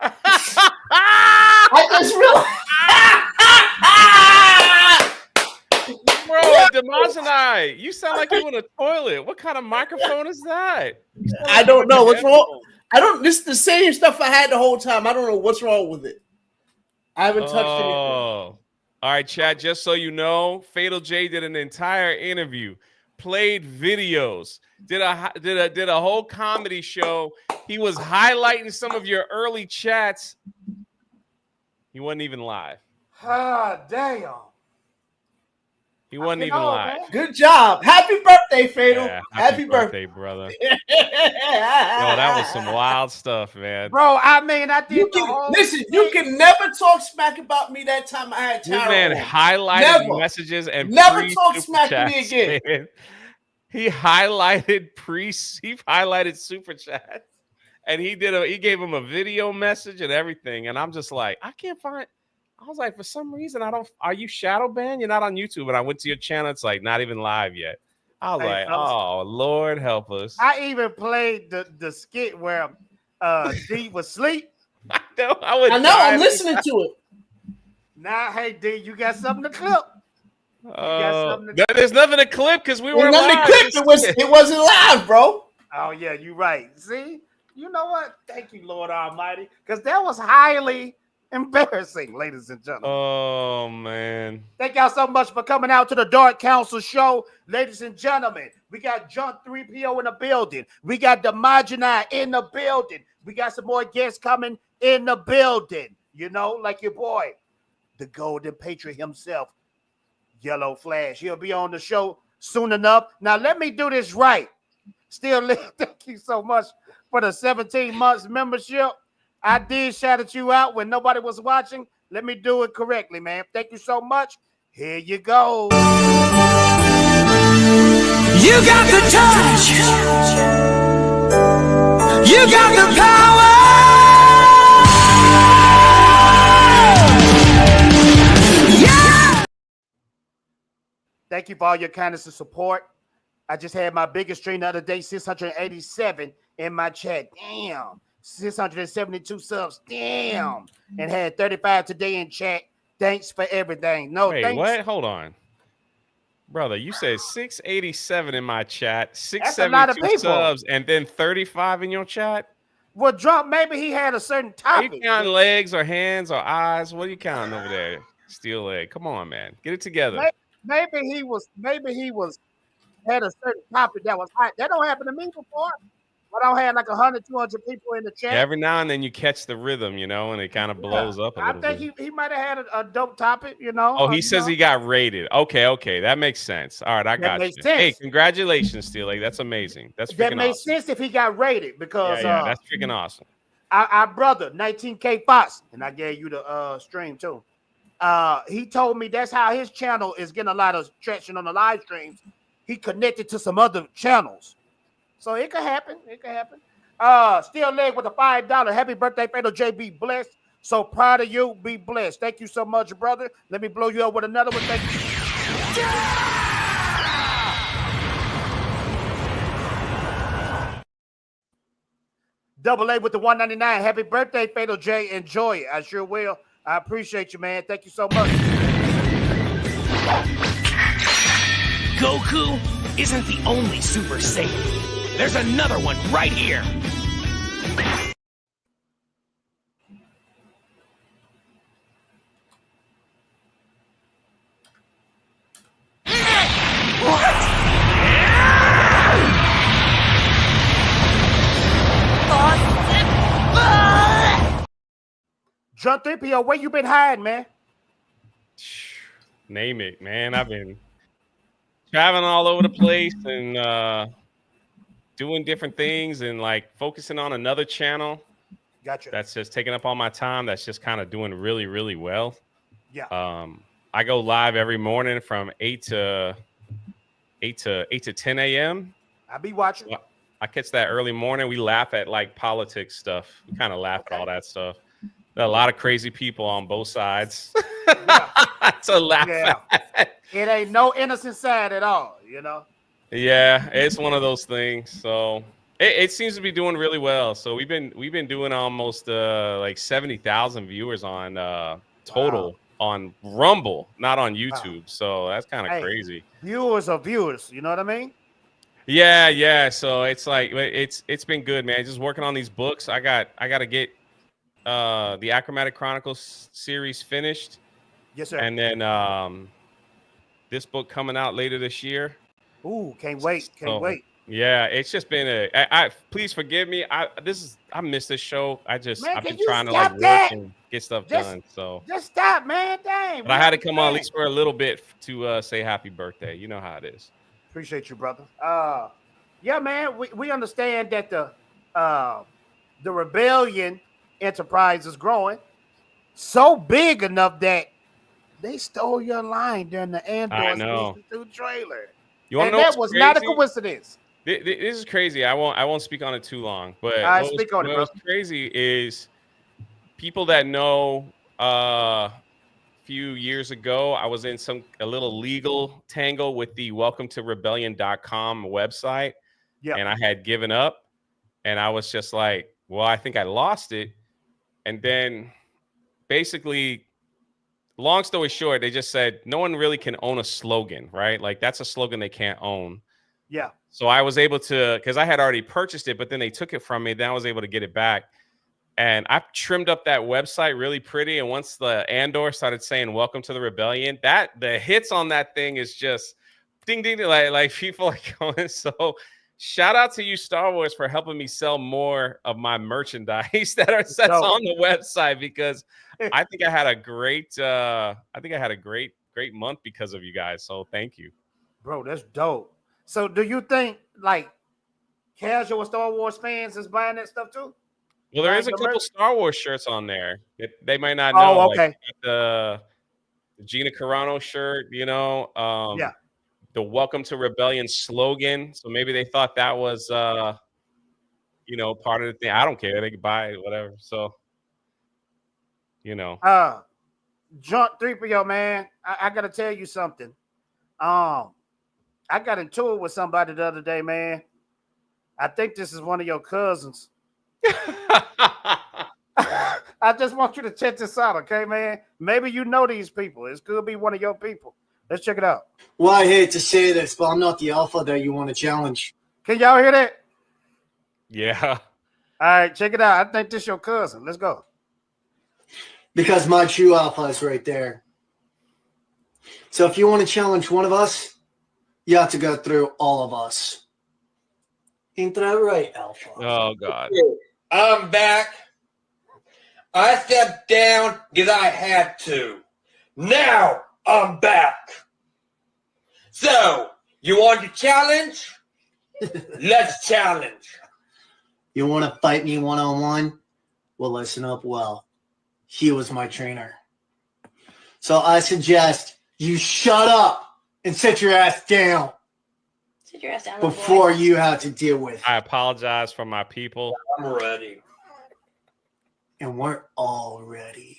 I just realized. Bro, Dmajini, you sound like you in a toilet. What kind of microphone is that? I don't know what's wrong. This is the same stuff I had the whole time. I don't know what's wrong with it. I haven't touched anything. All right, chat. Just so you know, Fatal J did an entire interview, played videos, did a whole comedy show. He was highlighting some of your early chats. He wasn't even live. Ah, damn. He wasn't even live. Man. Good job. Happy birthday, Fatal. Yeah, happy birthday, brother. Yo, that was some wild stuff, man. Bro, I mean, I did. You can never talk smack about me that time I had This man highlighted messages and never talk smack to me again. Man. He highlighted super chat, and he gave him a video message and everything. And I'm just like, I was like, for some reason, are you shadow banned? You're not on YouTube. And I went to your channel. It's like not even live yet. I was like, oh, Lord help us. I even played the skit where D was asleep. I know. I'm listening to it. Now, hey, D, you got something to clip. There's nothing to clip because we weren't live. It wasn't live, bro. Oh, yeah, you're right. See? You know what? Thank you, Lord Almighty. Because that was highly embarrassing, ladies and gentlemen. Oh, man. Thank y'all so much for coming out to the Dark Council show. Ladies and gentlemen, we got John 3PO in the building. We got Dmajini in the building. We got some more guests coming in the building. You know, like your boy, the Golden Patriot himself, Yellow Flash. He'll be on the show soon enough. Now, let me do this right. Still, thank you so much for the 17 months membership. I did shout at you out when nobody was watching. Let me do it correctly, man. Thank you so much. Here you go. You got the touch. You got the power. Yeah. Thank you for all your kindness and support. I just had my biggest stream the other day, 687 in my chat. Damn. 672 subs. Damn. And had 35 today in chat. Thanks for everything. Wait, thanks. What? Hold on. Brother, you said 687 in my chat, 672 subs, and then 35 in your chat? Well, Trump, maybe he had a certain topic. Are you counting legs or hands or eyes? What are you counting over there? Steel leg. Come on, man. Get it together. Maybe he had a certain topic that was hot. That don't happen to me before. But I don't have like 100, 200 people in the chat. Yeah, every now and then you catch the rhythm, you know, and it kind of blows up a little bit. I think he might have had a dope topic, you know. Oh, he says he got rated. Okay. That makes sense. All right, I got you. Hey, congratulations, Steel Leg. That's amazing. That makes sense if he got rated because that's freaking awesome. Our brother, 19K Fox, and I gave you the stream too. He told me that's how his channel is getting a lot of traction on the live streams. He connected to some other channels. So it could happen. Steel Leg with a $5. Happy birthday, Fatal J. Be blessed. So proud of you. Be blessed. Thank you so much, brother. Let me blow you up with another one. Thank you. Double A with the 199. Happy birthday, Fatal J. Enjoy it. I sure will. I appreciate you, man. Thank you so much. Goku isn't the only Super Saiyan. There's another one right here. John 3PO, where you been hiding, man? Name it, man. I've been traveling all over the place and doing different things and like focusing on another channel. Gotcha. That's just taking up all my time. That's just kind of doing really, really well. Yeah. I go live every morning from 8 to 10 a.m. I be watching. I catch that early morning. We laugh at like politics stuff. We kind of laugh at all that stuff. There are a lot of crazy people on both sides. To laugh at. It ain't no innocent side at all, you know. Yeah, it's one of those things. So It seems to be doing really well. So we've been doing almost like 70,000 viewers on total on Rumble, not on YouTube. So that's kind of crazy. Viewers are viewers. You know what I mean? Yeah. So it's like it's been good, man. Just working on these books. I got to get the Achromatic Chronicles series finished. Yes, sir. And then this book coming out later this year. Ooh, can't wait. Can't wait. Yeah, it's just been I please forgive me. I missed this show. I've been trying to like work and get stuff done. So just stop, man. Dang. But I had to come on at least for a little bit to say happy birthday. You know how it is. Appreciate you, brother. Yeah, man. We understand that the rebellion enterprise is growing so big enough that they stole your line during the Andor Season 2 trailer. You want to know that was not a coincidence. This is crazy. I won't speak on it too long, but what's crazy is people that know a few years ago, I was in a little legal tangle with the welcome to rebellion.com website. Yeah. And I had given up and I was just like, well, I think I lost it. And then basically, long story short, they just said no one really can own a slogan, right? Like that's a slogan they can't own. Yeah. So I was able to, because I had already purchased it, but then they took it from me. Then I was able to get it back. And I trimmed up that website really pretty. And once the Andor started saying welcome to the rebellion, the hits on that thing is just ding, ding, ding, like people are going. So shout out to you, Star Wars, for helping me sell more of my merchandise that's on the website, because I think I had a great great month because of you guys. So thank you. Bro, that's dope. So do you think like casual Star Wars fans is buying that stuff too? Well, there is a couple Star Wars shirts on there. They might not know. Oh, okay. Like the Gina Carano shirt, yeah. The Welcome to Rebellion slogan. So maybe they thought that was part of the thing. I don't care. They could buy it, whatever. So Junk 3PO, man. I gotta tell you something. I got into it with somebody the other day, man. I think this is one of your cousins. I just want you to check this out, okay, man? Maybe you know these people. It could be one of your people. Let's check it out. Well, I hate to say this, but I'm not the alpha that you want to challenge. Can y'all hear that? Yeah. All right, check it out. I think this is your cousin. Let's go. Because my true alpha is right there. So if you want to challenge one of us, you have to go through all of us. Ain't that right, Alpha? Oh, God. I'm back. I stepped down because I had to. Now I'm back. So, you want to challenge? Let's challenge. You want to fight me one-on-one? Well, listen up well. He was my trainer. So I suggest you shut up and sit your ass down. Sit your ass down before you have to deal with. I apologize for my people. I'm ready. And we're all ready.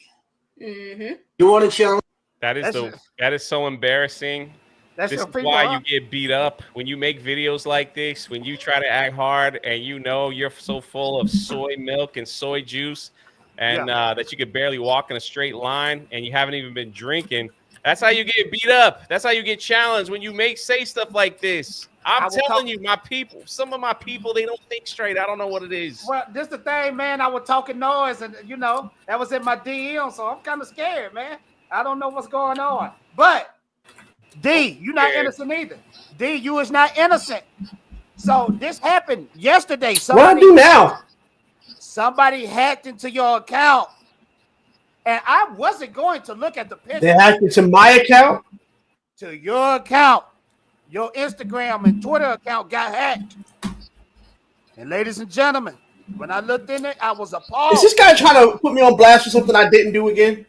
Mm-hmm. You want to challenge? That is so embarrassing. This is why you get beat up when you make videos like this, when you try to act hard and you're so full of soy milk and soy juice and that you could barely walk in a straight line and you haven't even been drinking. That's how you get beat up. That's how you get challenged when you say stuff like this. I'm telling you, my people, some of my people, they don't think straight. I don't know what it is. Well, this the thing, man. I was talking noise and, that was in my DM, so I'm kind of scared, man. I don't know what's going on. But, D, you're not innocent either. D, you is not innocent. So, this happened yesterday. What do I do now? Somebody hacked into your account. And I wasn't going to look at the picture. They hacked into my account? To your account. Your Instagram and Twitter account got hacked. And ladies and gentlemen, when I looked in it, I was appalled. Is this guy trying to put me on blast for something I didn't do again?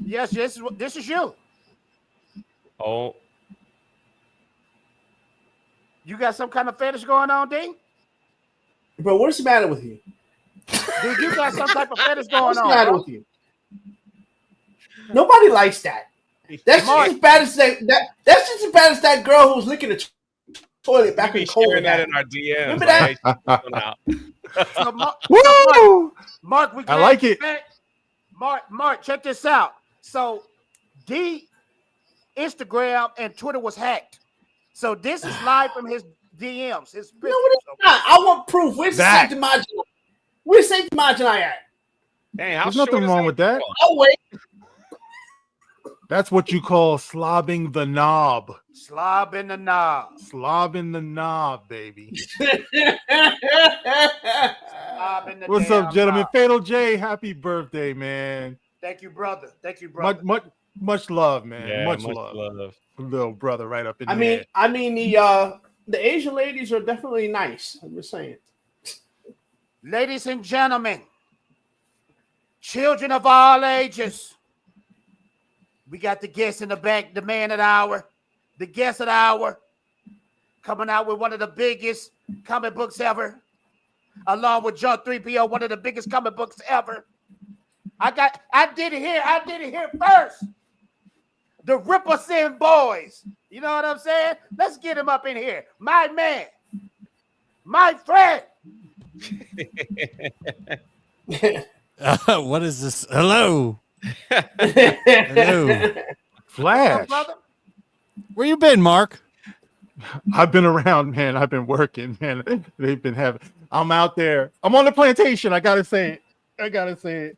Yes, this is you. Oh. You got some kind of fetish going on, D? Bro, what's the matter with you? Dude, you got some type of fetish going what's on. What's the matter with you? Nobody likes that. That's just as bad as that girl who was licking toilet back in Be sharing COVID. that in our DMs. Remember Like, that? hey, check this one out. So, Woo! Mark, we I like it. Mark, check this out. So, Instagram and Twitter was hacked. So this is live from his DMs. His No, it's not. I want proof. Where's Zach. the Dmajini? Where's the Dmajini at? Dang, how There's short nothing is wrong with that. Oh wait. That's what you call slobbing the knob. slob in the knob. Slobbing the knob, baby. Slob in the What's damn up, gentlemen? knob. Fatal J, happy birthday, man. Thank you, brother. Thank you, brother. Much love, man. Yeah, much much love. love. Little brother right up in I there. mean the Asian ladies are definitely nice. I'm just saying. Ladies and gentlemen, children of all ages, we got the guest in the back, the man of the hour, the guest of the hour, coming out with one of the biggest comic books ever, along with John 3PO, one of the biggest comic books ever. I did it here first. The Ripperson boys. You know what I'm saying? Let's get him up in here. My man, my friend. What is this? Hello. Hello. Flash. Brother. Where you been, Mark? I've been around, man. I've been working, man. They've been having. I'm out there. I'm on the plantation. I gotta say it.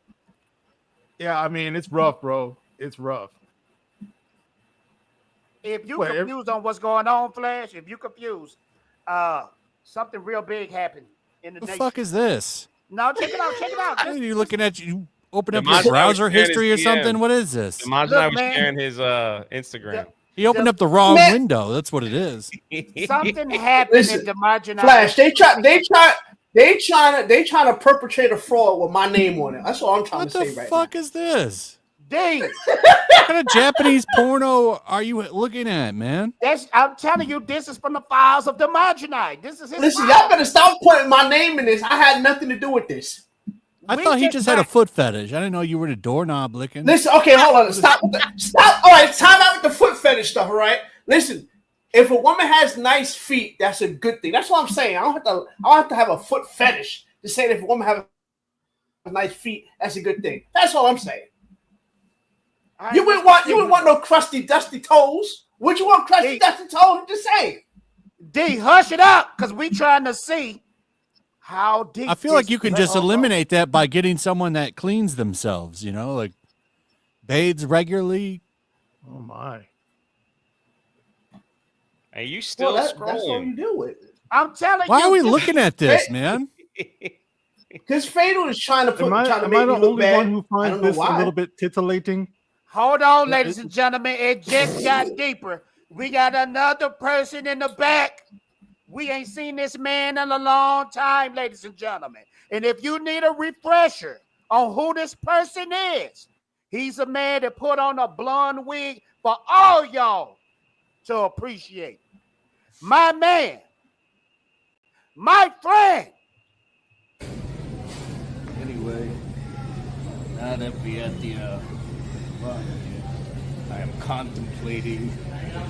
Yeah, I mean it's rough, bro. It's rough. If you confused on what's going on, Flash, if you confused, something real big happened in the The nation. fuck is this? No, check it out. What are you looking at? You open up Dmajini your was browser sharing his history or DM. something? What is this? Dmajini Look, was man. sharing his Instagram. He opened up the wrong Man. window. That's what it is. Something happened Listen, in Dmajini. Flash, they trying to perpetrate a fraud with my name on it. That's all I'm trying What to the say right fuck is this? D. What kind of Japanese porno are you looking at, man? I'm telling you, this is from the files of Dmajini. This is his. Listen, file. y'all better stop putting my name in this. I had nothing to do with this. I We thought he get just had a back- foot fetish. I didn't know you were the doorknob licking. Listen, okay, hold on. Stop. Stop. All right, time out with the foot fetish stuff. All right. Listen, if a woman has nice feet, that's a good thing. That's what I'm saying. I don't have to have a foot fetish to say that if a woman has nice feet, that's a good thing. That's all I'm saying. You wouldn't want no crusty, dusty toes. Would you want crusty, dusty toes? I'm just saying. D, hush it up, because we trying to see how deep. I feel like this you can is. just eliminate that by getting someone that cleans themselves, like bathes regularly. Oh my. And you still Well, that's scrolling. all you do with it. I'm telling Why you. are we this- looking at this, man? Because Fatal is trying to put Am I trying to the make me look only bad. one who I finds don't know this a why. little bit titillating? Hold on, Yeah, ladies and gentlemen. It just got deeper. We got another person in the back. We ain't seen this man in a long time, ladies and gentlemen. And if you need a refresher on who this person is, he's a man that put on a blonde wig for all y'all to appreciate. My man, my friend. Anyway, now that we're at the run, I am contemplating the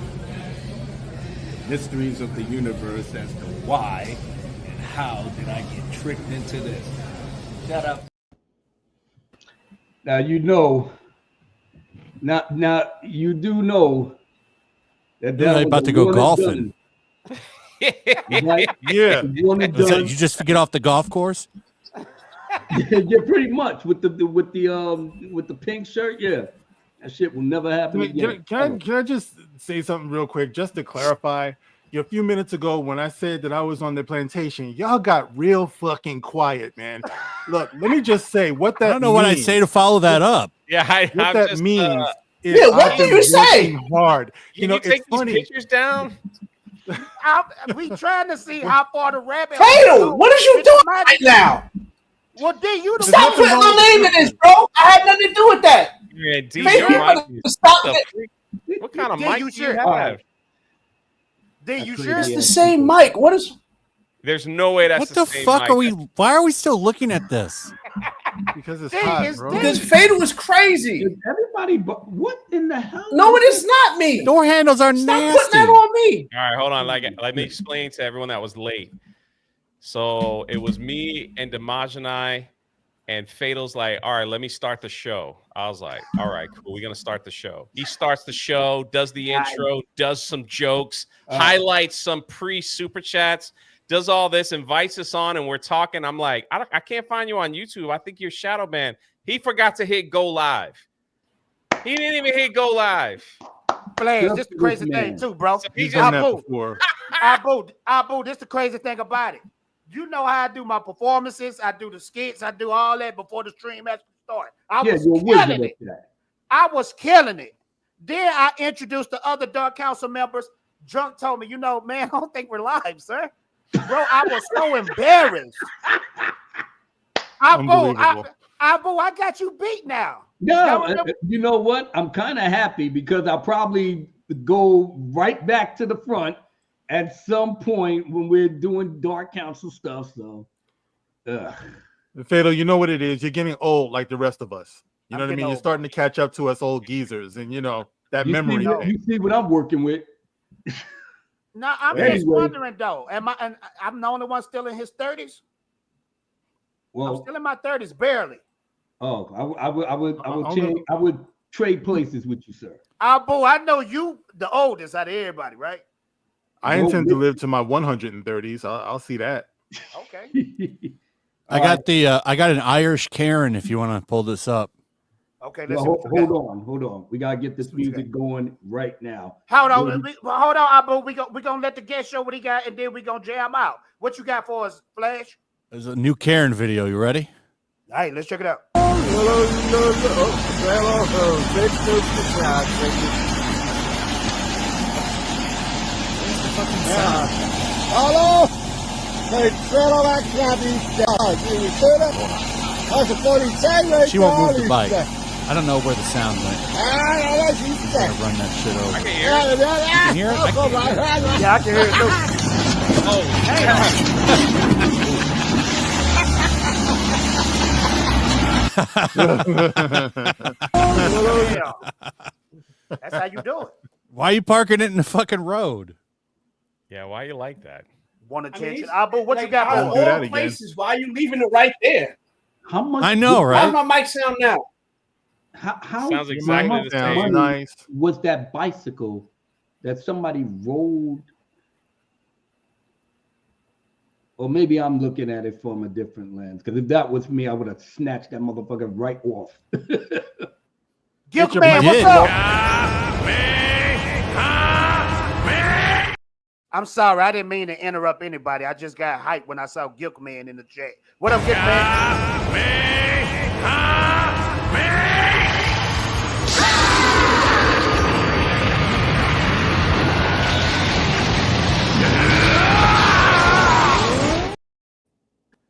mysteries of the universe as to why and how did I get tricked into this. Shut up. Now you know. Now you do know that You're was about a to go one and golfing. done. Right? Yeah. One and Was that, done. you just get off the golf course? Yeah, pretty much with the pink shirt. Yeah, that shit will never happen again. Can I just say something real quick, just to clarify? A few minutes ago, when I said that I was on the plantation, y'all got real fucking quiet, man. Look, let me just say what that. I don't know what I'd say to follow that up. Yeah, What I'm that just, means is Yeah, what I've do been you say? working hard. Can you It's take these funny. pictures down? We trying to see how far the rabbit. Fatal, what is you It's doing my- right now? Well, D, you the Stop putting my name in this, bro. I had nothing to do with that. Yeah, D, Fatal, your you mic better is- stop what it. the freak? What kind of Yeah, mic you do you sure? have? D, you That's sure? It's the same mic. What is? There's no way that's What the same fuck mic. are we? Why are we still looking at this? Because it's Dang, hot, it's bro. dead. Because Fatal was crazy. Is everybody, what in the hell? No, it is not me. Door handles are Stop nasty. putting that on me. All right, hold on. Let me explain to everyone that was late. So it was me and Dmajini, and Fatal's like, all right, let me start the show. I was like, all right, cool. We're going to start the show. He starts the show, does the intro, does some jokes, highlights some pre-super chats, does all this, invites us on, and we're talking. I'm like, I can't find you on YouTube. I think you're shadow banned. He forgot to hit go live. He didn't even hit go live. Flash, this the crazy thing too, bro. So he He's just, done that before. Abu, this the crazy thing about it. You know how I do my performances. I do the skits. I do all that before the stream actually started. I was killing it. I was killing it. Then I introduced the other Dark Council members. Drunk told me, you know, man, I don't think we're live, sir. Bro, I was so embarrassed. Abu, I got you beat now. No, you know what? I'm kind of happy because I'll probably go right back to the front at some point when we're doing Dark Council stuff. So, Fatal, you know what it is. You're getting old like the rest of us. You know what I mean? old. You're starting to catch up to us old geezers, and you know that memory. You see what I'm working with. No, I'm just wondering though. I'm the only one still in his 30s? Well, I'm still in my 30s, barely. Oh, I would trade places with you, sir. Abu, I know you the oldest out of everybody, right? I intend to live to my 130s. I'll see that. Okay. I got an Irish Karen if you want to pull this up. Okay, well, hold on. We gotta get this music going right now. Hold on, Abu. We gonna let the guest show what he got, and then we gonna jam out. What you got for us, Flash? There's a new Karen video. You ready? All right, let's check it out. Hello? She won't move the bike. I don't know where the sound went. I'm gonna run that shit over. I can hear it. You can hear it? I can hear it. Yeah, I can hear it too. That's how you do it. Why are you parking it in the fucking road? Yeah, why you like that? Want attention, Abu? What you got Out for of all places, why are you leaving it right there? How much? I know, right? How's my mic sound now? How Sounds exactly the same. Nice. Was that bicycle that somebody rolled? Or maybe I'm looking at it from a different lens. Because if that was me, I would have snatched that motherfucker right off. Gift man, what's up? I'm sorry, I didn't mean to interrupt anybody. I just got hyped when I saw Gift Man in the chat. What up, Gift Man?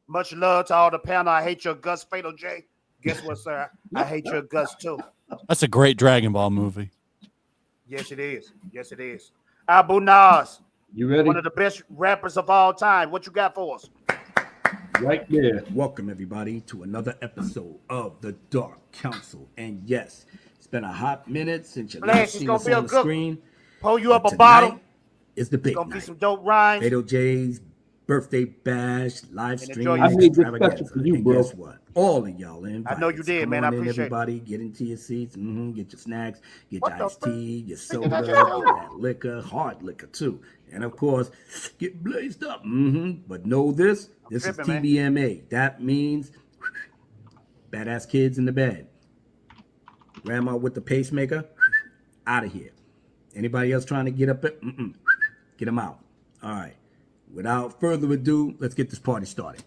Much love to all the panel. I hate your guts, Fatal J. Guess what, sir? I hate your guts too. That's a great Dragon Ball movie. Yes, it is. Yes, it is. Abu Nas. You ready? One of the best rappers of all time. What you got for us? Right there. Welcome, everybody, to another episode of the Dark Council. And yes, it's been a hot minute since you've Flash, seen us on the screen. Pull you up a bottle. It's the big It's gonna night. be some dope rhymes. Fatal J's birthday bash, live stream. I made this special for you, and bro. guess what? All of y'all in. I know you did, man. I appreciate it. Everybody, get into your seats. Get your snacks. Get What your the iced fuck? tea, your soda, That's get your- that liquor, hard liquor too. And of course, get blazed up. But know this. This is tripping, man. TBMA. That means badass kids in the bed. Grandma with the pacemaker, out of here. Anybody else trying to get up it? Get them out. All right. Without further ado, let's get this party started.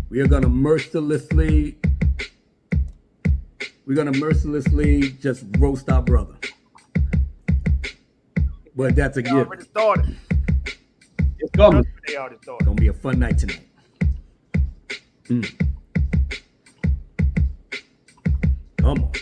We are gonna mercilessly just roast our brother. But that's a They gift. already started. It's coming. They already started. Gonna be a fun night tonight. Come on.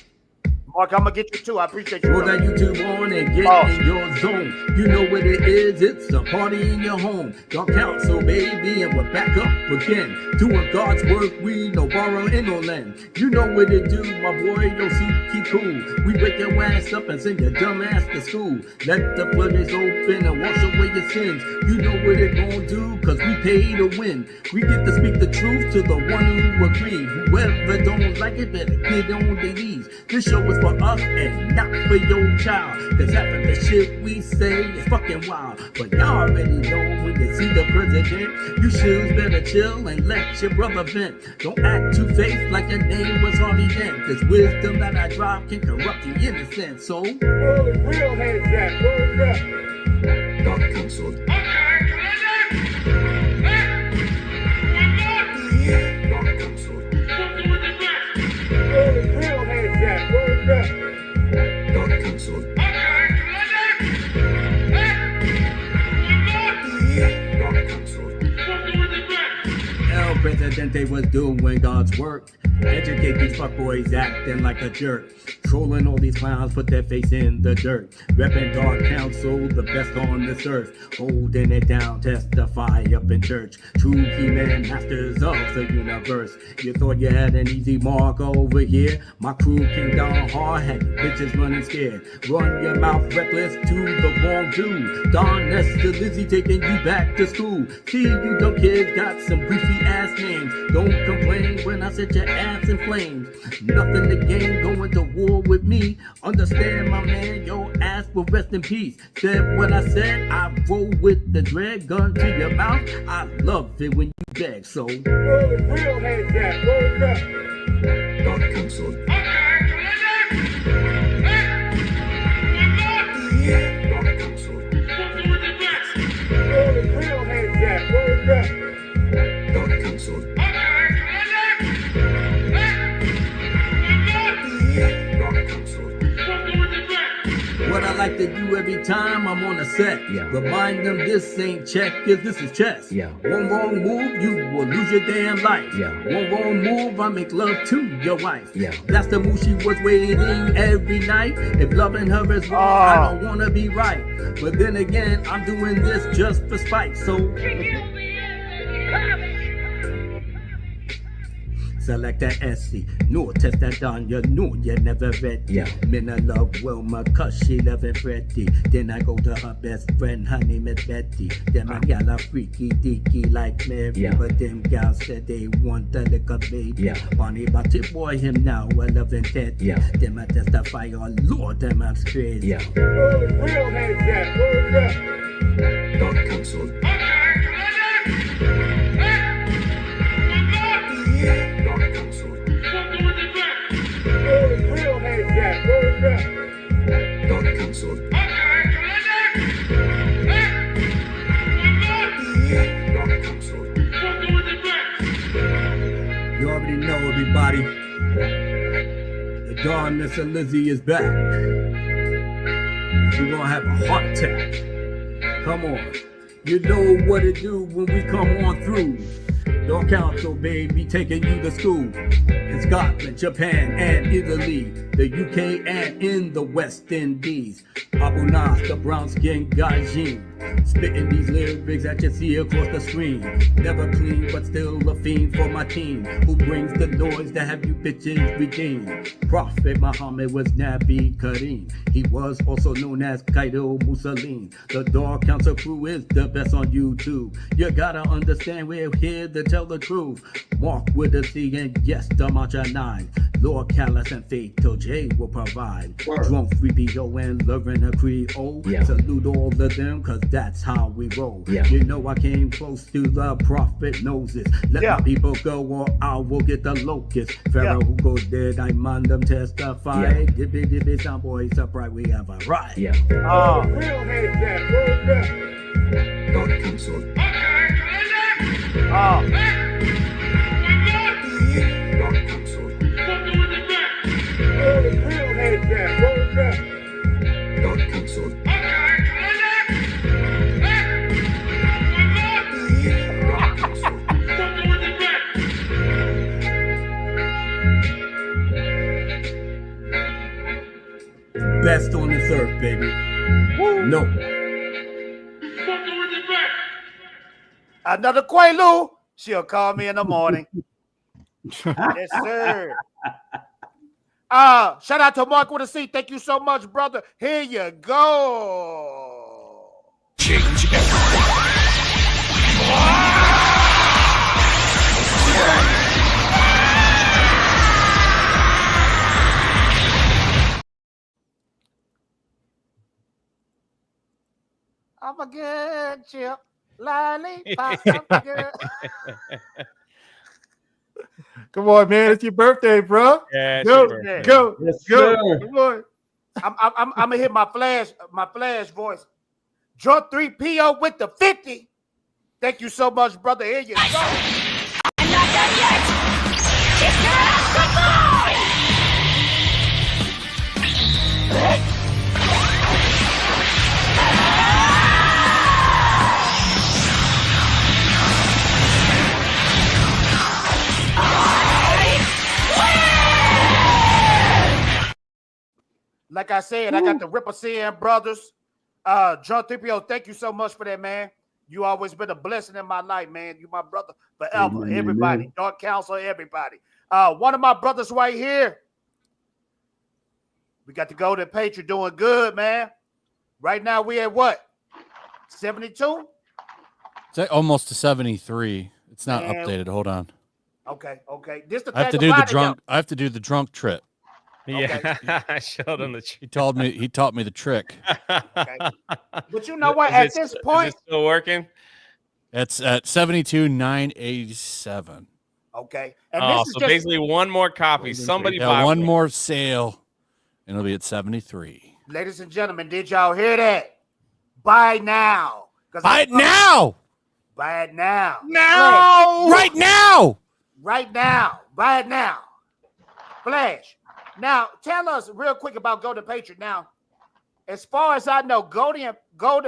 Mark, I'm gonna get you too. I appreciate you. Roll that YouTube on and get in your zone. You know what it is, it's a party in your home. Dark Council, baby, and we're back up again. Doing God's work, we no borrow and no lend. You know what it do, my boy, yo, keep cool. We wake your ass up and send your dumb ass to school. Let the floodgates open and wash away your sins. You know what it gon' do, cause we pay to win. We get to speak the truth to the one who agree. Whoever don't like it, better get on their knees. This show is for us and not for your child. Cause half of the shit we say is fucking wild. But y'all already know when you see the president, you should better chill and let your brother vent. Don't act two-faced like your name was Harvey Dent. This wisdom that I drop can corrupt the innocent. So, real heads that, word up. Dark Council. Real heads that, word up. Dark Council. El Presidente was doing God's work. Educate these fuckboys acting like a jerk. Trolling all these clowns, put their face in the dirt. Reppin' Dark Council, the best on this earth. Holding it down, testify up in church. True He-Man, masters of the universe. You thought you had an easy mark over here? My crew came down hard, had you bitches running scared. Run your mouth reckless to the wrong dude. Don Nestor Lizzie taking you back to school. See you dumb kids got some goofy ass names. Don't complain when I set your ass in flames. Nothing to gain going to war with me. Understand, my man, your ass will rest in peace. Said what I said, I roll with the dread. Gun to your mouth, I love it when you beg. So, real heads that, word up. Dark Council. Dark Council. Real heads that, word up. Dark Council. What I like to do every time I'm on a set, remind them this ain't check, this is chess. One wrong move, you will lose your damn life. One wrong move, I make love to your wife. That's the move she was waiting every night. If loving her is wrong, I don't wanna be right. But then again, I'm doing this just for spite. So select that SC, no test that on you, know you never ready. Men I love Wilma, cause she loving Freddy. Then I go to her best friend, her name is Betty. Then my gal are freaky deaky like Mary. But them gals said they want a little baby. Bonnie about to boy him now, I love him Teddy. Them I testify, oh Lord, them I'm straight. Real heads that, word up. Dark Council. Dark Council. Real heads that, word up. Dark Council. Dark Council. You already know, everybody. The darkness of Lizzie is back. We're gonna have a heart attack. Come on. You know what it do when we come on through. Dark Council, baby, taking you to school. In Scotland, Japan, and Italy, the UK, and in the West Indies. Abu Nas, the brown-skinned Dmajini, spitting these lyrics that you see across the screen. Never clean, but still a fiend for my team, who brings the noise to have you bitches redeemed. Prophet Muhammad was Nabi Kareem. He was also known as Kaido Mussolini. The Dark Council crew is the best on YouTube. You gotta understand we're here to tell the truth. Mark with a C and yes, Dmajini. Lord Callus and Fatal J will provide. Drunk 3PO and Lauren Creole. Salute all of them, cause that's how we roll. You know I came close to the prophet noses. Let my people go or I will get the locust. Pharaoh who goes dead, I mind them testify. Dippy dippy sound boys upright, we have a right. Real heads that, word up. Dark Council. Oh. Dark Council. Real heads that, word up. Dark Council. best on this earth, baby. No. Another Quaalude, she'll call me in the morning. Yes, sir. Shout out to Mark with a C. Thank you so much, brother. Here you go. Change I'm a good chip. Lollipop. I'm a good. Come on, man. It's your birthday, bro. Yeah, Go, sure. go, Yes, go. sir. Come on. I'm gonna hit my flash voice. Draw 3PO with the 50. Thank you so much, brother. Here you go. I'm not done yet! Kiss your ass goodbye! Like I said, I got the Ripper CN brothers. John 3PO, thank you so much for that, man. You always been a blessing in my life, man. You my brother forever. Amen, Everybody. amen. Dark Council, everybody. One of my brothers right here. We got the Golden Patriot doing good, man. Right now we at what? 72? It's almost to 73. It's not Man. updated. Hold on. Okay. This the I have to thing do the about it, drunk. I have to do the drunk trip. Yeah, I showed him the. He taught me the trick. Okay. But you know what? At this point, is it still working? It's at 72,987. okay. And Oh, this is so just, basically one more copy. Somebody buy Yeah, one more sale, and it'll be at 73. ladies and gentlemen, did y'all hear that? Buy now. Buy it now. Buy it now. Now. Right now. Right now. Buy it now. Flash. Now, tell us real quick about Golden Patriot. Now, as far as I know, Golden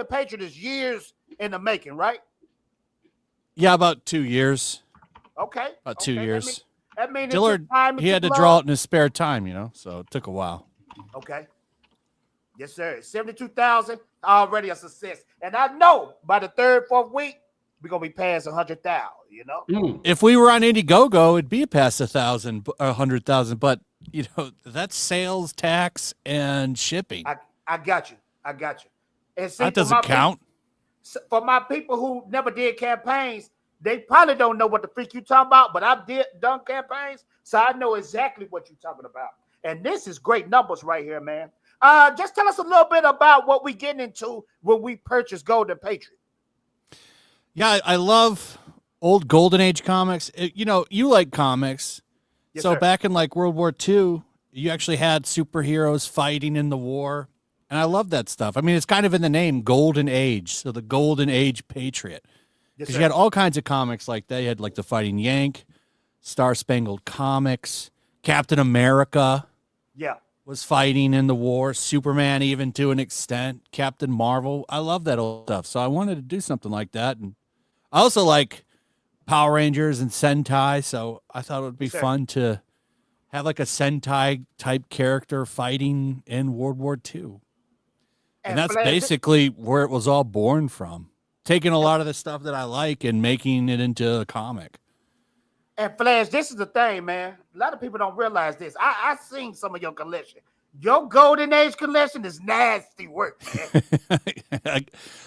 Patriot is years in the making, right? Yeah, about 2 years. Okay. About 2 years. That means Dillard, he had to draw it in his spare time, so it took a while. Okay. Yes, sir. 72,000, already a success. And I know by the third, fourth week, we're going to be past 100,000, If we were on Indiegogo, it'd be past 100,000, but that's sales tax and shipping. I got you. And see, That doesn't count. For my people who never did campaigns, they probably don't know what the freak you talking about, but I've done campaigns, so I know exactly what you're talking about. And this is great numbers right here, man. Just tell us a little bit about what we getting into when we purchase Golden Patriot. Yeah, I love old Golden Age comics. You like comics. Yes, So sir. back in like World War II, you actually had superheroes fighting in the war. And I love that stuff. I mean, it's kind of in the name, Golden Age. So the Golden Age Patriot. Yes, Because sir. you had all kinds of comics like that. You had like the Fighting Yank, Star Spangled Comics, Captain America Yeah. was fighting in the war, Superman even to an extent, Captain Marvel. I love that old stuff. So I wanted to do something like that. And I also like Power Rangers and Sentai. So I thought it would be Sure. fun to have like a Sentai type character fighting in World War II. And that's Flash, basically where it was all born from. Taking a lot of the stuff that I like and making it into a comic. And Flash, this is the thing, man. A lot of people don't realize this. I seen some of your collection. Your Golden Age collection is nasty work, man.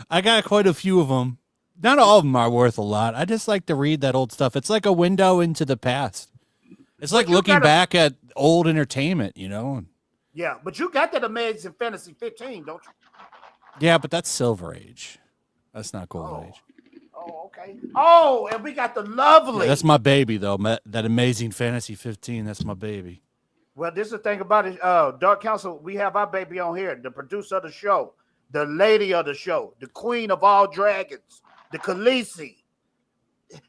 I got quite a few of them. Not all of them are worth a lot. I just like to read that old stuff. It's like a window into the past. It's like you looking gotta- back at old entertainment, Yeah, but you got that Amazing Fantasy 15, don't you? Yeah, but that's Silver Age. That's not Golden Age. Oh, okay. Oh, and we got the lovely. Yeah, that's my baby, though. That Amazing Fantasy 15, that's my baby. Well, this is the thing about it. Dark Council, we have our baby on here, the producer of the show, the lady of the show, the queen of all dragons, the Khaleesi.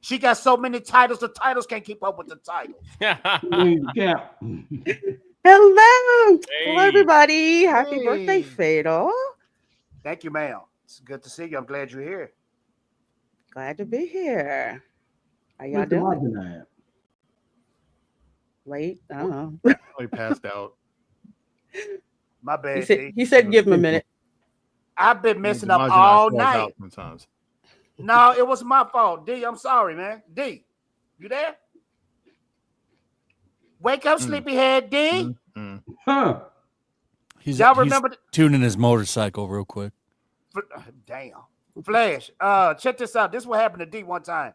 She got so many titles, the titles can't keep up with the titles. Yeah. Hello. Hey. Hello, everybody. Happy Hey. birthday, Fatal. Thank you, ma'am. It's good to see you. I'm glad you're here. Glad to be here. How y'all Where's the doing? Dmajini at? Late? I don't know. He passed out. My bad. He said give him a minute. I've been messing up Dmajini all falls night. out sometimes. No, it was my fault. D, I'm sorry, man. D, you there? Wake up, sleepyhead. D. Huh. He's remember tuning his motorcycle real quick. Damn. Flash. Check this out. This is what happened to D one time.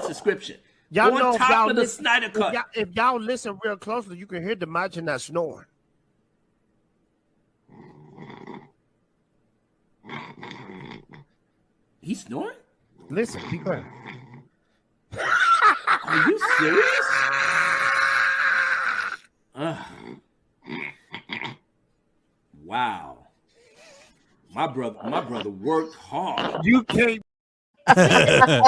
Subscription. Y'all On know if top y'all of the listen, Snyder Cut. if y'all listen real closely, you can hear Dmajini snoring. He's snoring? Listen, be quiet. Are you serious? Wow. My brother worked hard. You can't. That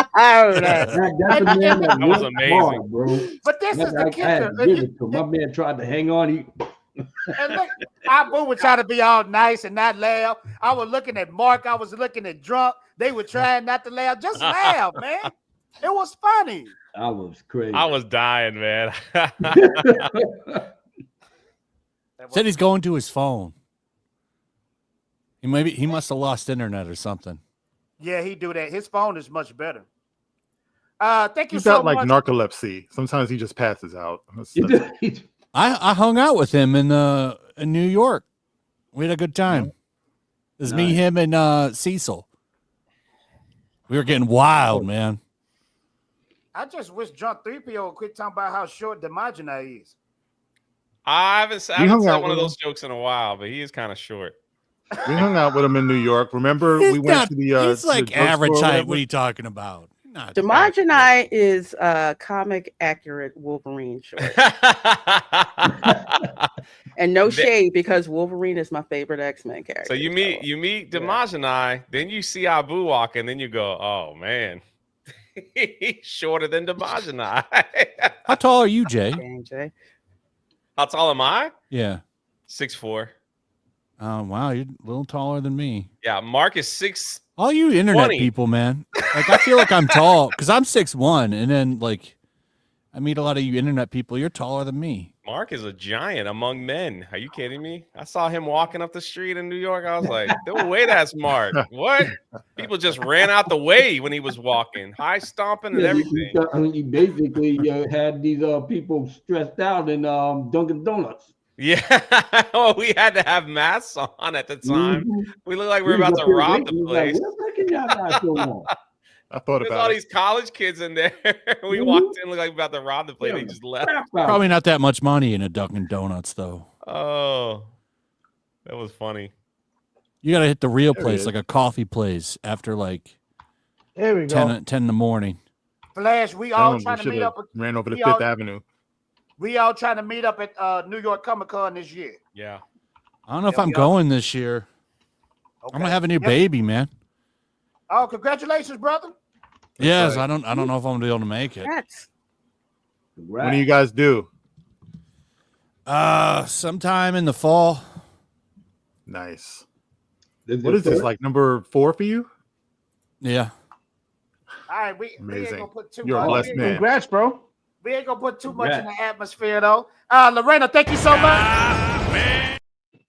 was amazing, hard, bro. But this is the I had kicker. to give it to him. My man tried to hang on. And look, I would try to be all nice and not laugh. I was looking at Mark. I was looking at Drunk. They were trying not to laugh. Just laugh, man. It was funny. I was crazy. I was dying, man. Said he's going to his phone. He must have lost internet or something. Yeah, he do that. His phone is much better. Thank you He's so got like much. narcolepsy. Sometimes he just passes out. I hung out with him in New York. We had a good time. It was me, him, and Cecil. We were getting wild, man. I just wish Drunk 3PO would quit talking about how short Dmajini is. I haven't said one of those jokes in a while, but he is kind of short. We hung out with him in New York. Remember, we went to the. He's like the average drugstore or height. whatever? What are you talking about? Dmajini is comic accurate Wolverine short. And no shade because Wolverine is my favorite X-Men character. So you meet Dmajini, then you see Abu walk, and then you go, oh man, he's shorter than Dmajini. How tall are you, Jay? Jay. How tall am I? Yeah. 6'4". Oh wow, you're a little taller than me. Yeah, Mark is 6. All you internet 20. people, man. Like I feel like I'm tall because I'm 6'1", and then like I meet a lot of you internet people. You're taller than me. Mark is a giant among men. Are you kidding me? I saw him walking up the street in New York. I was like, no way, that's Mark. What? People just ran out the way when he was walking, high stomping and everything. He basically had these people stressed out in Dunkin' Donuts. Yeah, oh, we had to have masks on at the time. We looked like we were about to rob the place. I thought There's about all it. these college kids in there. We walked in, looked like we were about to rob the place. They just left. Probably not that much money in a Dunkin' Donuts though. Oh, that was funny. You got to hit the real There it place, is. like a coffee place, after like There we 10 in the morning. Flash, we Tell all him we trying to should meet have up. ran over to we Fifth all- Avenue. We all trying to meet up at New York Comic Con this year. Yeah. I don't know if Yeah, I'm we are. going this year. I'm gonna have a new Yep. baby, man. Oh, congratulations, brother. Yes, right. I don't know if I'm gonna be able to make it. When do you guys do? Sometime in the fall. Nice. What is this, like number 4 for you? Yeah. All right, we ain't Amazing. gonna put too You're a much. blessed man. Congrats, bro. We ain't gonna put too much in the atmosphere though. Lorena, thank you so much.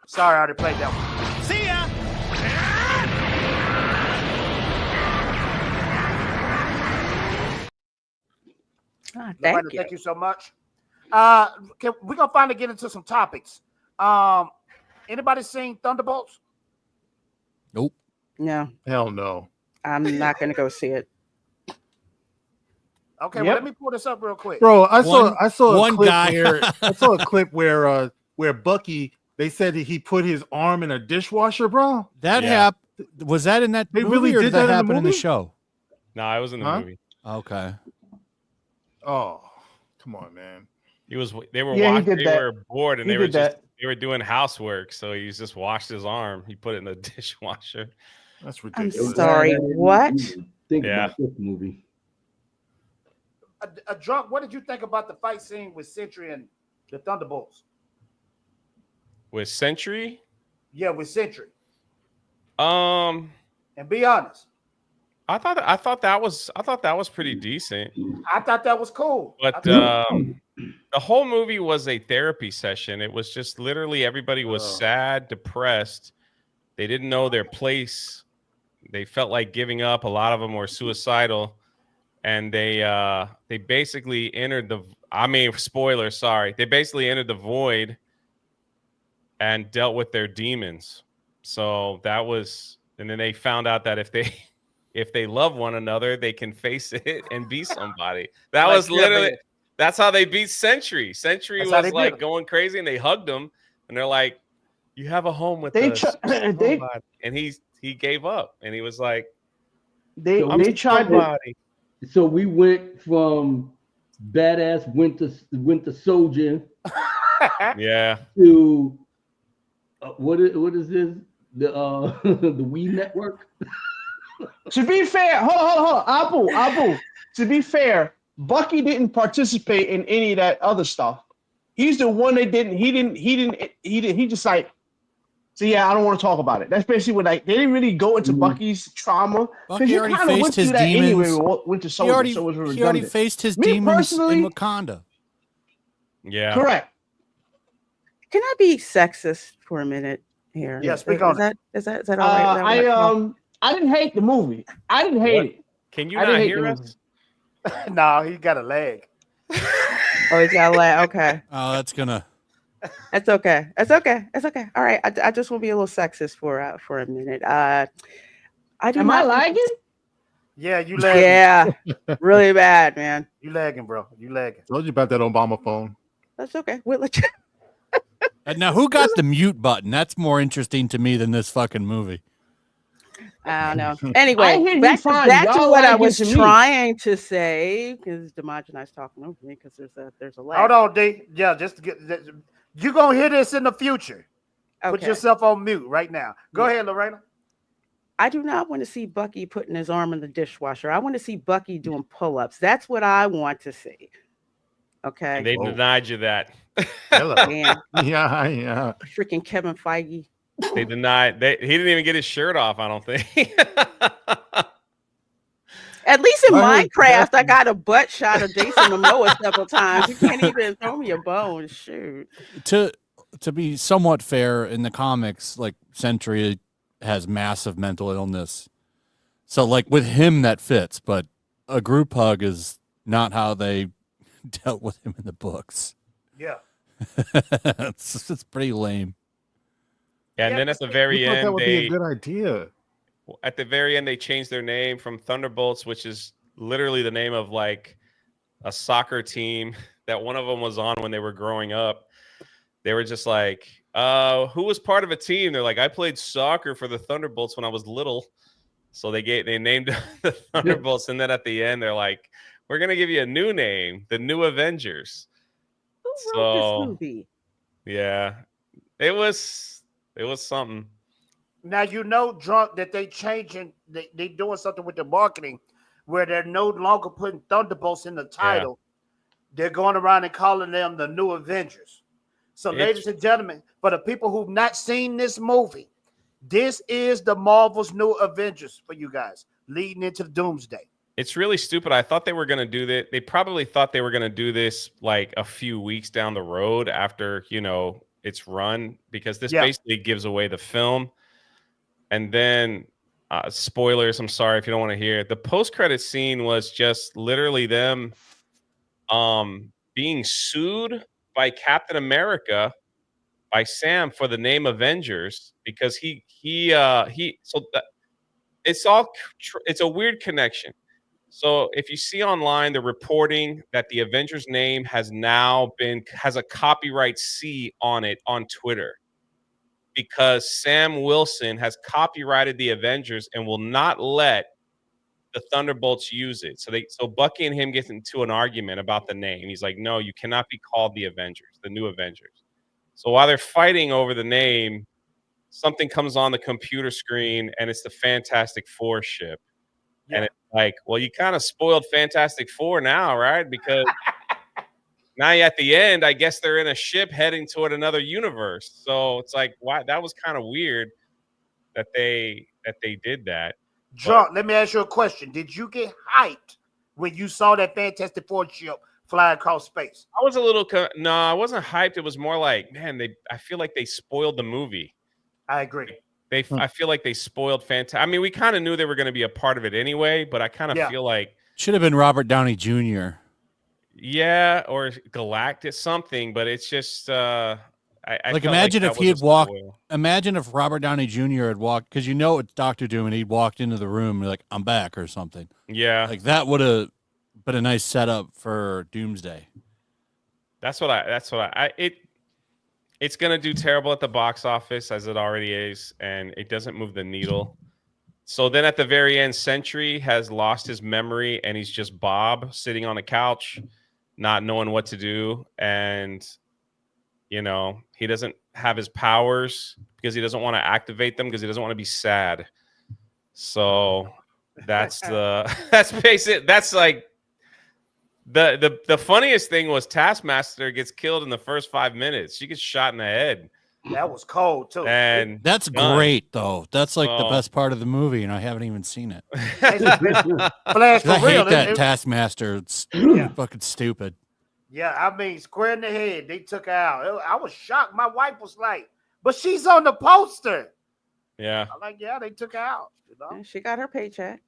Sorry, I already played that one. See ya. Lorena, thank you so much. We're gonna finally get into some topics. Anybody seen Thunderbolts? Nope. No, Hell no. I'm not gonna go see it. Okay, well, let me pull this up real quick. Bro, I saw one a clip guy. where I saw a clip where Bucky, they said that he put his arm in a dishwasher, bro. That happened. Was that in that They movie, really or did did that that in the happen in the movie? show? No, I was in the Huh? movie. Okay. Oh, come on, man. They were Yeah, he watching, did they that. were bored and He did that. they were doing housework, so he just washed his arm. He put it in the dishwasher. That's I'm ridiculous. sorry. What? Think Yeah. about this movie. Drunk, what did you think about the fight scene with Sentry and the Thunderbolts? With Sentry? Yeah, with Sentry. And be honest. I thought that was pretty decent. I thought that was cool. But The whole movie was a therapy session. It was just literally everybody was sad, depressed. They didn't know their place. They felt like giving up. A lot of them were suicidal, and they basically entered the. I mean, spoiler. Sorry, they basically entered the void and dealt with their demons. So that was, and then they found out that if they love one another, they can face it and be somebody. That Like, was literally. That's how they beat Sentry. Sentry That's how was they like beat him. going crazy, and they hugged him, and they're like, "You have a home with us." And he gave up, and he was like, They tried somebody. So we went from badass winter soldier Yeah. to what is this? The the Wii network. To be fair, hold on. Abu. To be fair, Bucky didn't participate in any of that other stuff. He's the one that didn't. He just like. So yeah, I don't want to talk about it. That's basically what they didn't really go into Bucky's trauma Bucky you already kinda faced his demons. anyway with Winter Soldier. So it was He already faced his demons in Wakanda. Yeah. Correct. Can I be sexist for a minute here? Yeah, speak on it. Is that all right? I didn't hate the movie. I didn't hate it. Can you I not didn't hate hear the us? No, he got a leg. Oh, he's got a leg. Okay. Oh, that's gonna. That's okay. It's okay. It's okay. All right. I just want to be a little sexist for a minute. I do. Am I lagging? Yeah, you lagging. Yeah, really bad, man. You lagging, bro. You lagging. Told you about that Obama phone. That's okay. We'll let you. Now, who got the mute button? That's more interesting to me than this fucking movie. I don't know. I Anyway, hear you back fine. to Y'all what I lagging was to me. trying to say, because Dmajini's talking over me because there's a lag. Hold on, D. Yeah, just to get you're gonna hear this in the future. Put Okay. yourself on mute right now. Go ahead, Lorena. I do not want to see Bucky putting his arm in the dishwasher. I want to see Bucky doing pull-ups. That's what I want to see. Okay. And they denied you that. Damn. Yeah. Freaking Kevin Feige. They denied. He didn't even get his shirt off, I don't think. At least in Right, Minecraft, I got a butt shot of Jason Momoa several times. You can't even throw me a bone. Shoot. To be somewhat fair, in the comics, like Sentry has massive mental illness, so like with him that fits. But a group hug is not how they dealt with him in the books. Yeah. it's pretty lame. Yeah, and then at the very thought end, that would be a good idea. At the very end, they changed their name from Thunderbolts, which is literally the name of like a soccer team that one of them was on when they were growing up. They were just like, who was part of a team? They're like, I played soccer for the Thunderbolts when I was little. So they named the Thunderbolts. And then at the end, they're like, we're going to give you a new name, the New Avengers. Who wrote this movie? Yeah, it was something. Now you know, drunk, that they doing something with the marketing where they're no longer putting Thunderbolts in the title. They're going around and calling them the New Avengers. So, ladies and gentlemen, for the people who've not seen this movie, this is the Marvel's New Avengers for you guys, leading into the Doomsday. It's really stupid. I thought they were going to do that. They probably thought they were going to do this like a few weeks down the road after, its run, because this basically gives away the film. And then, spoilers, I'm sorry if you don't want to hear it. The post-credit scene was just literally them being sued by Captain America, by Sam, for the name Avengers, because it's a weird connection. So if you see online, they're reporting that the Avengers name has a copyright C on it on Twitter, because Sam Wilson has copyrighted the Avengers and will not let the Thunderbolts use it. So Bucky and him get into an argument about the name. He's like, no, you cannot be called the Avengers, the New Avengers. So while they're fighting over the name, something comes on the computer screen and it's the Fantastic Four ship. Yeah. And it's like, well, you kind of spoiled Fantastic Four now, right? Because now at the end, I guess they're in a ship heading toward another universe. So it's like, why? That was kind of weird that they did that. John, let me ask you a question. Did you get hyped when you saw that Fantastic Four ship fly across space. I was a little no, I wasn't hyped. It was more like, man, I feel like they spoiled the movie. I agree. I feel like they spoiled fantastic. I mean, we kind of knew they were going to be a part of it anyway, but I kind of feel like should have been Robert Downey Jr. Yeah, or Galactus, something, but it's just I like felt imagine like if he had walked. Imagine if Robert Downey Jr. had walked, because you know it's Doctor Doom, and he walked into the room and like, I'm back or something. Yeah, like that would have been a nice setup for Doomsday. That's what it's gonna do terrible at the box office as it already is, and it doesn't move the needle. So then at the very end, Sentry has lost his memory, and he's just Bob sitting on the couch, not knowing what to do, and you know he doesn't have his powers because he doesn't want to activate them because he doesn't want to be sad. So that's that's basic. That's like the funniest thing was Taskmaster gets killed in the first 5 minutes. She gets shot in the head. That was cold too. And that's great though. That's like the best part of the movie, and I haven't even seen it. Flash for I real. hate that Taskmaster. It's fucking stupid. Yeah, I mean, square in the head. They took her out. I was shocked. My wife was like, "But she's on the poster." Yeah. I'm like, "Yeah, they took her out." You know? She got her paycheck.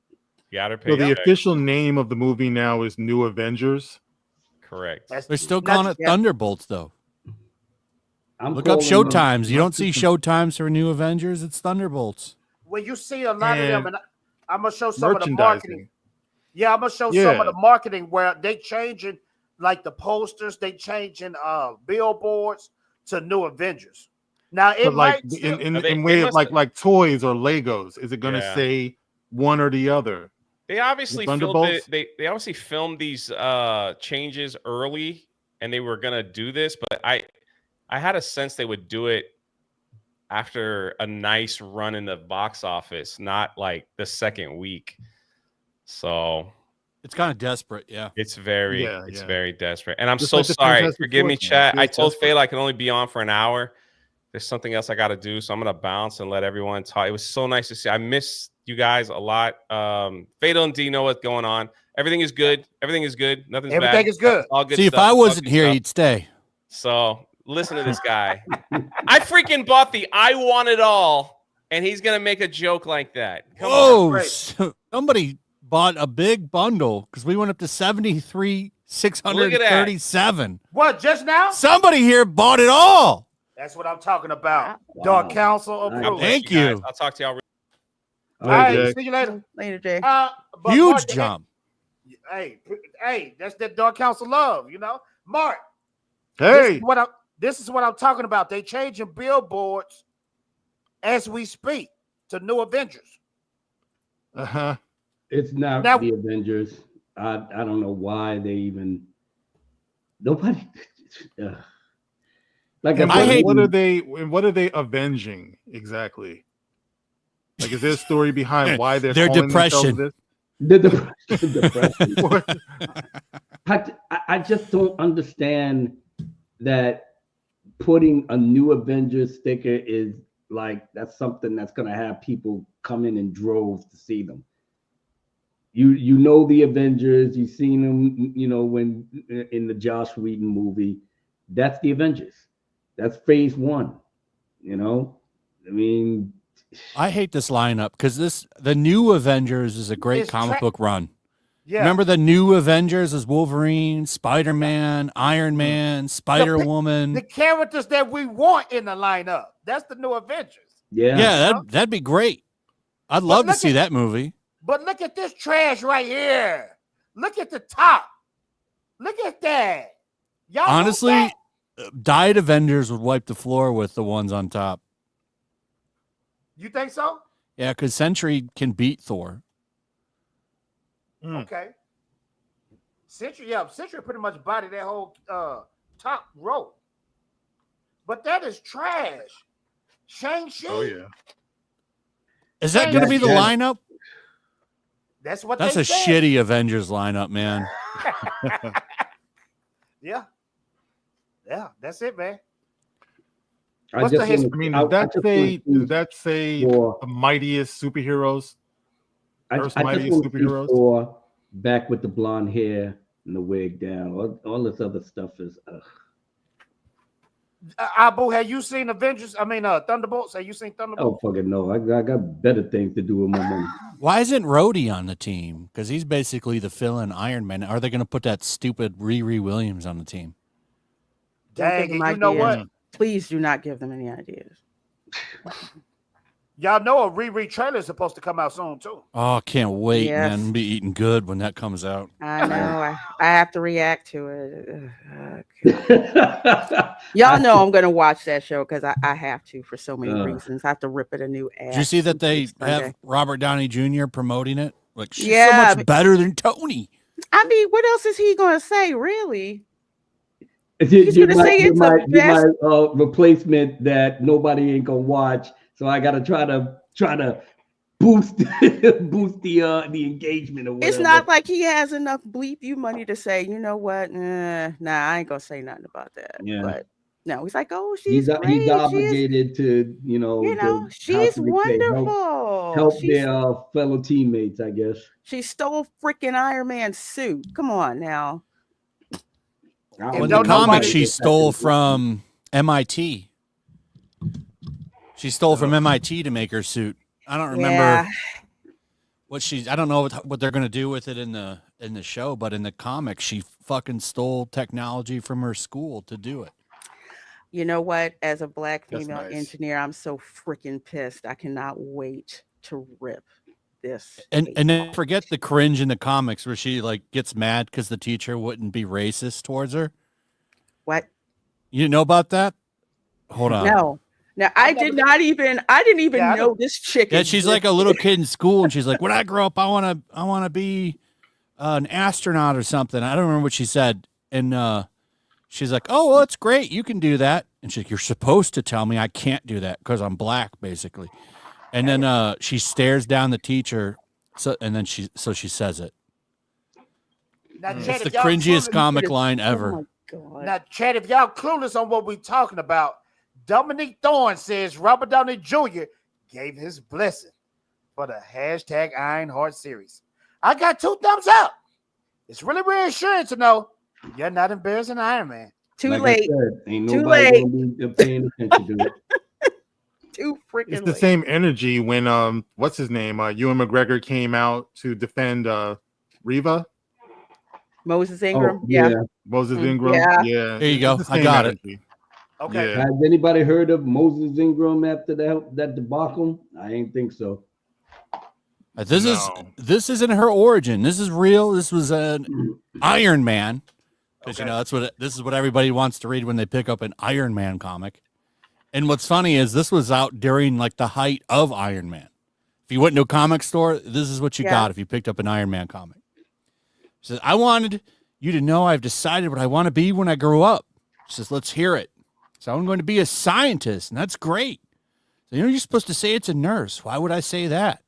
Got her So paycheck. the official name of the movie now is New Avengers. Correct. They're still calling it Thunderbolts though. Look up calling showtimes. You don't see showtimes for New Avengers. It's Thunderbolts. When you see a lot of them, and I'm gonna show some of the Merchandising. marketing. Yeah, I'm gonna show some of the marketing where they changing like the posters, they changing billboards to New Avengers. Now it But like might still, in way of like toys or Legos, is it going to Yeah. say one or the other? They obviously The filmed Thunderbolts? they obviously filmed these changes early, and they were gonna do this, but I had a sense they would do it after a nice run in the box office, not like the second week. So it's kind of desperate, yeah. It's very very desperate. And I'm Just so like the sorry. Fantastic Forgive me, Four, chat. man. I Feels told desperate. Faye I can only be on for an hour. There's something else I got to do, so I'm gonna bounce and let everyone talk. It was so nice to see. I miss you guys a lot. Fatal and D know what's going on. Everything is good. Everything is good. Nothing's bad. Everything is good. All good See, if stuff. I All wasn't good here, stuff. he'd stay. So listen to this guy. I freaking bought the I want it all, and he's gonna make a joke like that. Come Whoa! on. Somebody bought a big bundle because we went up to 73,637. what just now? Somebody here bought it all. That's what I'm talking about. Dark Council God approved. bless Thank guys. you. I'll talk to y'all. All right, Jay. see you later. Later, Jay. But Huge Mark, jump. Hey, that's that Dark Council love, you know. Mark, Hey, this is what I'm talking about. They changing billboards as we speak to New Avengers. uh-huh. It's not Now- the Avengers. I don't know why they even nobody. Like And I hate- what are they avenging exactly? Like, is there a story behind why they're Their calling themselves depression. this? The depression. I just don't understand that putting a New Avengers sticker is like that's something that's gonna have people come in droves to see them. You know the Avengers, you've seen them, you know, when in the Joss Whedon movie. That's the Avengers. That's phase one. You know, I mean, I hate this lineup because the new Avengers is a great It's comic book run. Yeah. Remember the new Avengers is Wolverine, Spider-Man, Iron Man, Spider-Woman. The characters that we want in the lineup. That's the New Avengers. Yeah, that'd be great. I'd love to look see at- that movie. But look at this trash right here. Look at the top. Look at that. Y'all want Honestly, that? Died Avengers would wipe the floor with the ones on top. You think so? Yeah, because Sentry can beat Thor. Okay. Century pretty much bodied that whole top row. But that is trash. Shang-Chi. Oh yeah. Is that going to be the Yeah. lineup? That's what That's they a said. shitty Avengers lineup, man. Yeah. Yeah, that's it, man. I What's just the his- wanna- I mean, I- does I that just say wanna does that say for- the mightiest superheroes? I Earth's just mightiest want to see superheroes? Thor back with the blonde hair and the wig down. All this other stuff is. Abu, have you seen Avengers? I mean, Thunderbolts. Have you seen Thunderbolts? Oh fucking no! I got better things to do with my money. Why isn't Rhodey on the team? Because he's basically the fill-in Iron Man. Are they going to put that stupid Riri Williams on the team? Dang, and you know what? Please do not give them any ideas. Y'all know a Riri trailer is supposed to come out soon too. Oh, I can't wait, Yes. man. Be eating good when that comes out. I know. I have to react to it. Y'all know I'm going to watch that show because I have to for so many reasons. I have to rip it a new ass. Did you see that they have Robert Downey Jr. promoting it? Like, she's Yeah, so much better than Tony. I mean, what else is he going to say, really? He's gonna say it's the best. my replacement that nobody ain't gonna watch. So I gotta try to boost the engagement or whatever. It's not like he has enough bleep you money to say, you know what? Nah, I ain't gonna say nothing about that. Yeah. But no, he's like, oh, she's he's great. obligated to, she's how can we say, wonderful. help She's- their fellow teammates, I guess. She stole freaking Iron Man's suit. Come on now. In the comic, she stole from MIT. She stole from MIT to make her suit. I don't remember Yeah. I don't know what they're going to do with it in the show, but in the comic, she fucking stole technology from her school to do it. You know what? As a black That's female nice. engineer, I'm so freaking pissed. I cannot wait to rip this. And then forget the cringe in the comics where she like gets mad because the teacher wouldn't be racist towards her. What? You know about that? Hold on. No. Now I didn't even know this chick. Yeah, she's like a little kid in school, and she's like, "When I grow up, I wanna be an astronaut or something." I don't remember what she said, and she's like, "Oh, well, it's great. You can do that." And she's like, "You're supposed to tell me I can't do that because I'm black, basically." And then she stares down the teacher, and then she says it. Now, It's Chad, the if y'all cringiest clueless- comic line ever. Now, Chad, if y'all clueless on what we're talking about, Dominique Thorne says Robert Downey Jr. gave his blessing for the hashtag Ironheart series. I got 2 thumbs up. It's really reassuring to know you're not embarrassing Iron Man. Too Like I late. said, ain't Too nobody late. gonna be paying attention to it. Too freaking It's the late. same energy when what's his name? Ewan McGregor came out to defend Reva. Moses Ingram. Oh, yeah. Moses Mm, Ingram. yeah. Yeah. There you go. It's the I same got energy. Okay. Yeah. Has anybody heard of Moses Ingram after that debacle? I ain't think so. This isn't her origin. This is real. This was an Iron Man, because this is what everybody wants to read when they pick up an Iron Man comic. And what's funny is this was out during like the height of Iron Man. If you went to a comic store, this is what you got if you picked up an Iron Man comic. She says, "I wanted you to know I've decided what I want to be when I grow up." She says, "Let's hear it." So I'm going to be a scientist, and that's great. So, you're supposed to say it's a nurse. Why would I say that?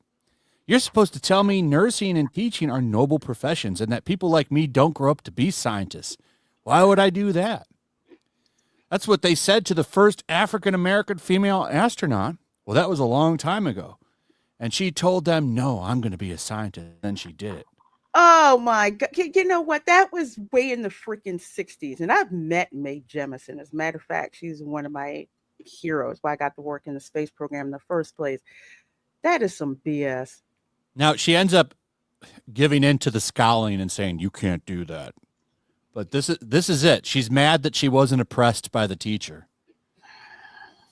You're supposed to tell me nursing and teaching are noble professions and that people like me don't grow up to be scientists. Why would I do that? That's what they said to the first African-American female astronaut. Well, that was a long time ago. And she told them, "No, I'm going to be a scientist." Then she did it. Oh my God. You know what? That was way in the freaking 60s. And I've met Mae Jemison. As a matter of fact, she's one of my heroes. Why I got to work in the space program in the first place. That is some BS. Now, she ends up giving in to the scowling and saying, "You can't do that." But this is it. She's mad that she wasn't oppressed by the teacher.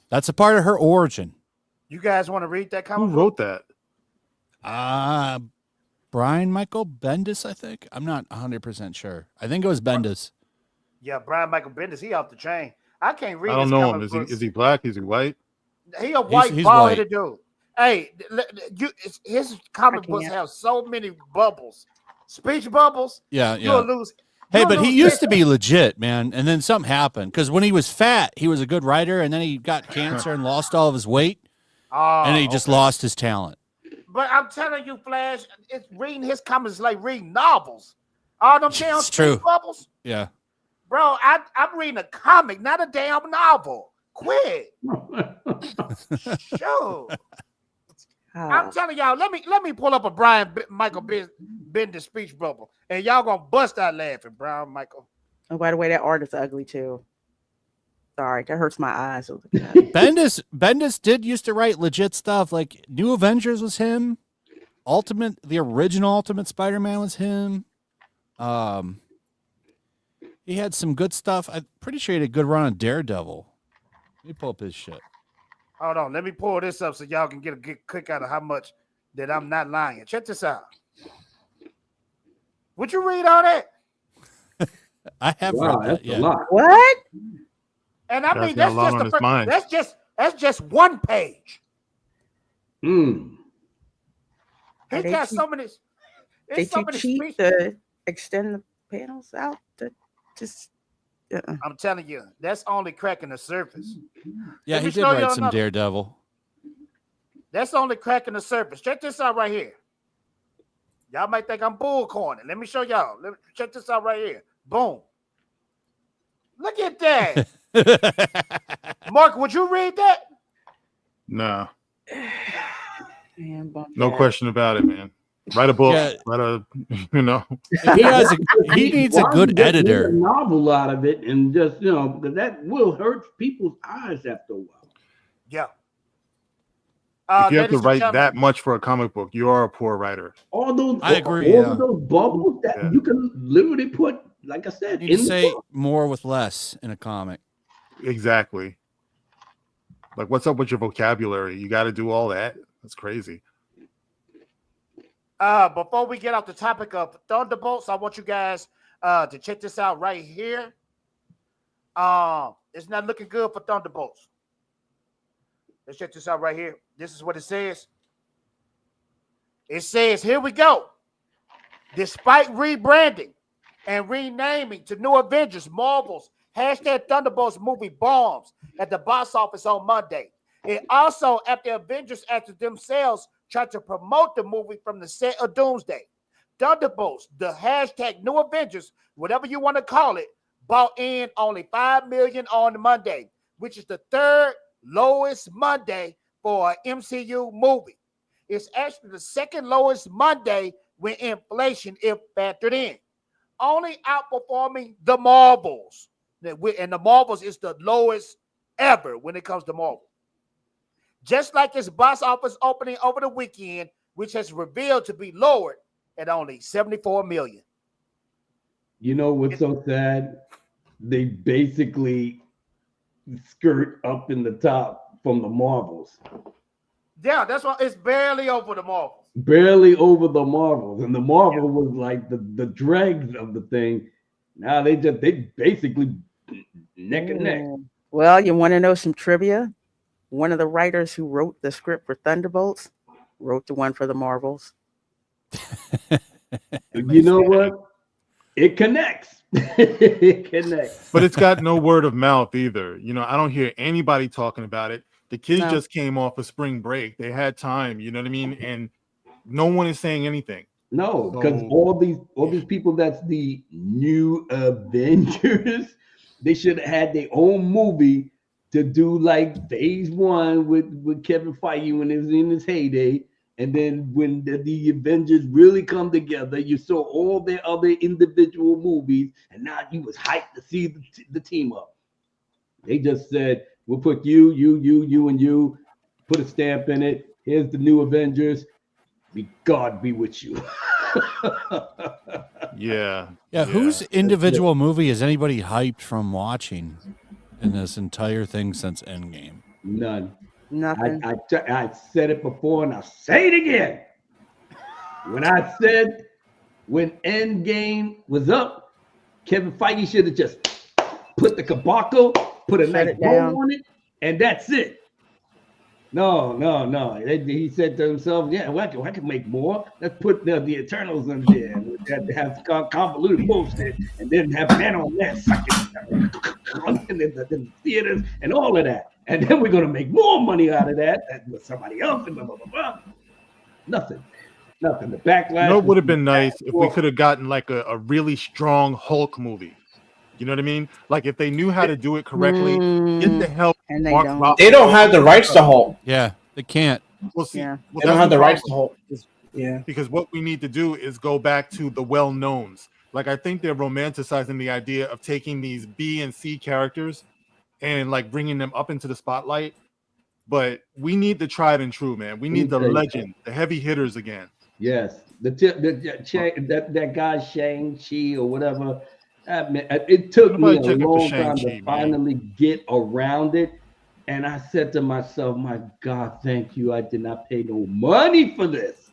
That's a part of her origin. You guys want to read that Who comic? wrote that? Brian Michael Bendis, I think. I'm not 100% sure. I think it was Bendis. Yeah, Brian Michael Bendis. He off the chain. I can't read. I don't his know comic him. books. Is he black? Is he white? He a white he's bald-headed dude. Hey, his comic books can't. have so many bubbles, speech bubbles. Yeah, You'll yeah. lose. Hey, you'll but he lose used to it. be legit, man. And then something happened because when he was fat, he was a good writer, and then he got cancer and lost all of his weight, Oh, and he just okay. lost his talent. But I'm telling you, Flash, it's reading his comics is like reading novels. All them damn It's true. speech bubbles, Yeah. bro. I'm reading a comic, not a damn novel. Quit. Sure. I'm telling y'all, let me pull up a Michael Bendis speech bubble, and y'all gonna bust out laughing, Brian Michael. Oh, by the way, that art is ugly too. Sorry, that hurts my eyes. Bendis did used to write legit stuff. Like New Avengers was him. The original Ultimate Spider-Man was him. He had some good stuff. I'm pretty sure he had a good run on Daredevil. Let me pull up his shit. Hold on, let me pull this up so y'all can get a good click out of how much that I'm not lying. Check this out. Would you read all that? I have read that. Yeah. What? And I mean, that's just the first, that's just one page. He got so many. They too cheap to extend the panels out to just. I'm telling you, that's only cracking the surface. Yeah, he did write some Daredevil. That's only cracking the surface. Check this out right here. Y'all might think I'm bull corning. Let me show y'all. Check this out right here. Boom. Look at that. Mark, would you read that? No. Man, no question about it, man. Write a book. Yeah. Write a, you know. He needs a good editor. A novel out of it, and just because that will hurt people's eyes after a while. Yeah. If you have to write that much for a comic book, you are a poor writer. All those, I agree. All of those bubbles that you can literally put, like I said, You need to say more with less in a comic. Exactly. Like, what's up with your vocabulary? You got to do all that. That's crazy. Before we get off the topic of Thunderbolts, I want you guys to check this out right here. It's not looking good for Thunderbolts. Let's check this out right here. This is what it says. It says, here we go. Despite rebranding and renaming to New Avengers, Marvel's #Thunderbolts movie bombs at the box office on Monday. It also, after Avengers actors themselves tried to promote the movie from the set of Doomsday. Thunderbolts, the #New Avengers, whatever you want to call it, bought in only $5 million on Monday, which is the third lowest Monday for an MCU movie. It's actually the second lowest Monday when inflation is factored in. Only outperforming the Marvels. And the Marvels is the lowest ever when it comes to Marvel. Just like its box office opening over the weekend, which has revealed to be lowered at only $74 million. You know what's so sad? They basically skirt up in the top from the Marvels. Yeah, that's why it's barely over the Marvels. Barely over the Marvels. And the Marvel was like the dregs of the thing. Now they basically neck and neck. Well, you want to know some trivia? One of the writers who wrote the script for Thunderbolts wrote the one for the Marvels. You know what? It connects. It connects. But it's got no word of mouth either. You know, I don't hear anybody talking about it. The kids just came off of spring break. They had time, you know what I mean? And no one is saying anything. No, because all these people that's the new Avengers, they should have had their own movie to do like phase one with Kevin Feige when it was in his heyday. And then when the Avengers really come together, you saw all their other individual movies, and now you was hyped to see the team up. They just said, we'll put you, and you, put a stamp in it. Here's the new Avengers. May God be with you. Yeah. Whose individual movie is anybody hyped from watching in this entire thing since Endgame? None. Nothing. I said it before and I'll say it again. When I said when Endgame was up, Kevin Feige should have just put the kabako, put a nice bow on it, and that's it. No. He said to himself, yeah, well, I can make more. Let's put the Eternals in there. And have convoluted bullshit, and then have men on that in the theaters and all of that. And then we're going to make more money out of that with somebody else and blah, blah, blah, blah. Nothing. The backlash. You know, it would have been nice if we could have gotten like a really strong Hulk movie. You know what I mean? Like if they knew how to do it correctly, get the help. And they don't have the rights to Hulk. Yeah, they can't. We'll see. Yeah. Well, They don't that's have the rights problem. to hold. Yeah. Because what we need to do is go back to the well-knowns. Like, I think they're romanticizing the idea of taking these B and C characters and like bringing them up into the spotlight. But we need the tried and true, man. We need the legend, the heavy hitters again. Yes, that guy Shang-Chi or whatever. It took me a long time to finally get around it, and I said to myself, "My God, thank you! I did not pay no money for this."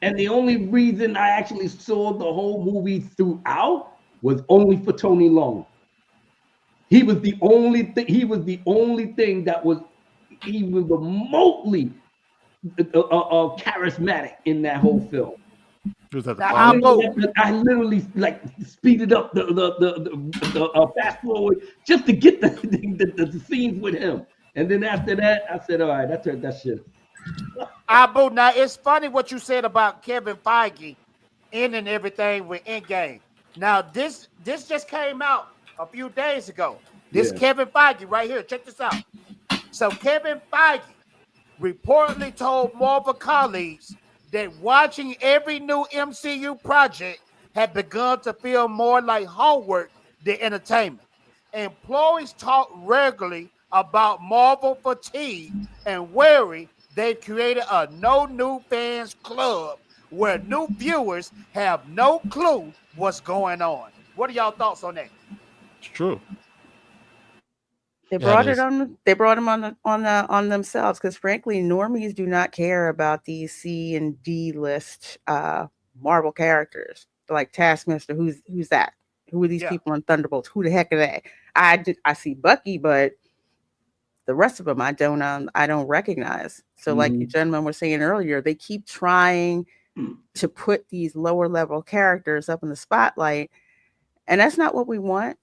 And the only reason I actually saw the whole movie throughout was only for Tony Long. He was the only thing. He was the only thing that was even remotely charismatic in that whole film. I literally like speeded up the fast forward just to get the scenes with him, and then after that, I said, "All right, I turned that shit." Abu, now it's funny what you said about Kevin Feige ending everything with Endgame. Now this just came out a few days ago. This Kevin Feige right here. Check this out. So Kevin Feige reportedly told Marvel colleagues that watching every new MCU project had begun to feel more like homework than entertainment. Employees talk regularly about Marvel fatigue and worry they've created a no new fans club where new viewers have no clue what's going on. What are y'all thoughts on that? It's true. They brought it on. They brought them on themselves because, frankly, normies do not care about these C and D list Marvel characters like Taskmaster. Who's that? Who are these people in Thunderbolts? Who the heck are they? I see Bucky, but the rest of them I don't recognize. So, like you gentlemen were saying earlier, they keep trying to put these lower level characters up in the spotlight, and that's not what we want.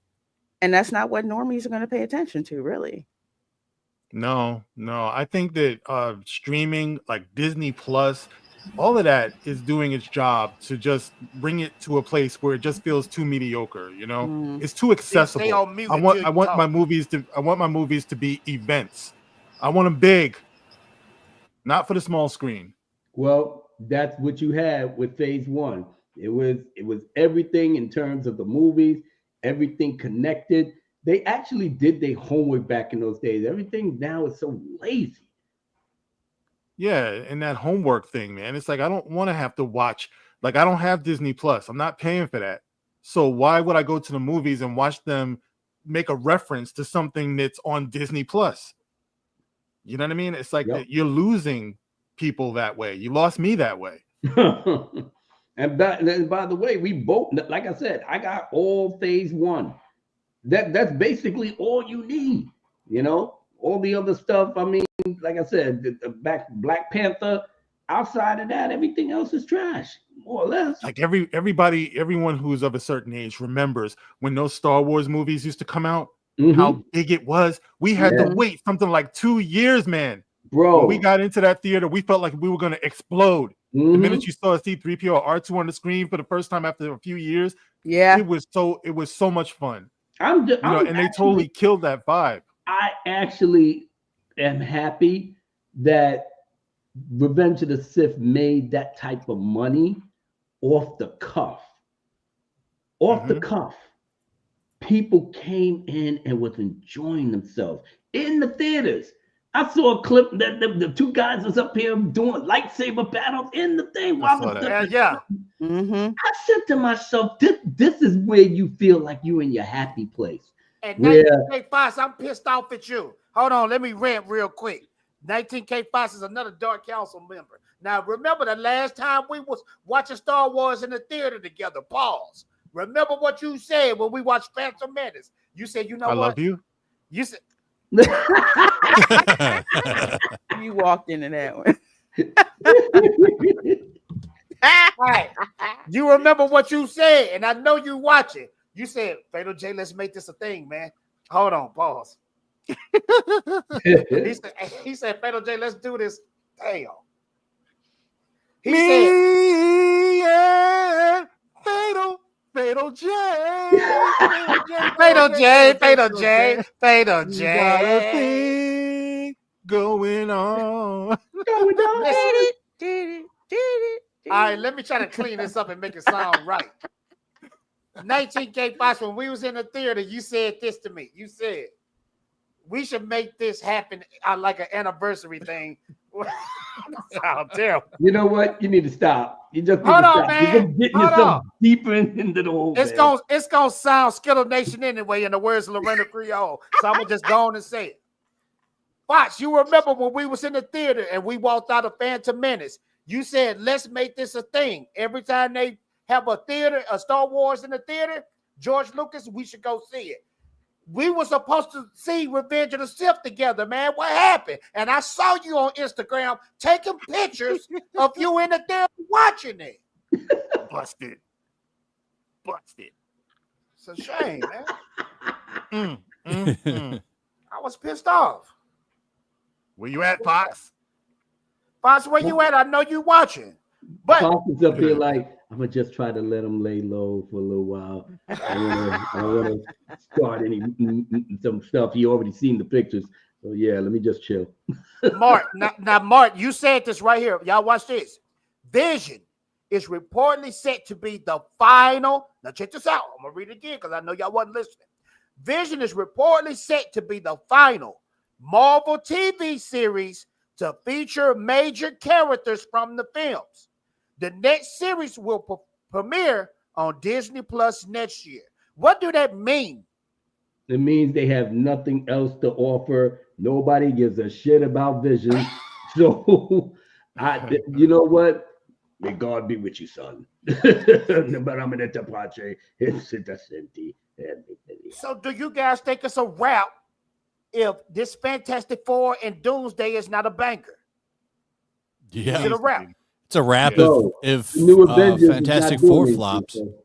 And that's not what normies are going to pay attention to, really. No. I think that streaming like Disney Plus, all of that is doing its job to just bring it to a place where it just feels too mediocre. You know, it's too accessible. I want my movies to be events. I want them big, not for the small screen. Well, that's what you had with Phase 1. It was everything in terms of the movies. Everything connected. They actually did their homework back in those days. Everything now is so lazy. Yeah, and that homework thing, man. It's like I don't want to have to watch. Like I don't have Disney Plus. I'm not paying for that. So why would I go to the movies and watch them make a reference to something that's on Disney Plus? You know what I mean? It's like you're losing people that way. You lost me that way. And by the way, we both, like I said, I got all Phase 1. That's basically all you need. You know, all the other stuff. I mean, like I said, Black Panther. Outside of that, everything else is trash, more or less. Like everyone who's of a certain age remembers when those Star Wars movies used to come out. How big it was. We had to wait something like 2 years, man. Bro, when we got into that theater, we felt like we were going to explode. The minute you saw a C-3PO or R2 on the screen for the first time after a few years, it was so much fun. And they totally killed that vibe. I actually am happy that Revenge of the Sith made that type of money off the cuff. The cuff. People came in and was enjoying themselves in the theaters. I saw a clip that the two guys was up here doing lightsaber battles in the thing. I said to myself, this is where you feel like you in your happy place. And 19K Fox, I'm pissed off at you. Hold on, let me rant real quick. 19K Fox is another Dark Council member. Now, remember the last time we was watching Star Wars in the theater together. Pause. Remember what you said when we watched Phantom Menace. You said, you know what? I love you. You said... You walked into that one. Right. You remember what you said, and I know you watch it. You said, Fatal J, let's make this a thing, man. Hold on, pause. he said, Fatal J, let's do this. Damn. He said, Fatal J. Fatal J. going on. All right, let me try to clean this up and make it sound right. 19K Fox, when we was in the theater, you said this to me. You said, we should make this happen like an anniversary thing. Sound terrible. You know what? You need to stop. You just need Hold to on, stop. man. You're just getting Hold yourself on. deeper into the hole. It's gonna sound Skittle Nation anyway, in the words of Lorena Creole. So I'm gonna just go on and say it. Fox, you remember when we was in the theater and we walked out of Phantom Menace? You said, let's make this a thing. Every time they have a theater, a Star Wars in the theater, George Lucas, we should go see it. We were supposed to see Revenge of the Sith together, man. What happened? And I saw you on Instagram taking pictures of you in the theater watching it. Busted. It's a shame, man. I was pissed off. Where you at, Fox? Fox, where you at? I know you watching. But Fox is up here like, I'm gonna just try to let him lay low for a little while. I wanna start some stuff. He already seen the pictures, so yeah, let me just chill. Mark, now, Mark, you said this right here. Y'all watch this. Vision is reportedly set to be the final. Now check this out. I'm gonna read it again because I know y'all wasn't listening. Vision is reportedly set to be the final Marvel TV series to feature major characters from the films. The next series will premiere on Disney Plus next year. What do that mean? It means they have nothing else to offer. Nobody gives a shit about Vision. So, you know what? May God be with you, son. So, do you guys think it's a wrap if this Fantastic Four and Doomsday is not a banker? Yeah. Is it a wrap? It's a wrap if New Avengers is Fantastic not Four doing flops. anything, so.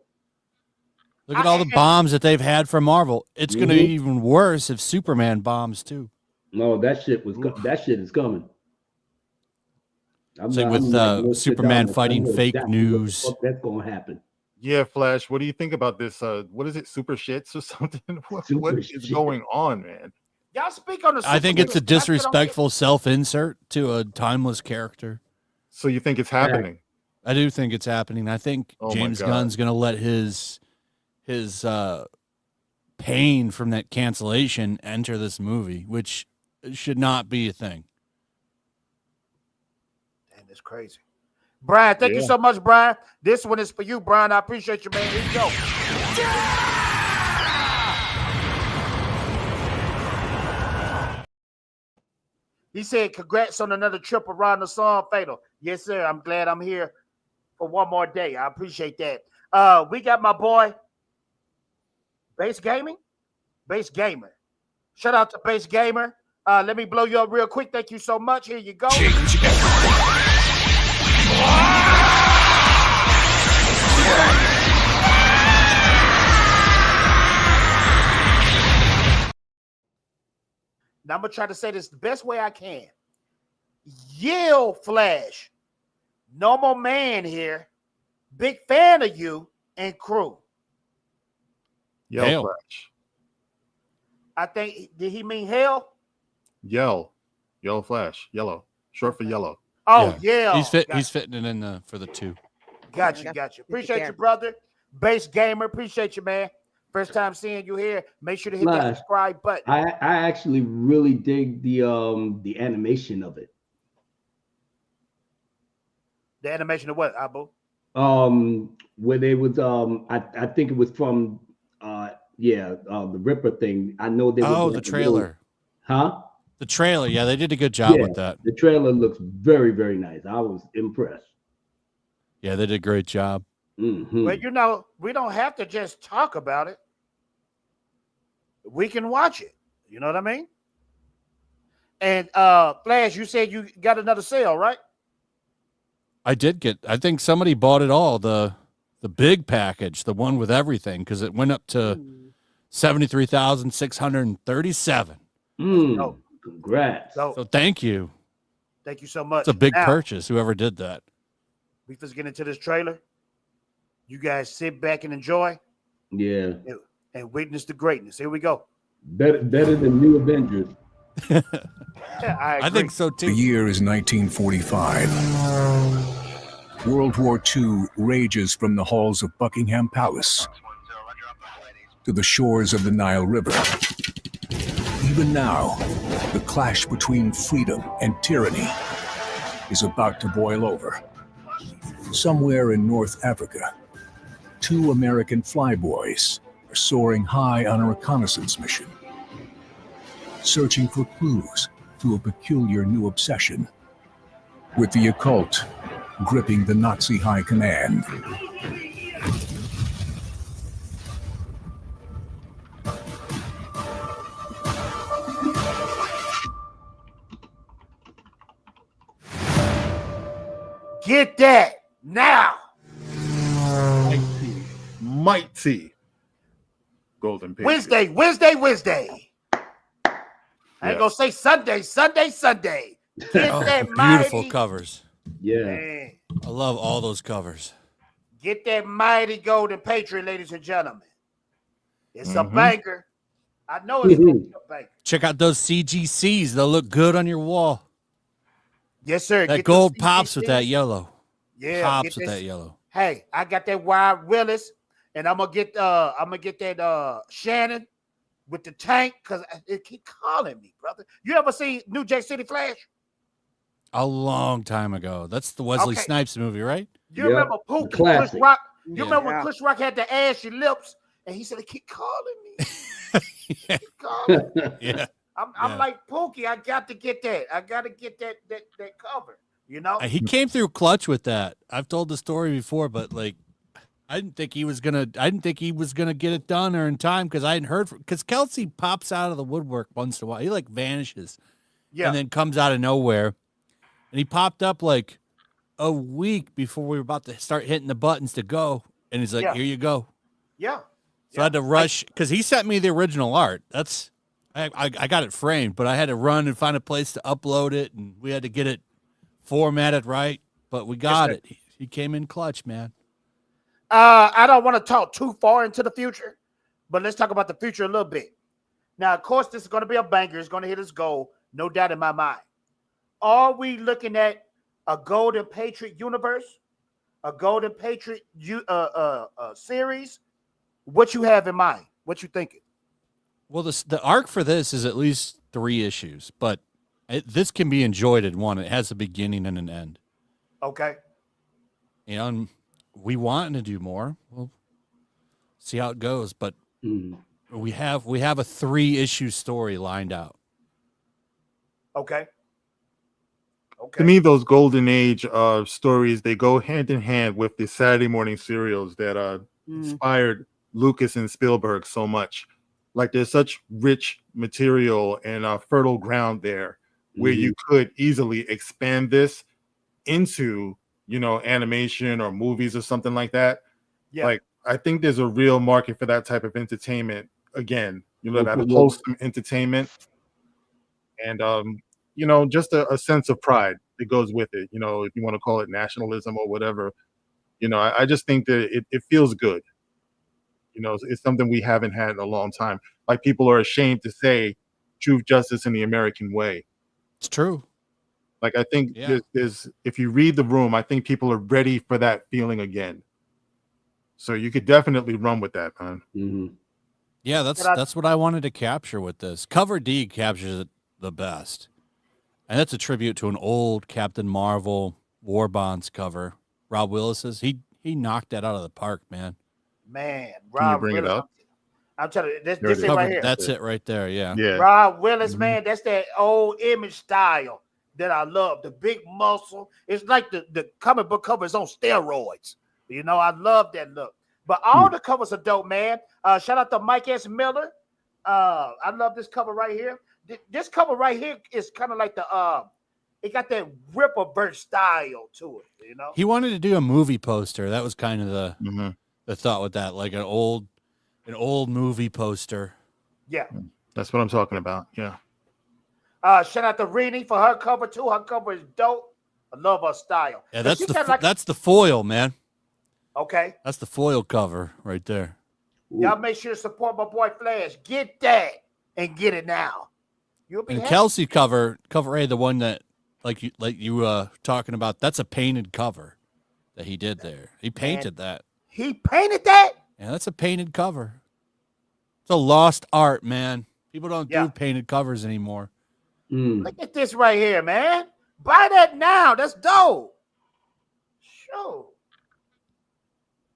Look at all the bombs that they've had from Marvel. It's going to be even worse if Superman bombs too. No, that shit is coming. Same with Superman fighting fake news. What the fuck that's gonna happen? Yeah, Flash. What do you think about this? What is it? Super shits or something? What is going on, man? Y'all speak on the. I think it's a disrespectful self-insert to a timeless character. So you think it's happening? I do think it's happening. I think James Gunn's going to let his pain from that cancellation enter this movie, which should not be a thing. Damn, that's crazy. Brian, thank you so much, Brian. This one is for you, Brian. I appreciate you, man. Here you go. He said, congrats on another trip around the sun, Fatal. Yes, sir. I'm glad I'm here for one more day. I appreciate that. We got my boy, Base Gamer. Shout out to Base Gamer. Let me blow you up real quick. Thank you so much. Here you go. Now I'm gonna try to say this the best way I can. Yell, Flash. Normal man here. Big fan of you and crew. Yell, Flash. I think, did he mean hell? Yell Flash. Yellow. Short for yellow. Oh, yeah. He's fitting it in for the two. Got you. Appreciate you, brother. Base Gamer, appreciate you, man. First time seeing you here. Make sure to hit that subscribe button. I actually really dig the animation of it. The animation of what, Abu? Where they was I think it was from the Ripper thing. I know they was the trailer. Huh? The trailer, yeah, they did a good job with that. The trailer looks very, very nice. I was impressed. Yeah, they did a great job. Mm-hmm. But you know, we don't have to just talk about it. We can watch it. You know what I mean? And Flash, you said you got another sale, right? I think somebody bought it all, the big package, the one with everything, because it went up to 73,637. Oh, congrats. So thank you. Thank you so much. It's a big Now, purchase, whoever did that. We just get into this trailer. You guys sit back and enjoy. Yeah. And witness the greatness. Here we go. Better than New Avengers. I think so too. The year is 1945. World War II rages from the halls of Buckingham Palace to the shores of the Nile River. Even now, the clash between freedom and tyranny is about to boil over. Somewhere in North Africa, 2 American flyboys are soaring high on a reconnaissance mission, searching for clues to a peculiar new obsession, with the occult gripping the Nazi high command. Get that now. Mighty Golden Patriot. Wednesday. I ain't gonna say Sunday. Get that Beautiful mighty, covers. Yeah. man. I love all those covers. Get that mighty Golden Patriot, ladies and gentlemen. It's a Mhm. banger. I know it's gonna be a banger. Check out those CGCs. They'll look good on your wall. Yes, sir. That Get gold the pops with that CGCs. yellow. Yeah, Pops get with this- that yellow. Hey, I got that Wild Willis, and I'm gonna get that Shannon with the tank because it keep calling me, brother. You ever see New Jack City Flash? A long time ago. That's the Wesley Okay. Snipes movie, right? You remember Pookie, Chris Classic. Rock? You Yeah. remember when Chris Rock had the ashy lips, and he said, "They keep calling me." Keep calling me. Yeah. I'm Yeah. like Pookie. I got to get that. I got to get that cover. You know. He came through clutch with that. I've told the story before, but like I didn't think he was gonna get it done or in time because I hadn't heard because Kelsey pops out of the woodwork once in a while. He like vanishes. Yeah. And then comes out of nowhere. And he popped up like a week before we were about to start hitting the buttons to go. And he's like, Yeah. here you go. Yeah. So I had to rush because he sent me the original art. I got it framed, but I had to run and find a place to upload it, and we had to get it formatted right. But we got it. He came in clutch, man. I don't want to talk too far into the future, but let's talk about the future a little bit. Now, of course, this is going to be a banger. It's going to hit its goal, no doubt in my mind. Are we looking at a Golden Patriot universe, a Golden Patriot series? What you have in mind? What you thinking? Well, the arc for this is at least 3 issues, but this can be enjoyed in one. It has a beginning and an end. Okay. You know, and we want to do more. We'll see how it goes, but we have a 3-issue story lined out. Okay. To me, those golden age stories, they go hand in hand with the Saturday morning serials that inspired Lucas and Spielberg so much. Like there's such rich material and fertile ground there where you could easily expand this into, animation or movies or something like that. Yeah. Like I think there's a real market for that type of entertainment. Again, that Okay. wholesome entertainment. And just a sense of pride that goes with it, if you want to call it nationalism or whatever. I just think that it feels good. It's something we haven't had in a long time. Like people are ashamed to say truth, justice, in the American way. It's true. Like I think there's if you read the room, I think people are ready for that feeling again. So you could definitely run with that, man. Yeah, that's what I wanted to capture with this. Cover D captures it the best. And that's a tribute to an old Captain Marvel War Bonds cover. Rob Willis's. He knocked that out of the park, man. Man, Can you Rob bring it Willis. up? I'm telling you, this There it it is. right here. That's it right there, yeah. Yeah. Rob Willis, man, that's that old image style that I love. The big muscle. It's like the comic book cover is on steroids. I love that look. But all the covers are dope, man. Shout out to Mike S. Miller. I love this cover right here. This cover right here is kind of like it got that Ripperverse style to it, He wanted to do a movie poster. That was kind of the thought with that, like an old movie poster. Yeah. That's what I'm talking about. Yeah. Shout out to Renee for her cover too. Her cover is dope. I love her style. Yeah, But that's the foil, man. Okay. That's the foil cover right there. Y'all make sure to support my boy Flash. Get that and get it now. You'll be And happy. Kelsey cover A, the one that like you talking about, that's a painted cover that he did there. He painted that. He painted that? Yeah, that's a painted cover. It's a lost art, man. People don't do painted covers anymore. Look at this right here, man. Buy that now. That's dope. Sure.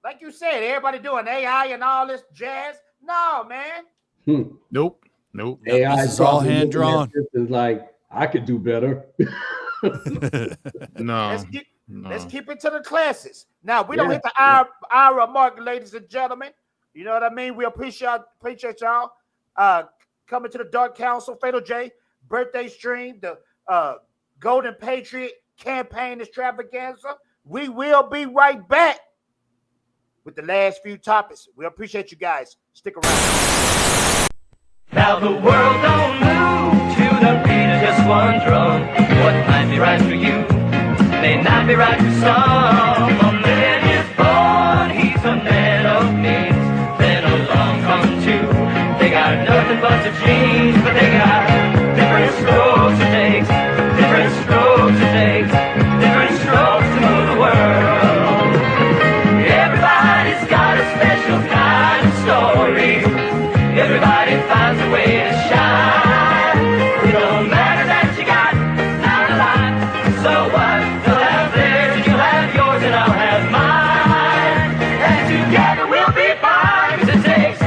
Like you said, everybody doing AI and all this jazz. No, man. Nope. AI This is all hand drawn. Is like, I could do better. No. Let's keep it to the classics. Now we don't hit the hour mark, ladies and gentlemen. You know what I mean? We appreciate y'all coming to the Dark Council, Fatal J birthday stream, the Golden Patriot campaign extravaganza. We will be right back with the last few topics. We appreciate you guys. Stick around. Now the world don't move to the beat of just one drum. What might be right for you may not be right for some. A man is born, he's a man of means. Then along come two. They got nothing but the genes, but they got different strokes it takes, different strokes it takes, different strokes to move the world. Everybody's got a special kind of story. Everybody finds a way to shine. It don't matter that you got not a lot. So what? You'll have theirs and you'll have yours and I'll have mine. And together we'll be fine. 'Cause it takes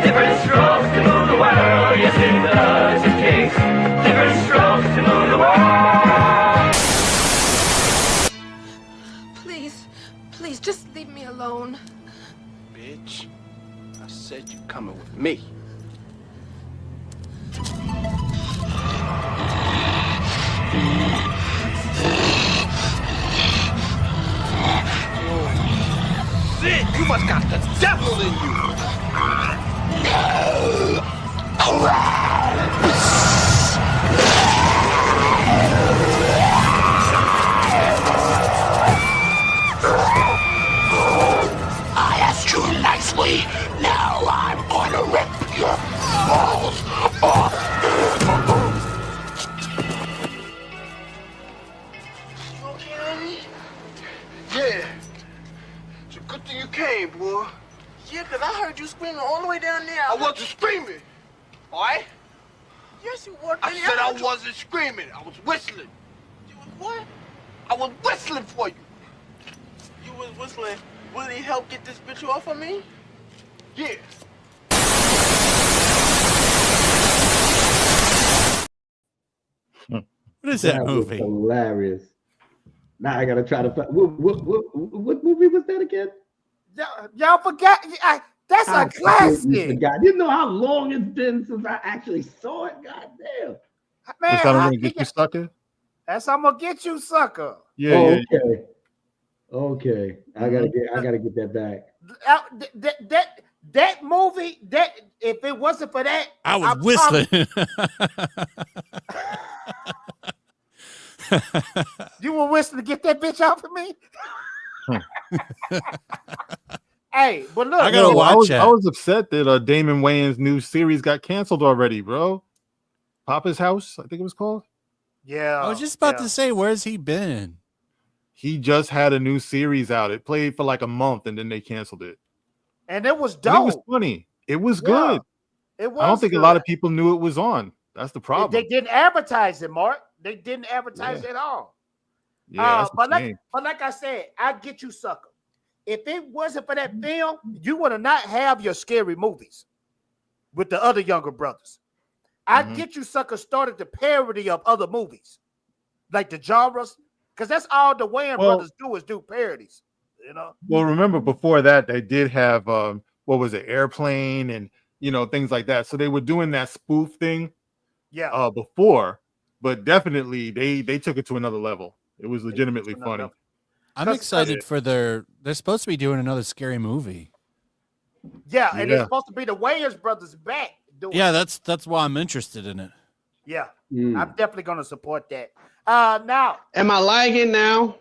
different strokes to move the world. Yes, it does. It takes different strokes to move the world. Please, just leave me alone. Bitch, I said you coming with me. Shit, you must got the devil in you. I asked you nicely. Now I'm gonna rip your balls off. Yeah. It's a good thing you came, boy. Yeah, 'cause I heard you screaming all the way down there. I wasn't screaming. All right? Yes, you were. I said I wasn't screaming. I was whistling. You was what? I was whistling for you. You was whistling. Will he help get this bitch off of me? Yeah. What is that was movie? Hilarious. Now I gotta try to find what movie was that again? Y'all forgot. That's a classic. Forgot. You know how long it's been since I actually saw it. God damn. Man, That's how I'm gonna get you, sucker. That's how I'm gonna get you, sucker. Yeah, Oh, yeah. okay. Okay. I gotta get that back. That movie, that if it wasn't for that, I was whistling. You were whistling to get that bitch off of me. Hey, but look, I gotta watch I was upset that Damon Wayans' new series got canceled already, bro. Papa's House, I think it was called. Yeah, I was just about to say, where's he been? He just had a new series out. It played for like a month and then they canceled it. and it was And dope. it was funny. It was good. It was. I don't think good. a lot of people knew it was on. That's the problem. They didn't advertise it, Mark. They didn't advertise it at all. Yeah, that's but the like I said, I get you, sucker. If it wasn't for that film, you would have not have your scary movies with the other younger brothers. I get you, sucker. Started the parody of other movies, like the genres, because that's all the Wayans brothers do is do parodies. You know. Well, remember before that they did have what was it, Airplane and things like that. So they were doing that spoof thing, before, but definitely they took it to another level. It was legitimately funny. I'm excited for they're supposed to be doing another scary movie. Yeah, and it's supposed to be the Wayans brothers back. Yeah, that's why I'm interested in it. Yeah, I'm definitely going to support that. Now, am I lagging now?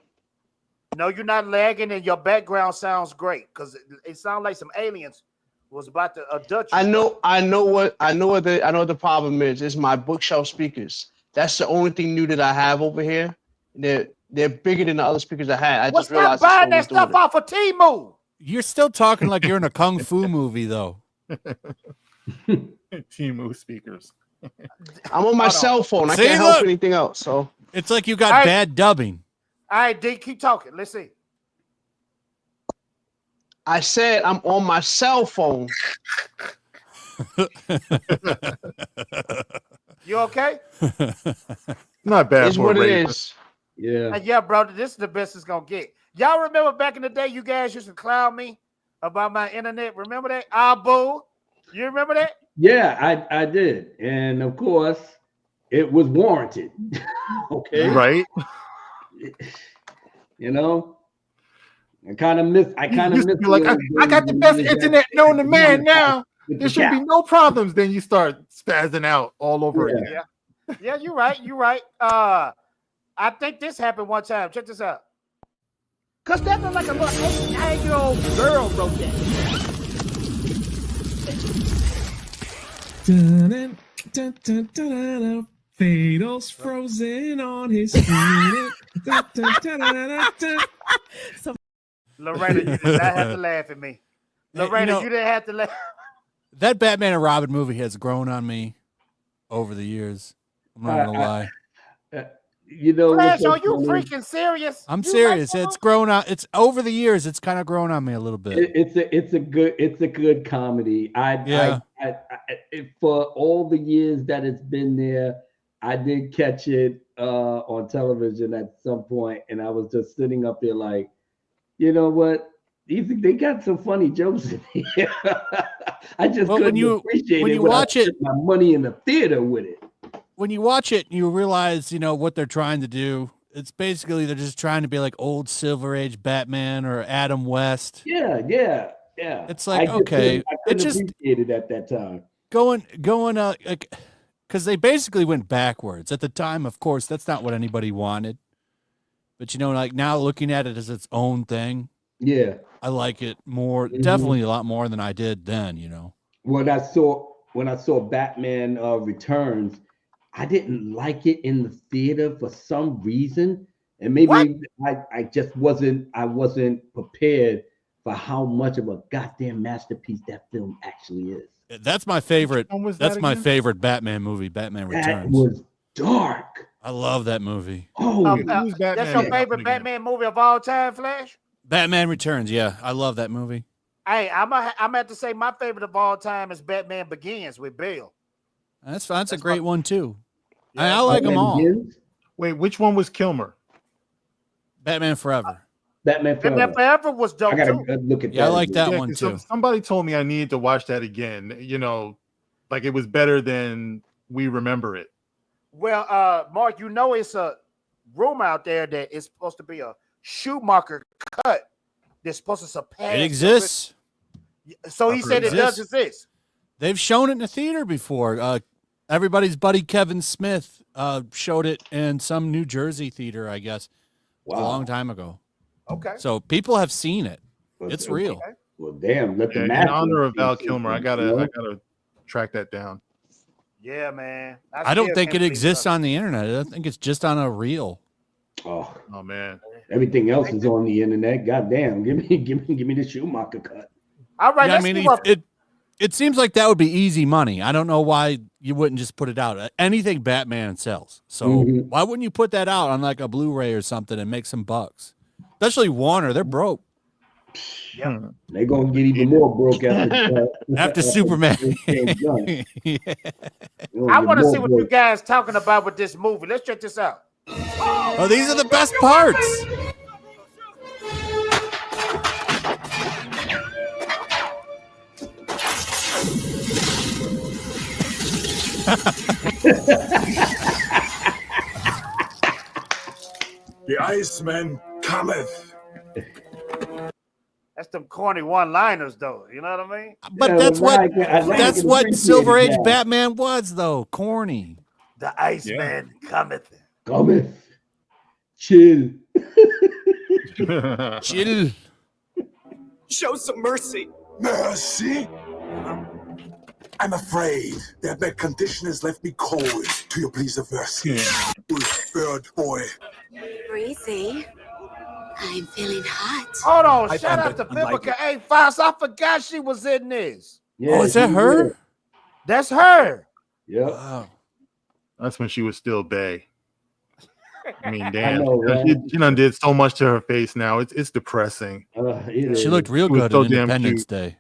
No, you're not lagging, and your background sounds great because it sounds like some aliens was about to Dutch. I know what the problem is. It's my bookshelf speakers. That's the only thing new that I have over here. They're bigger than the other speakers I had. I What's just realized buying that this one was stuff off of Temu? You're still talking like you're in a kung fu movie, though. Temu speakers. I'm on my cell phone. I See, can't help look. anything else. So It's like you got All right. bad dubbing. All right, D, keep talking. Let's see. I said I'm on my cell phone. You okay? Not bad It's for what a it raver. is. Yeah. Yeah, bro, this is the best it's gonna get. Y'all remember back in the day, you guys used to clown me about my internet. Remember that? Abu, you remember that? Yeah, I did. And of course, it was warranted. Okay. Right? You know? I kind of miss Like, I got the best internet known to man now. There should be no problems. Then you start spazzing out all over again. Yeah, you're right. You're right. I think this happened one time. Check this out. Cause that looked like a little 8-9-year-old girl wrote that. Fatal's frozen on his feet. Lorena, you did not have to laugh at me. Lorena, you didn't have to laugh. That Batman and Robin movie has grown on me over the years. I'm not gonna lie. You know, Flash, are you freaking serious? I'm serious. It's grown on. It's over the years. It's kind of grown on me a little bit. It's a good comedy. I for all the years that it's been there, I did catch it on television at some point, and I was just sitting up there like, you know what? They got some funny jokes in here. I just couldn't appreciate when it you when watch I it. spent my money in the theater with it. When you watch it, you realize, what they're trying to do. It's basically they're just trying to be like old Silver Age Batman or Adam West. Yeah. It's like, I okay, couldn't appreciate it at that time. going because they basically went backwards at the time. Of course, that's not what anybody wanted. But like now looking at it as its own thing, yeah, I like it more, definitely a lot more than I did then. When I saw Batman Returns, I didn't like it in the theater for some reason, and maybe I just wasn't prepared for how much of a goddamn masterpiece that film actually is. That's my favorite. That's my again? favorite Batman movie, Batman That Returns. was dark. I love that movie. Oh, that's your favorite Batman movie of all time, Flash? Batman Returns. Yeah, I love that movie. Hey, I'm gonna have to say my favorite of all time is Batman Begins with Bale. That's a great one too. I like them all. Wait, which one was Kilmer? Batman Forever. Batman Forever was dope I gotta too. look at that. Yeah, I like that Yeah, one 'cause too. Somebody told me I needed to watch that again. Like it was better than we remember it. Well, Mark, it's a rumor out there that it's supposed to be a Schumacher cut that's supposed to surpass. It exists. So he said it does exist. They've shown it in the theater before. Everybody's buddy Kevin Smith showed it in some New Jersey theater, I guess, a long time ago. Okay. So people have seen it. It's real. Well, damn. In honor of Val Kilmer, I gotta track that down. Yeah, man. I don't think it exists on the internet. I think it's just on a reel. Oh man. Everything else is on the internet. Goddamn. Give me the Schumacher cut. All right. Yeah, I mean, it seems like that would be easy money. I don't know why you wouldn't just put it out. Anything Batman sells. So why wouldn't you put that out on like a Blu-ray or something and make some bucks? Especially Warner, they're broke. Yeah. They're gonna get even more broke after Superman. I want to see what you guys talking about with this movie. Let's check this out. Oh, these are the best parts. The Iceman cometh. That's them corny one-liners, though. You know what I mean? But that's what Silver Age Batman was, though. Corny. The Iceman cometh. Chill. Chill. Show some mercy. Mercy? I'm afraid that my condition has left me cold to your pleas of mercy. Bird boy. Breezy. I'm feeling hot. Hold on, I shout found out it to unlike Vivica A. Fox. I forgot she was in this. Oh, is that her? That's her. Yeah. Wow. That's when she was still Bay. I mean, I damn, know, right? she done did so much to her face now. It's depressing. She looked real She was good so on damn Independence cute. Day.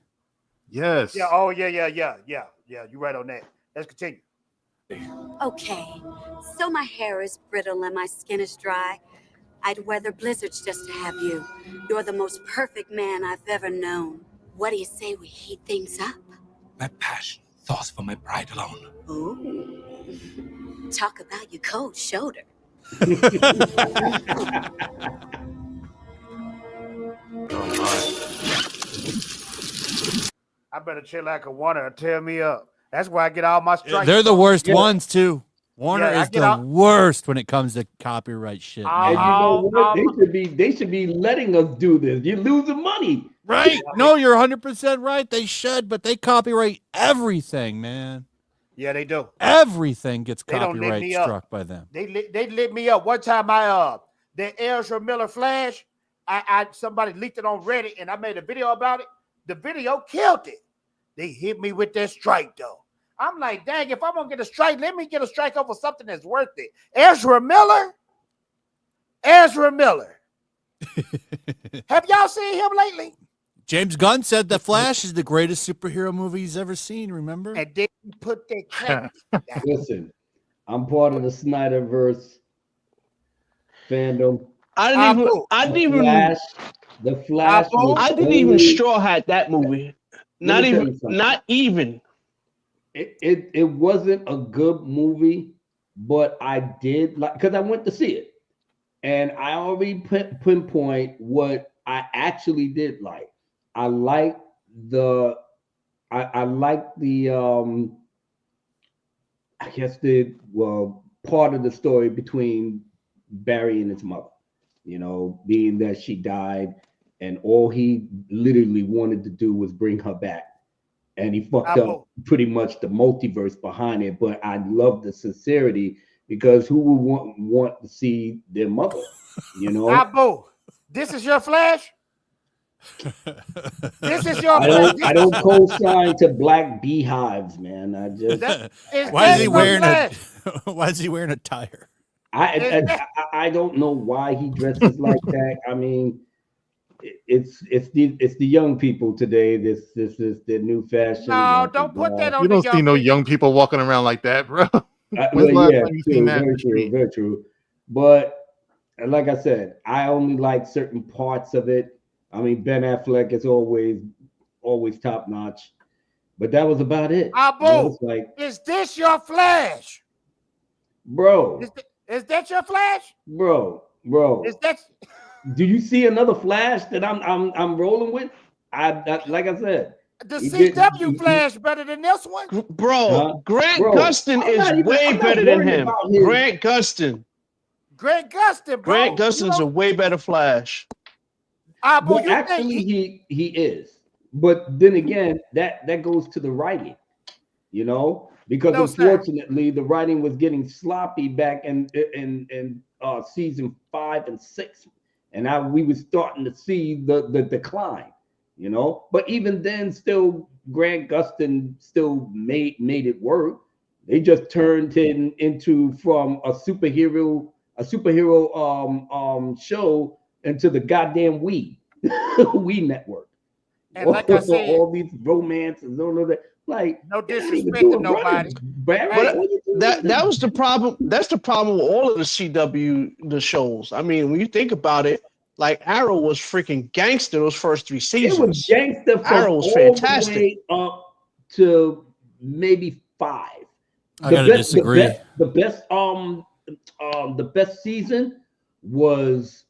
Yes. Yeah. Oh yeah. You're right on that. Let's continue. Okay, so my hair is brittle and my skin is dry. I'd weather blizzards just to have you. You're the most perfect man I've ever known. What do you say we heat things up? My passion, thoughts for my bride alone. Ooh. Talk about your cold shoulder. I better chill like a Warner and tear me up. That's where I get all my strikes. They're the from. worst Yeah. ones too. Warner Yeah, I is get the out- worst when it comes to copyright shit. And man. you know what? They should be letting us do this. You're losing money. Right? No, you're 100% right. They should, but they copyright everything, man. Yeah, they do. Everything gets They don't lit copyright me up. struck by them. They lit me up one time. The Ezra Miller Flash. I somebody leaked it on Reddit and I made a video about it. The video killed it. They hit me with that strike though. I'm like, dang, if I'm gonna get a strike, let me get a strike over something that's worth it. Ezra Miller. Have y'all seen him lately? James Gunn said The Flash is the greatest superhero movie he's ever seen, remember? And then he put that crap. Listen, I'm part of the Snyderverse fandom. I didn't even The Flash. I didn't even straw hat that movie. Let me tell you something. Not even. It wasn't a good movie, but I did like because I went to see it, and I already pinpoint what I actually did like. I like the I like the I guess the part of the story between Barry and his mother, you know, being that she died and all he literally wanted to do was bring her back. And he fucked up pretty much the multiverse behind it. But I love the sincerity because who would want to see their mother, you know? Abu, this is your Flash? This is your I don't co-sign to black beehives, man. I just Why is he wearing why is he wearing a tire? I don't know why he dresses like that. I mean, it's the young people today. This is the new fashion. No, don't put that on. You don't see no young people walking around like that, bro. Well, yeah, very true. But like I said, I only like certain parts of it. I mean, Ben Affleck is always top notch, but that was about it. Abu, is this your Flash, bro? Is that your Flash, bro? Is that? Do you see another Flash that I'm rolling with? I like I said, the CW Flash better than this one, bro. Grant Gustin is way better than him. Grant Gustin, bro. Grant Gustin's a way better Flash. Well, actually, he is. But then again, that goes to the writing, you know, because unfortunately the writing was getting sloppy back in season 5 and 6, and we were starting to see the decline, you know. But even then, still Grant Gustin still made it work. They just turned him into from a superhero show into the goddamn We network. And like I said, all these romances, all of that, like no disrespect to nobody. That was the problem. That's the problem with all of the CW shows. I mean, when you think about it, like Arrow was freaking gangster those first 3 seasons. It was gangster from Arrow was all fantastic. the way up to maybe 5. I gotta disagree. The best season was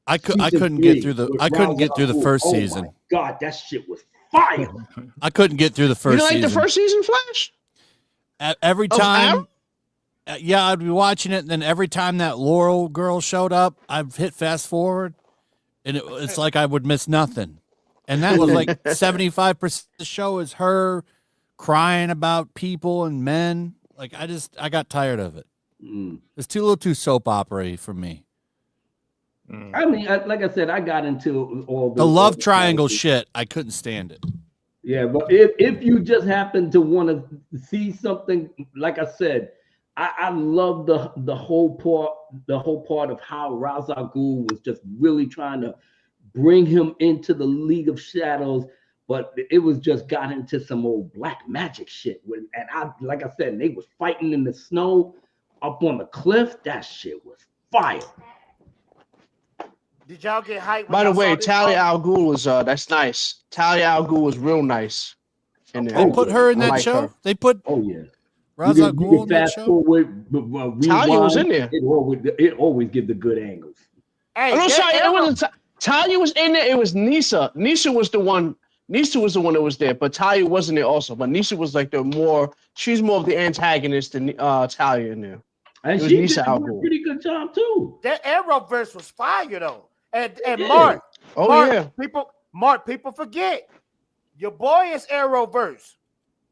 I couldn't get through the first season. My God, that shit was fire. I couldn't get through the first season. You like the first season, Flash? Every time, yeah, I'd be watching it, and then every time that Laurel girl showed up, I'd hit fast forward, and it's like I would miss nothing. And that was like 75% of the show is her crying about people and men. Like I got tired of it. It's too little too soap opera for me. I mean, like I said, I got into all The love triangle shit. I couldn't stand it. Yeah, but if you just happen to want to see something, like I said, I love the whole part of how Ra's al Ghul was just really trying to bring him into the League of Shadows, but it was just got into some old black magic shit. And I, like I said, they was fighting in the snow up on the cliff. That shit was fire. Did y'all get hyped? By the way, Talia al Ghul was that's nice. Talia al Ghul was real nice. And They put her in that show. They put Ra's al Ghul in that show. Talia was in there. It always gives the good angles. Hey, I'm sorry, it wasn't. Talia was in there. It was Nisa. Nisa was the one that was there, but Talia wasn't there also. But Nisa was like she's more of the antagonist than Talia in there. And she did a pretty good job too. That Arrowverse was fire though. And Mark, people forget. Your boy is Arrowverse.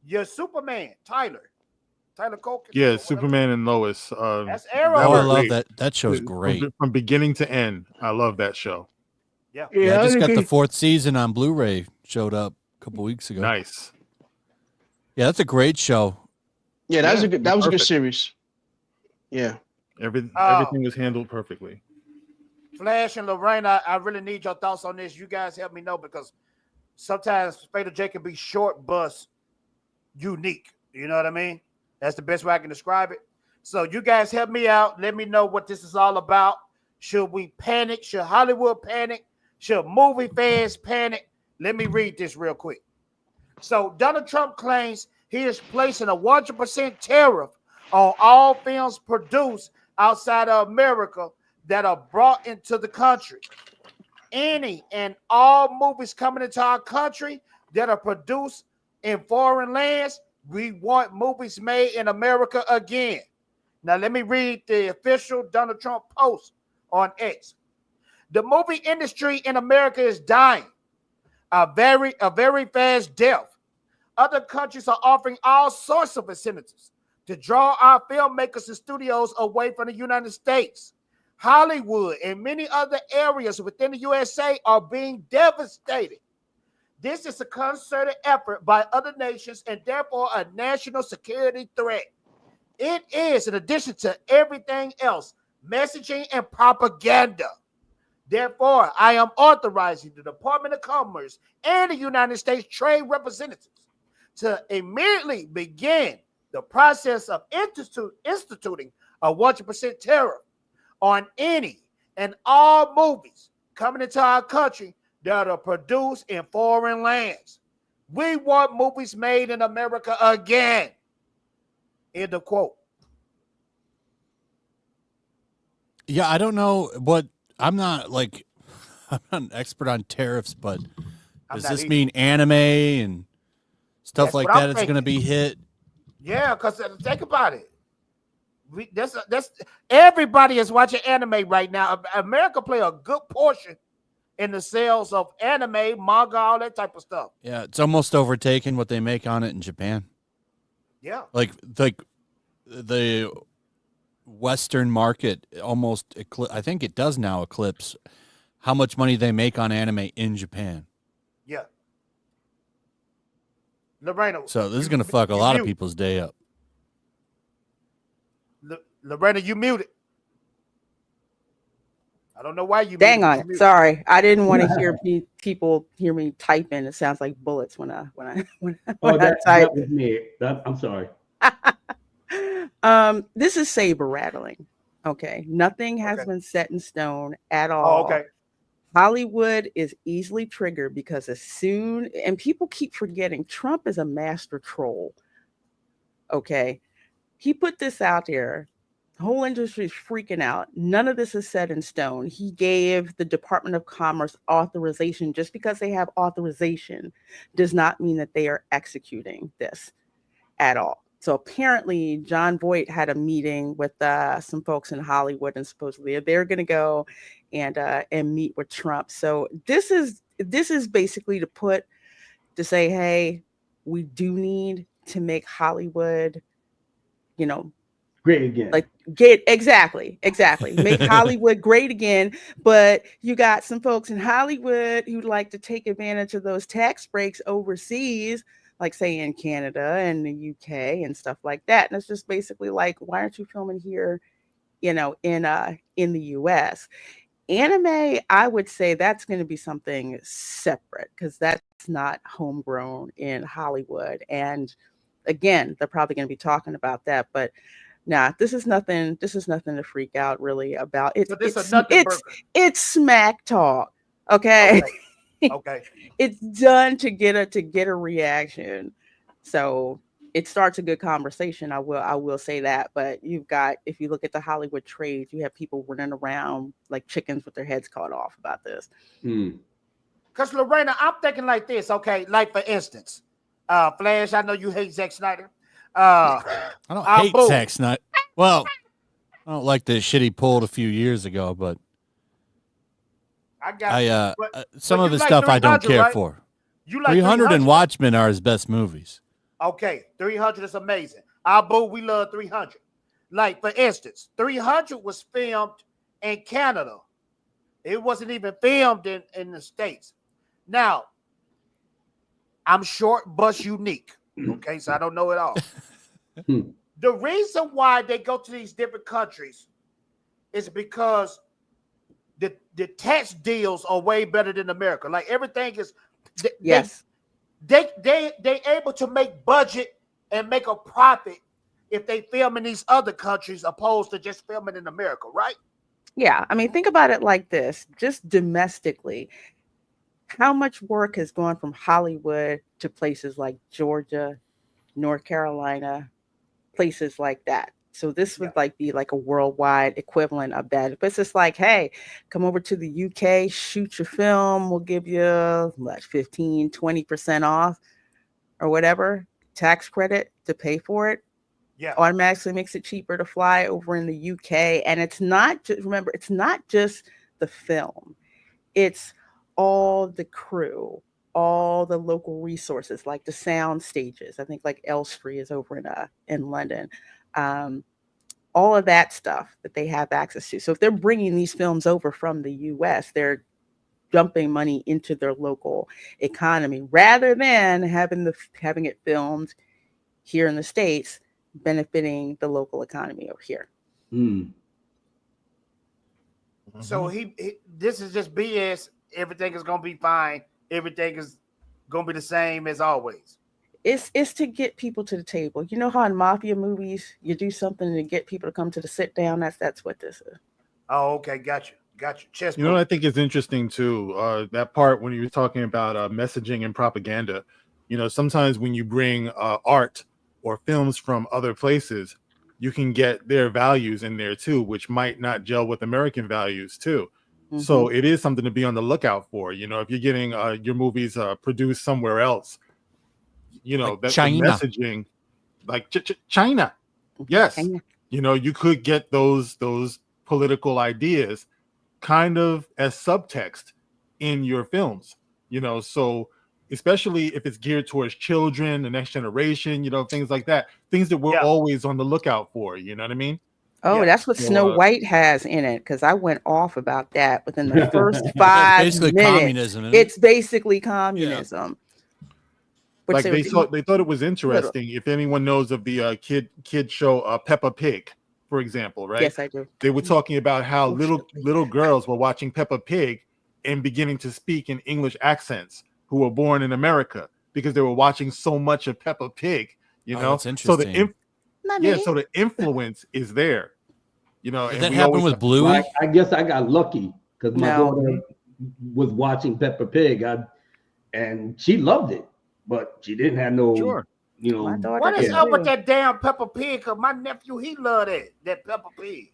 Your Superman, Tyler Culkin. Yeah, Superman and Lois. That's Arrow. I love that. That show's great. From beginning to end. I love that show. Yeah. I just got the 4th season on Blu-ray. Showed up a couple weeks ago. Nice. Yeah, that's a great show. Yeah, that was a good series. Yeah. Everything was handled perfectly. Flash and Lorena, I really need your thoughts on this. You guys help me know because sometimes Fatal J can be short, bus, unique. You know what I mean? That's the best way I can describe it. So you guys help me out. Let me know what this is all about. Should we panic? Should Hollywood panic? Should movie fans panic? Let me read this real quick. So Donald Trump claims he is placing a 100% tariff on all films produced outside of America that are brought into the country. Any and all movies coming into our country that are produced in foreign lands, we want movies made in America again. Now, let me read the official Donald Trump post on X. The movie industry in America is dying a very fast death. Other countries are offering all sorts of incentives to draw our filmmakers and studios away from the United States. Hollywood and many other areas within the USA are being devastated. This is a concerted effort by other nations and therefore a national security threat. It is, in addition to everything else, messaging and propaganda. Therefore, I am authorizing the Department of Commerce and the United States Trade Representatives to immediately begin the process of instituting a 100% tariff on any and all movies coming into our country that are produced in foreign lands. We want movies made in America again. End of quote. Yeah, I don't know what I'm not an expert on tariffs, but does this mean anime and stuff That's like what I'm that? It's going to be hit. Yeah, because think about it. That's everybody is watching anime right now. America play a good portion in the sales of anime, manga, all that type of stuff. Yeah, it's almost overtaken what they make on it in Japan. Yeah, like the Western market almost. I think it does now eclipse how much money they make on anime in Japan. Yeah. Lorena. So this is going to fuck a lot of people's day up. Lorena, you muted. I don't know why you. Dang on it. Sorry, I didn't want to hear people hear me typing. It sounds like bullets when I That type. was me. I'm sorry. This is saber rattling. Okay, nothing has been set in stone at all. Oh, okay. Hollywood is easily triggered because and people keep forgetting, Trump is a master troll. Okay, he put this out there. The whole industry is freaking out. None of this is set in stone. He gave the Department of Commerce authorization. Just because they have authorization does not mean that they are executing this at all. So apparently John Voight had a meeting with some folks in Hollywood, and supposedly they're going to go and meet with Trump. So this is basically to say, hey, we do need to make Hollywood, you know, great again. Like exactly. Make Hollywood great again. But you got some folks in Hollywood who'd like to take advantage of those tax breaks overseas, like say in Canada and the UK and stuff like that. And it's just basically like, why aren't you filming here, you know, in the US? Anime, I would say that's going to be something separate because that's not homegrown in Hollywood. And again, they're probably going to be talking about that, but nah, this is nothing to freak out really about. It's smack talk. Okay. Okay. It's done to get a reaction. So it starts a good conversation. I will say that. But if you look at the Hollywood trade, you have people running around like chickens with their heads cut off about this. Because Lorena, I'm thinking like this, okay? Like for instance, Flash, I know you hate Zack Snyder. I don't hate Zack Snyder. Well, I don't like the shit he pulled a few years ago, but some of his stuff I don't care for. You like 300 and Watchmen are his best movies. Okay, 300 is amazing. Boo, we love 300. Like for instance, 300 was filmed in Canada. It wasn't even filmed in the States. Now, I'm short but unique. Okay, so I don't know it all. The reason why they go to these different countries is because the tax deals are way better than America. Like everything is, yes, they able to make budget and make a profit if they film in these other countries opposed to just filming in America, right? Yeah, I mean, think about it like this: just domestically, how much work has gone from Hollywood to places like Georgia, North Carolina, places like that. So this would be like a worldwide equivalent of that. But it's just like, hey, come over to the UK, shoot your film. We'll give you like 15, 20% off or whatever tax credit to pay for it. Yeah. Automatically makes it cheaper to fly over in the UK. And it's not just, remember, it's not just the film. It's all the crew, all the local resources, like the sound stages. I think like Elstree is over in London. All of that stuff that they have access to. So if they're bringing these films over from the US, they're dumping money into their local economy rather than having it filmed here in the States, benefiting the local economy over here. So this is just BS. Everything is gonna be fine. Everything is gonna be the same as always. It's to get people to the table. You know how in mafia movies you do something to get people to come to the sit down? That's what this is. Oh, okay, gotcha. Chess. You know what I think is interesting too? That part when you were talking about messaging and propaganda. You know, sometimes when you bring art or films from other places, you can get their values in there too, which might not gel with American values too. So it is something to be on the lookout for. You know, if you're getting your movies produced somewhere else, you know, like that's China. the messaging, like China. Yes, China. You know, you could get those political ideas kind of as subtext in your films. You know, so especially if it's geared towards children, the next generation, you know, things like that, things that we're always on the lookout for. You know what I mean? Oh, that's what So, Snow White has in it, because I went off about that within the first 5 basically minutes. communism, isn't it? It's basically communism. Which like they thought it was interesting. If anyone knows of the kid show Peppa Pig, for example, right? Yes, I do. They were talking about how little girls were watching Peppa Pig and beginning to speak in English accents who were born in America because they were watching so much of Peppa Pig. You know, that's interesting. So the influence is there. You know, Did and that we happen always with Bluey? I guess I got lucky because my daughter was watching Peppa Pig, and she loved it, but she didn't have no, you know. What is up with that damn Peppa Pig? Cause my nephew, he loved that Peppa Pig.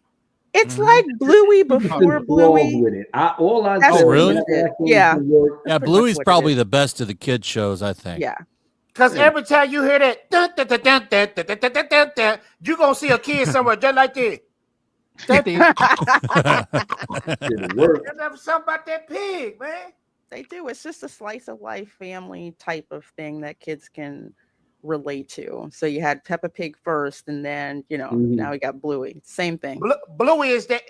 It's like Bluey before Bluey. With it. All I That's said what was it is. that Yeah. Yeah, Bluey's probably the best of the kid shows, I think. Yeah. Cause every time you hear that, dun, dun, dun, dun, dun, dun, dun, dun, dun, dun, you gonna see a kid somewhere just like this. Something about that pig, man. They do. It's just a slice of life family type of thing that kids can relate to. So you had Peppa Pig first, and then now we got Bluey. Same thing. Bluey is that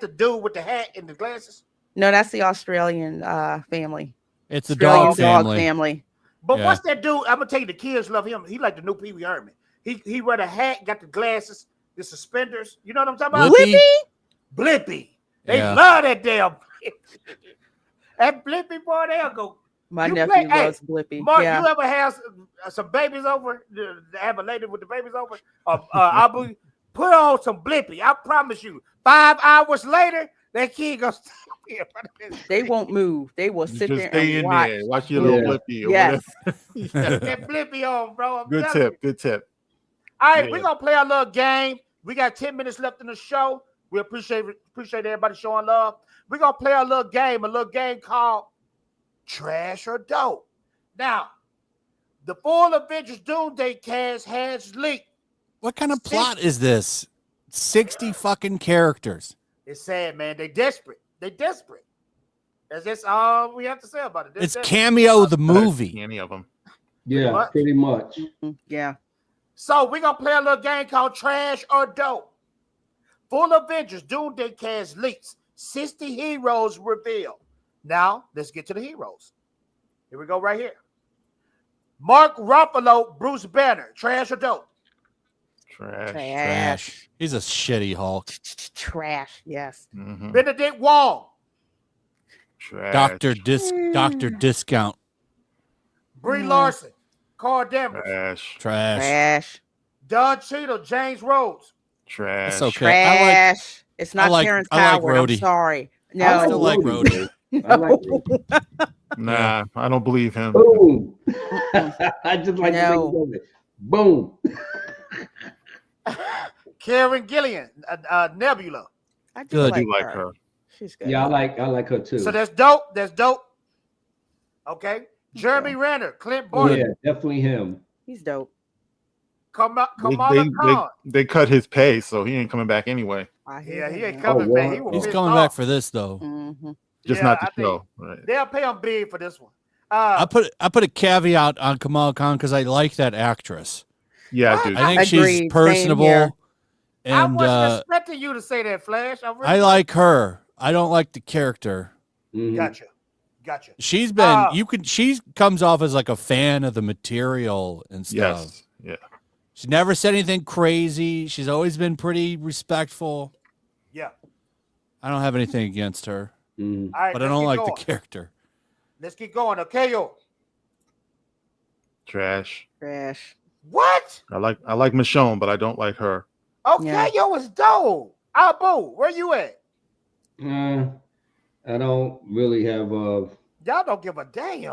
the dude with the hat and the glasses? No, that's the Australian family. It's a Australian dog family. But Yeah. what's that dude? I'm gonna tell you, the kids love him. He like the new Pee Wee Herman. He wear the hat, got the glasses, the suspenders. You know what I'm talking about? Blippi? Blippy. They Yeah. love that damn. That Blippy boy, they'll go. My You nephew play- loves Blippi. Mark, yeah. you ever have some babies over? To have a lady with the babies over? Abu, put on some Blippy. I promise you. 5 hours later, that kid goes. They won't move. They will sit Just there stay and in watch. there. Watch your little Blippy. Or Yes. whatever. That Blippy on, bro. I'm Good telling tip. you. Good tip. All right, Yeah. we're gonna play our little game. We got 10 minutes left in the show. We appreciate everybody showing love. We're gonna play a little game called Trash or Dope. Now, the full Avengers Doomsday cast has leaked. What kind of plot is this? 60 fucking characters. It's sad, man. They desperate. That's all we have to say about it. They're It's desperate. Cameo the movie. Any of them. Yeah, much. pretty much. Yeah. So we're gonna play a little game called Trash or Dope. Full Avengers Doomsday cast leaks. 60 heroes revealed. Now let's get to the heroes. Here we go, right here. Mark Ruffalo, Bruce Banner. Trash or Dope? Trash. He's a shitty Hulk. Trash. Yes. Mm-hmm. Benedict Wong. Doctor Discount. Brie Larson. Carl Danvers. Trash. Don Cheadle. James Rhodes. Trash. It's okay. Trash. It's not Terrence I like Howard. I'm Rhodey. sorry. No. I still like Rhodey. I like it. Nah, I don't believe him. Boom. I just like No. to make it. Boom. Karen Gillian. Nebula. I do Good. like, like her. her. She's good. Yeah, I like her too. So that's dope. Okay. Jeremy Renner. Clint Barton. yeah, definitely him. He's dope. Kamala They, Khan. they cut his pay, so he ain't coming back anyway. Yeah, he ain't coming back. He was He's pissed coming off. back for this though. Just Yeah, not the I think- show. Right. They'll pay him big for this one. I put a caveat on Kamala Khan because I like that actress. Yeah, dude. I think Agreed. she's Same here. personable, I and wasn't expecting you to say that, Flash. I like her. I don't like the character. Mhm. Gotcha. She's been she comes off as like a fan of the material and stuff. Yes. Yeah. She never said anything crazy. She's always been pretty respectful. Yeah. I don't have anything against her, Mhm. All right, but I let's don't keep like going. the character. Let's keep going. Okay, yo. Trash. Trash. What? I like Michonne, but I don't like her. Okay, Yeah. yo, it's dope. Abu, where you at? I don't really have Y'all don't give a damn.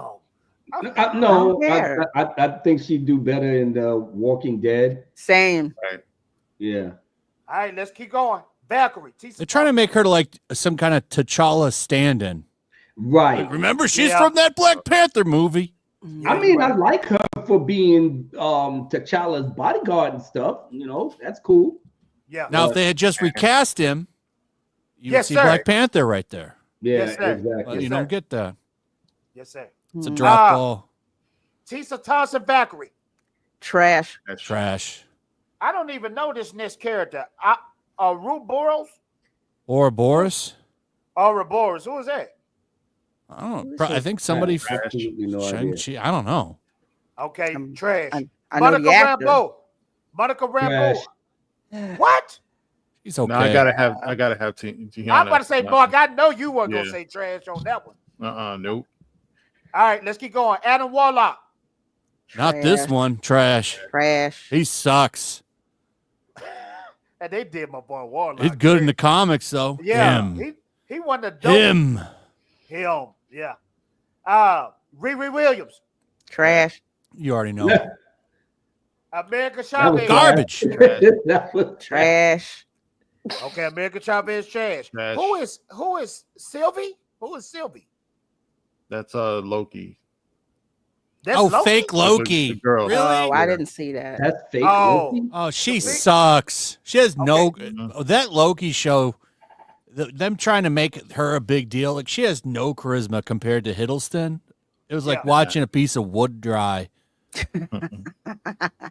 no. care. I think she'd do better in the Walking Dead. Same. Right. Yeah. All right, let's keep going. Valkyrie. They're trying to make her like some kind of T'Challa stand-in. Right. Remember, she's Yeah. from that Black Panther movie. I mean, I like her for being T'Challa's bodyguard and stuff. You know, that's cool. Yeah. Now, if they had just recast him, you Yes, would see sir. Black Panther right there. Yeah, Yes, sir. exactly. But Yes, you sir. don't get that. Yes, sir. It's a drop ball. Tisa Thompson Valkyrie. Trash. Trash. I don't even know this next character. Ouroboros? Ouroboros? Ouroboros. Who is that? I don't know. I think somebody from Absolutely no idea. Shang-Chi. I don't know. Okay, trash. I know Monica the actor. Rambeau. Monica Rambeau. What? He's okay. No, I gotta have Tiana. I'm about to say, Mark, I know you weren't going to Yeah. say trash on that one. Nope. All right, let's keep going. Adam Warlock. Not this Trash. one. Trash. Trash. He sucks. And they did my boy Warlock. He's good in the comics, though. Yeah. Him. He won the dope. Him. Him. Yeah. Riri Williams. Trash. You already know. America That was Chavez. Garbage. That was Trash. Okay, America Chavez trash. Trash. Who is Sylvie? Who is Sylvie? That's Loki. That's Oh, Loki? fake Loki. The girl. Really? Oh, I didn't see that. That's fake. Oh. Loki? Oh, she sucks. She has no. That Loki show, them trying to make her a big deal. Like, she has no charisma compared to Hiddleston. It was like Yeah. watching a piece of wood dry.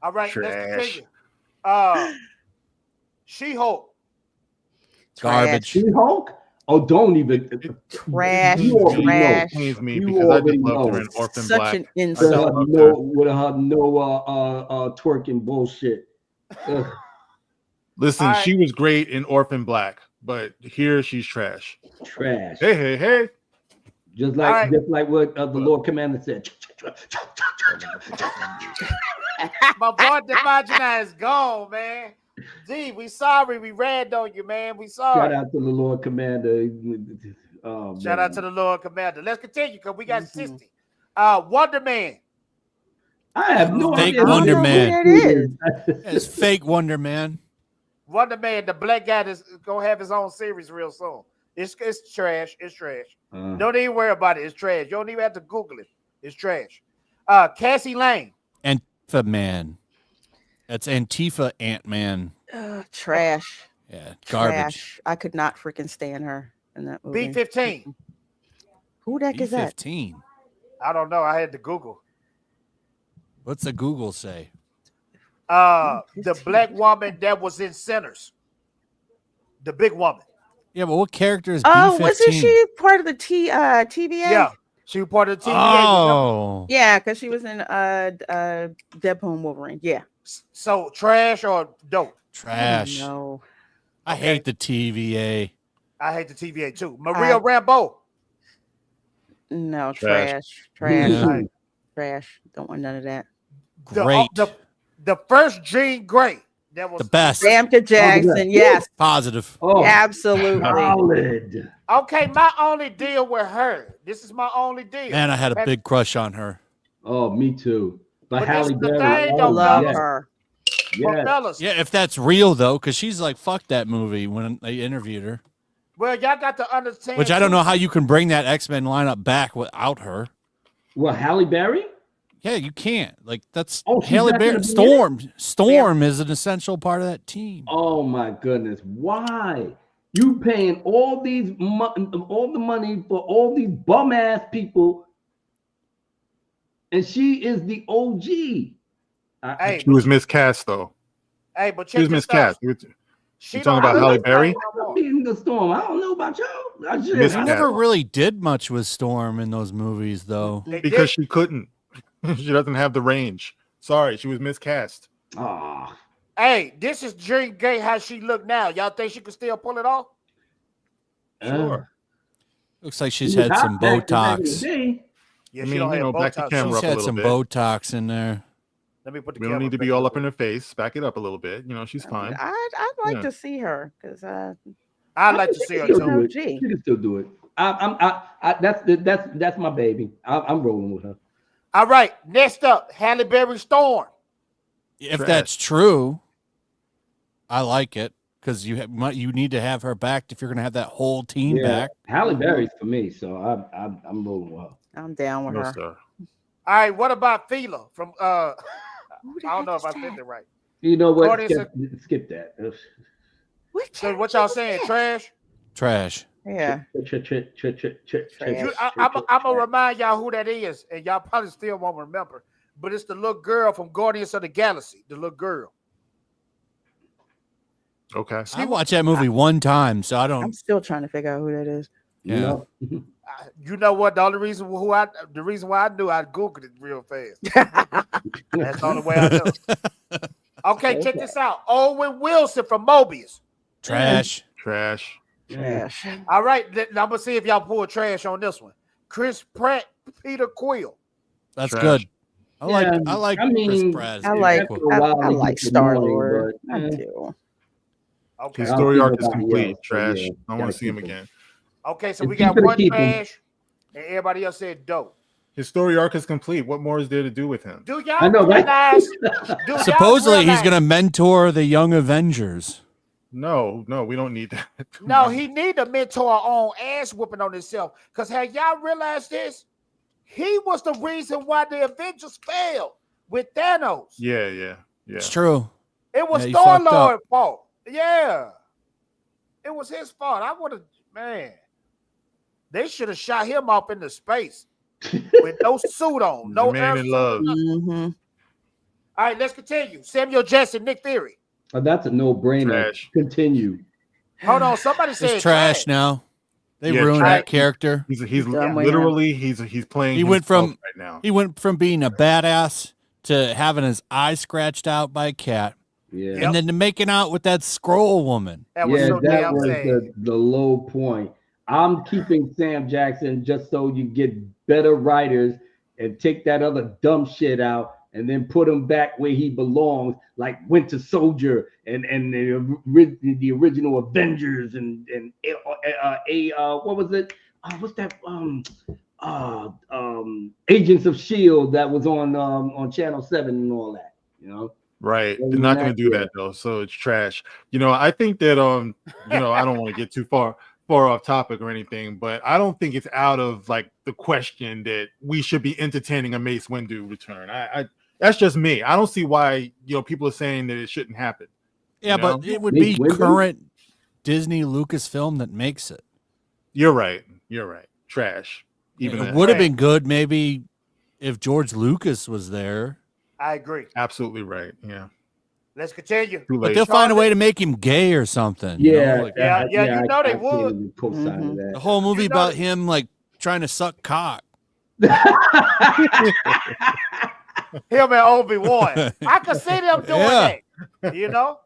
All right, let's Trash. continue. She-Hulk. Garbage. She-Hulk? Oh, don't even. Trash. You already know. Pains me You because I already just loved her know. in Orphan Such Black. an I just insult. loved her. With her twerking bullshit. Ugh. Listen, All right. she was great in Orphan Black, but here she's trash. Trash. Hey. Just All right. like what the Lord Commander said. My boy Dmajini is gone, man. Gee, we sorry we ran on you, man. We sorry. Shout out to the Lord Commander. Oh, Shout man. out to the Lord Commander. Let's continue because we got 60. Wonder Man. I have no Fake idea. Wonder who Man. that is. It's fake Wonder Man. Wonder Man, the black guy that's gonna have his own series real soon. It's trash. It's trash. Don't even worry about it. It's trash. You don't even have to Google it. It's trash. Cassie Lane. Antifa Man. That's Antifa Ant-Man. Trash. Yeah, garbage. Trash. I could not freaking stand her in that movie. B-15. Who the heck is that? B-15. I don't know. I had to Google. What's the Google say? The black woman that was in Sinners. The big woman. Yeah, but what character is Oh, B-15? wasn't she part of the TVA? Yeah, she was part of the TVA. Oh. Yeah, because she was in Deadpool and Wolverine. Yeah. So trash or dope? Trash. No. I hate the TVA. I hate the TVA too. Maria Rambeau. No, Trash. trash. Yeah. Trash. Don't want none of that. Great. The first Jean Grey. That was The best. Samka Jackson. Yes. Positive. Oh, absolutely. solid. Okay, my only deal with her. This is my only deal. Man, I had a big crush on her. Oh, me too. But But Halle this is the Berry. thing, oh, though, Love yes. her. But Yes. fellas, Yeah, if that's real though, because she's like, fuck that movie when they interviewed her. well, y'all got to understand. Which I don't too. know how you can bring that X-Men lineup back without her. Well, Halle Berry? Yeah, you can't. Like that's Oh, she's Haley not Berry. gonna be Storm. Storm is an essential part of that team. Oh my goodness. Why? You paying all these all the money for all these bum ass people, and she is the OG. Hey, She was miscast though. hey, but She was check this out. miscast. You She talking don't about Halle have Berry? Being the storm. I don't know about y'all. I just, Miss She never really did much with Storm in those movies, though. They Because did. she couldn't. She doesn't have the range. Sorry, she was miscast. Ah, Hey, this is Jean Grey. How she look now? Y'all think she could still pull it off? Sure. Looks like she's she was had some hot back in the Botox. day. Yeah, I she mean, don't you have know, back the Botox. camera She's up a had little some bit. Botox in there. Let me put the We don't camera need to back be all up. up in her face. Back it up a little bit. You know, she's fine. I'd like Yeah. to see her because I'd like to see her She'll too. do it. OG. She can still do it. That's my baby. I'm rolling with her. All right, next up, Halle Berry Storm. If Trash. that's true, I like it because you need to have her back if you're going to have that whole team back. Halle Berry's for me, so I'm rolling with her. I'm down with No, her. sir. All right, what about Fila from I don't know if I said it right. You know what? Guardians Skip that. Ugh. So what y'all saying? Trash? Trash. Yeah. I'm gonna remind y'all who that is, and y'all probably still won't remember. But it's the little girl from Guardians of the Galaxy. The little girl. Okay. I watched that movie one time, so I I'm don't. still trying to figure out who that is. Yeah. You know what? The only reason why I knew, I googled it real fast. That's the only way I know. Okay, check this out. Owen Wilson from Mobius. Trash. Trash. Trash. All right, I'm gonna see if y'all pull trash on this one. Chris Pratt, Peter Quill. That's Trash. good. I like I mean, Chris Pratt. as I Peter like Quill. I like Star Lord. but, I eh. do. Okay. His story arc is Nobody complete. else, so Trash. yeah, I don't want gotta to see him keep him. again. Okay, so If we you got could one keep him- trash, and everybody else said dope. His story arc is complete. What more is there to do with him? Do y'all I know, right? realize? Do y'all Supposedly, he's realize- going to mentor the young Avengers. No, we don't need that. No, he need to mentor on ass whooping on himself. Because have y'all realized this? He was the reason why the Avengers failed with Thanos. Yeah. It's true. It was Yeah, he Star fucked up. Lord's fault. Yeah. It was his fault. I would have, man. They should have shot him off into space with no suit on. He's No a man air in love. Mm-hmm. All right, let's continue. Samuel Jackson, Nick Fury. Oh, that's a no-brainer. Continue. Hold on, somebody said It's trash now. They Yeah, ruined trash. that character. He's Done with literally he's playing. He went himself from right now. he went from being a badass to having his eye scratched out by a cat, Yeah. and then to making out with that scroll woman. That was Yeah, so that damn was sad. the low point. I'm keeping Sam Jackson just so you get better writers and take that other dumb shit out and then put him back where he belongs, like Winter Soldier and the original Avengers and what was it? What's that? Agents of S.H.I.E.L.D. that was on Channel 7 and all that, you know. Right. Other They're than not going that, to do yeah. that though. So it's trash. You know, I think that I don't want to get too far off topic or anything, but I don't think it's out of like the question that we should be entertaining a Mace Windu return. I that's just me. I don't see why, people are saying that it shouldn't happen. Yeah, you know? but it would Mace be Windu? current Disney Lucasfilm that makes it. You're right. Trash. Even It that. would have been good maybe if George Lucas was there. I agree. Absolutely right. Yeah. Let's continue. Too But late. they'll find a way to make him gay or something. you know, Yeah, like- Yeah, you know they I can't would. even co-sign The that. whole movie You know about that- him like trying to suck cock. Him and Obi-Wan. I could see them doing Yeah. that. You know?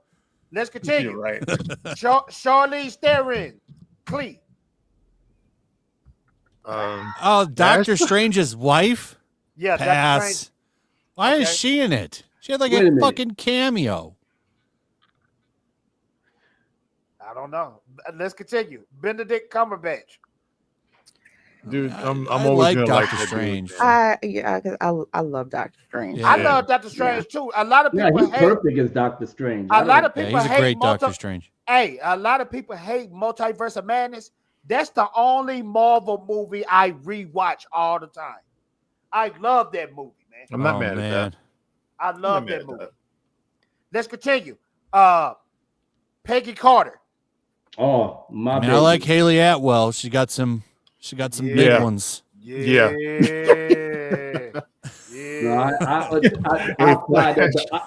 Let's continue. You're right. Charlize Theron, Clee. Oh, Doctor Strange's wife? Yeah, Doctor Pass. Strange. Why Okay. is she in it? She had like Wait a a minute. fucking cameo. I don't know. Let's continue. Benedict Cumberbatch. Dude, I'm I always like gonna Doctor like that dude, Strange. man. 'Cause I love Doctor Strange. Yeah. I love Doctor Strange too. A lot of Yeah, people he's hate. perfect as Doctor Strange. A lot of Yeah, people he's a hate great Doctor Strange. Hey, a lot of people hate Multiverse of Madness. That's the only Marvel movie I rewatch all the time. I love that movie, man. I'm not Oh, mad at man. that. I love mad that at movie. that. Let's continue. Peggy Carter. Oh, my I mean, baby. I like Haley Atwell. She got some big Yeah. ones. Yeah. No,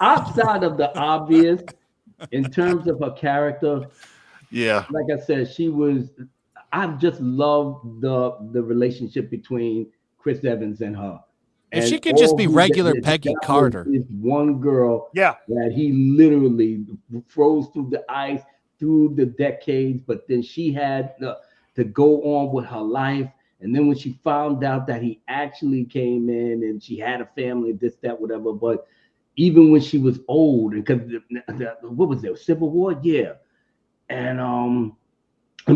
outside of the obvious, in terms of her character, Yeah. like I said, I just love the relationship between Chris Evans and her. If And she could just all be he regular did- Peggy that was Carter. This one girl Yeah. that he literally froze through the ice, through the decades, but then she had to go on with her life. And then when she found out that he actually came in and she had a family, this, that, whatever. But even when she was old, because what was there, Civil War? Yeah. And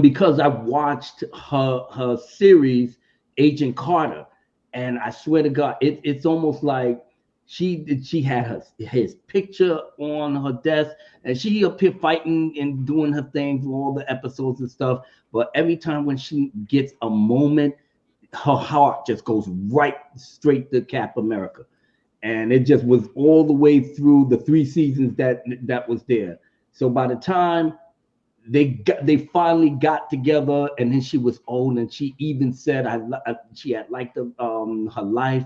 because I watched her series, Agent Carter, and I swear to God, it's almost like she had his picture on her desk, and she up here fighting and doing her thing through all the episodes and stuff. But every time when she gets a moment, her heart just goes right straight to Cap America, and it just was all the way through the 3 seasons that was there. So by the time they finally got together, and then she was old, and she even said she had liked her life,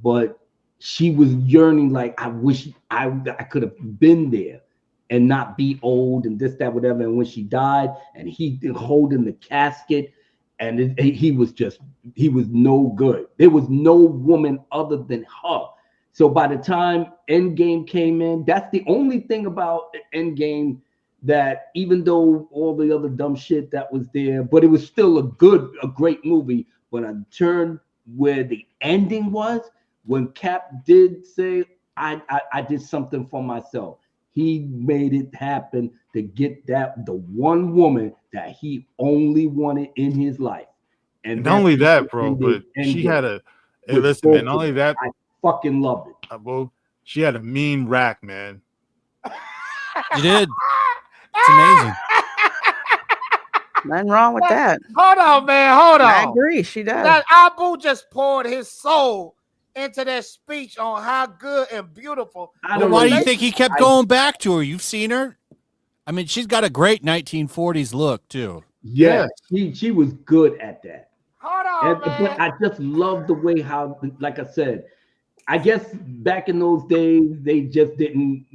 but she was yearning, like, I wish I could have been there and not be old and this, that, whatever. And when she died and he holding the casket, and he was no good. There was no woman other than her. So by the time Endgame came in, that's the only thing about Endgame, that even though all the other dumb shit that was there, but it was still a great movie. But I turned where the ending was, when Cap did say, I did something for myself. He made it happen to get the one woman that he only wanted in his life. And not only that, bro, but she had listen, man, not only that, I fucking loved it. Bro, she had a mean rack, man. You did. It's amazing. Nothing wrong with that. Hold on, man. Hold on. I agree. She does. That Abu just poured his soul into that speech on how good and beautiful. Well, why do you think he kept going back to her? You've seen her. I mean, she's got a great 1940s look too. Yeah, she was good at that. Hold on, man. But I just love the way how, like I said, I guess back in those days, they just didn't,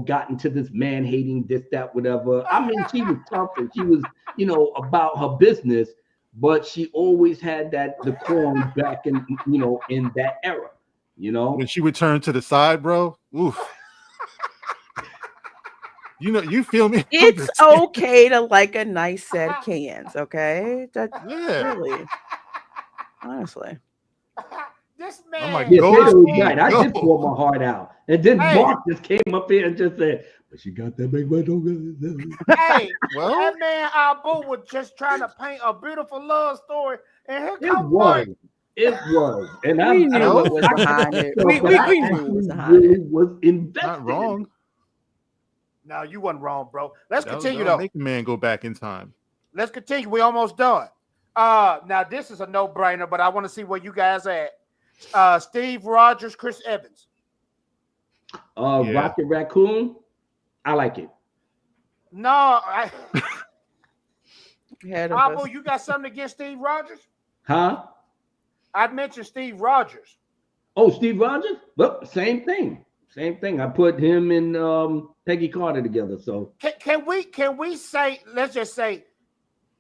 got into this man hating, this, that, whatever. I mean, she was tough and she was, about her business, but she always had that decorum back in, in that era, When she would turn to the side, bro. Oof. You feel me? It's okay to like a nice set of cans, okay? Really, honestly. This I'm man. like, Yeah, go, that was Steve, right. I go. did pour my heart out. And then Hey. Mark just came up here and just said, but she got that big butt on. Hey, Well, that man Abu was just trying to paint a beautiful love story, and here It comes was. Mark. It was. And We knew what was behind it. We knew what was behind really it. was invested. not wrong. No, you wasn't wrong, bro. Let's continue That'll though. make a man go back in time. Let's continue. We almost done. Now this is a no-brainer, but I want to see where you guys at. Steve Rogers, Chris Evans. Yeah. Rocket Raccoon, I like it. No, I. Ahead of Abu, us. you got something against Steve Rogers? Huh? I'd mentioned Steve Rogers. Oh, Steve Rogers? Well, same thing. Same thing. I put him and Peggy Carter together. So Can we say, let's just say,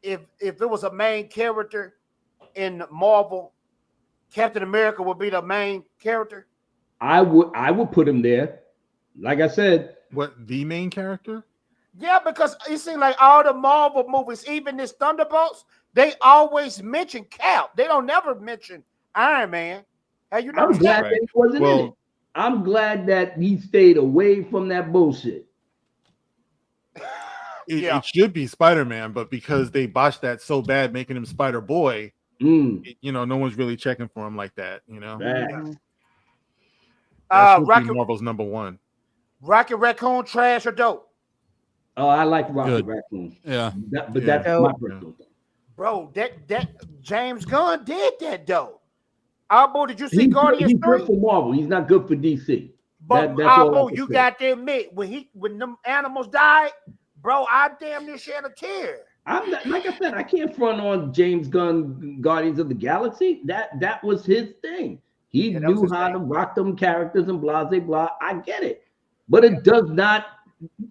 if it was a main character in Marvel, Captain America would be the main character? I would put him there. Like I said, What, the main character? Yeah, because it seems like all the Marvel movies, even this Thunderbolts, they always mention Cap. They don't never mention Iron Man. Have you I'm noticed glad that? that he wasn't in it. I'm glad that he stayed away from that bullshit. It should be Spider-Man, but because they botched that so bad, making him Spider-Boy, no one's really checking for him like that. That should be Marvel's number one. Rocket Raccoon, trash or dope? Oh, I like Rocket Good. Raccoon. Yeah. But that's my personal thing. Bro, that James Gunn did that though. Albo, did you see Guardians He's 3? good for Marvel. He's not good for DC. But That's all I Albo, can you say. got to admit, when them animals died, bro, I damn near shed a tear. I'm not, like I said, I can't front on James Gunn, Guardians of the Galaxy. That was his thing. He knew how to rock them characters and blah, blah, blah. I get it. But it does not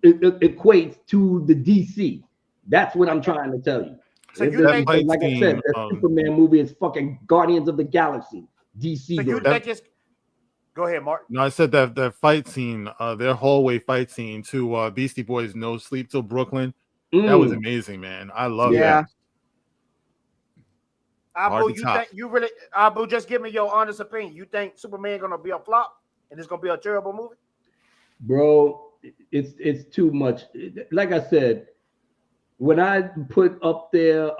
equate to the DC. That's what I'm trying to tell you. So It you doesn't- think- like I said, that Superman movie is fucking Guardians of the Galaxy. DC. So you think it's... Go ahead, Mark. No, I said that fight scene, their hallway fight scene to Beastie Boys' No Sleep Till Brooklyn. That was amazing, man. I love that. Abu, Hard to you top. think you really Abu, just give me your honest opinion. You think Superman gonna be a flop and it's gonna be a terrible movie? Bro, it's too much. Like I said, when I put up there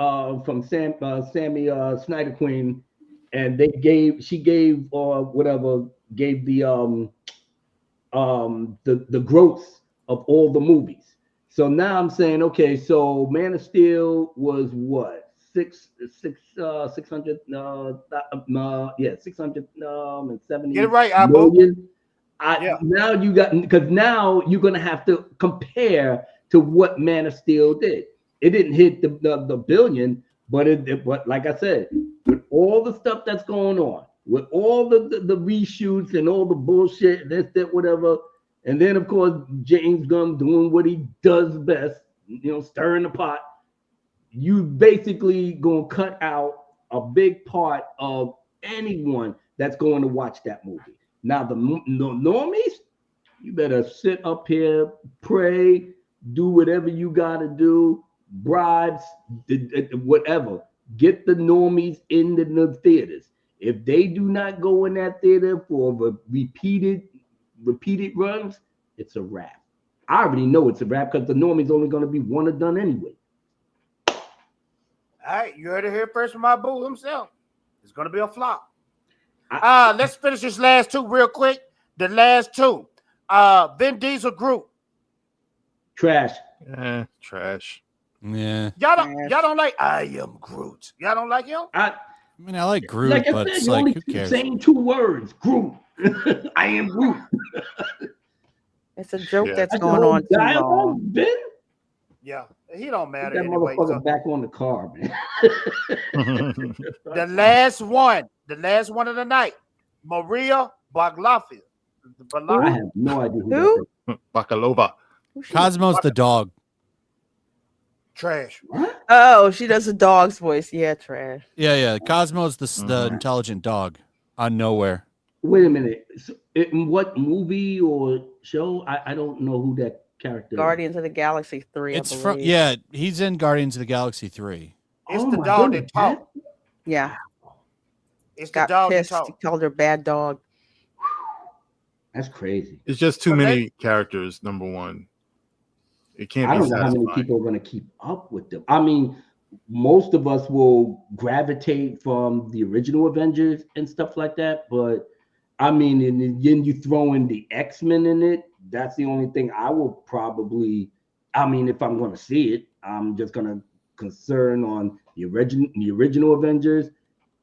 from Sammy Snyder Queen, and she gave the gross of all the movies. So now I'm saying, okay, so Man of Steel was what? 670 Get it right, Abu. million. Now you got, because now you're gonna have to compare to what Man of Steel did. It didn't hit the billion, but like I said, with all the stuff that's going on, with all the reshoots and all the bullshit, this, that, whatever, and then of course James Gunn doing what he does best, stirring the pot. You basically gonna cut out a big part of anyone that's going to watch that movie. Now the normies, you better sit up here, pray, do whatever you gotta do, bribes, whatever. Get the normies in the theaters. If they do not go in that theater for repeated runs, it's a wrap. I already know it's a wrap because the normie's only going to be one and done anyway. All right, you heard it here first from my boo himself. It's gonna be a flop. Let's finish this last two real quick. The last two. Vin Diesel Groot. Trash. Trash. Yeah. Y'all don't like I am Groot. Y'all don't like him? I mean, I like Groot, Like I but said, it's you like, only who cares? saying 2 words, Groot. I am Groot. It's a joke Yeah. that's That's going the on too dialogue, long. Ben? Yeah, he don't Get matter that anyway. motherfucker So back on the car, man. the last one of the night, Maria Baglafia. I have no idea who Who? that is. Bakalova. Cosmo's the dog. Trash. Oh, she does a dog's voice. Yeah, trash. Yeah. Cosmo's the intelligent dog on Nowhere. Wait a minute. So, in what movie or show? I don't know who that character is. Guardians of the Galaxy 3. It's I from believe. he's in Guardians of the Galaxy 3. It's Oh the my dog goodness, that talk. Yeah. It's the Got dog that pissed. He talk. called her bad dog. That's crazy. It's just too But many characters. Number one, it can't I be don't know how many satisfying. people are going to keep up with them. I mean, most of us will gravitate from the original Avengers and stuff like that, but I mean, and then you throw in the X-Men in it. That's the only thing I will probably. I mean, if I'm going to see it, I'm just going to concern on the original Avengers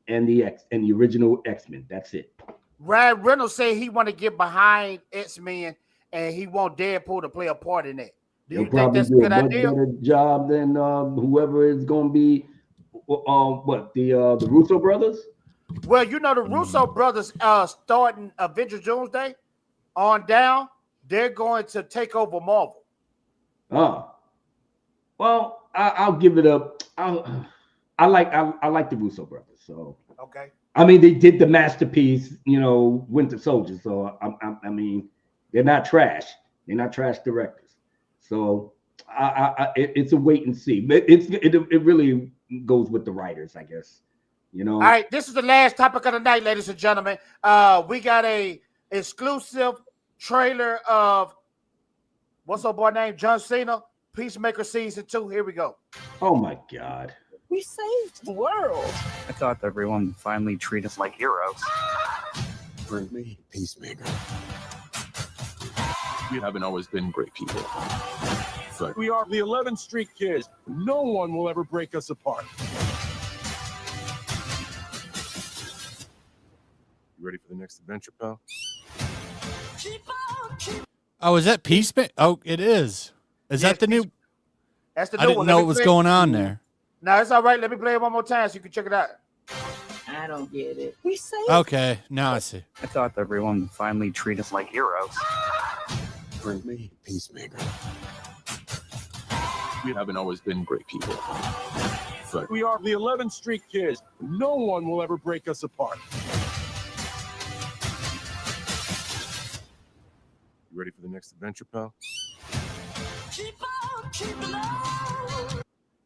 and the original X-Men. That's it. Ryan Reynolds said he want to get behind X-Men and he want Deadpool to play a part in that. Do They'll you think probably that's a do good a much idea? better job than whoever is going to be. The Russo brothers? Well, you know the Russo brothers starting Avengers Doomsday on down. They're going to take over Marvel. Oh, well, I'll give it up. I like the Russo brothers. So Okay. I mean, they did the masterpiece, Winter Soldier. So I mean, they're not trash. They're not trash directors. So it's a wait and see. But it really goes with the writers, I guess. All right, this is the last topic of the night, ladies and gentlemen. We got a exclusive trailer of what's up, boy name John Cena, Peacemaker season 2. Here we go. Oh my God. We saved the world. I thought everyone would finally treat us like heroes. Bring me Peacemaker. We haven't always been great people. But We are the 11th Street Kids. No one will ever break us apart. you ready for the next adventure, pal? Oh, is that Peacemaker? Oh, it is. Is that the new? That's the new I didn't one. know Let what me was play- going on there. No, it's all right. Let me play it one more time so you can check it out. I don't get it. We saved. Okay, now I see. I thought everyone would finally treat us like heroes. Bring me Peacemaker. We haven't always been great people. But We are the 11th Street Kids. No one will ever break us apart. you ready for the next adventure, pal?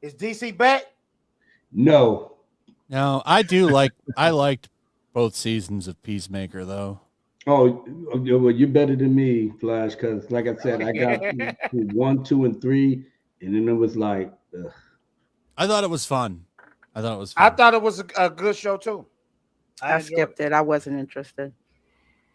Is DC back? No. No, I liked both seasons of Peacemaker though. Oh, well, you're better than me, Flash, because like I said, I got through 1, 2, and 3, and then it was like, ugh. I thought it was fun. I thought it was I fun. thought it was a good show too. I skipped it. I wasn't interested.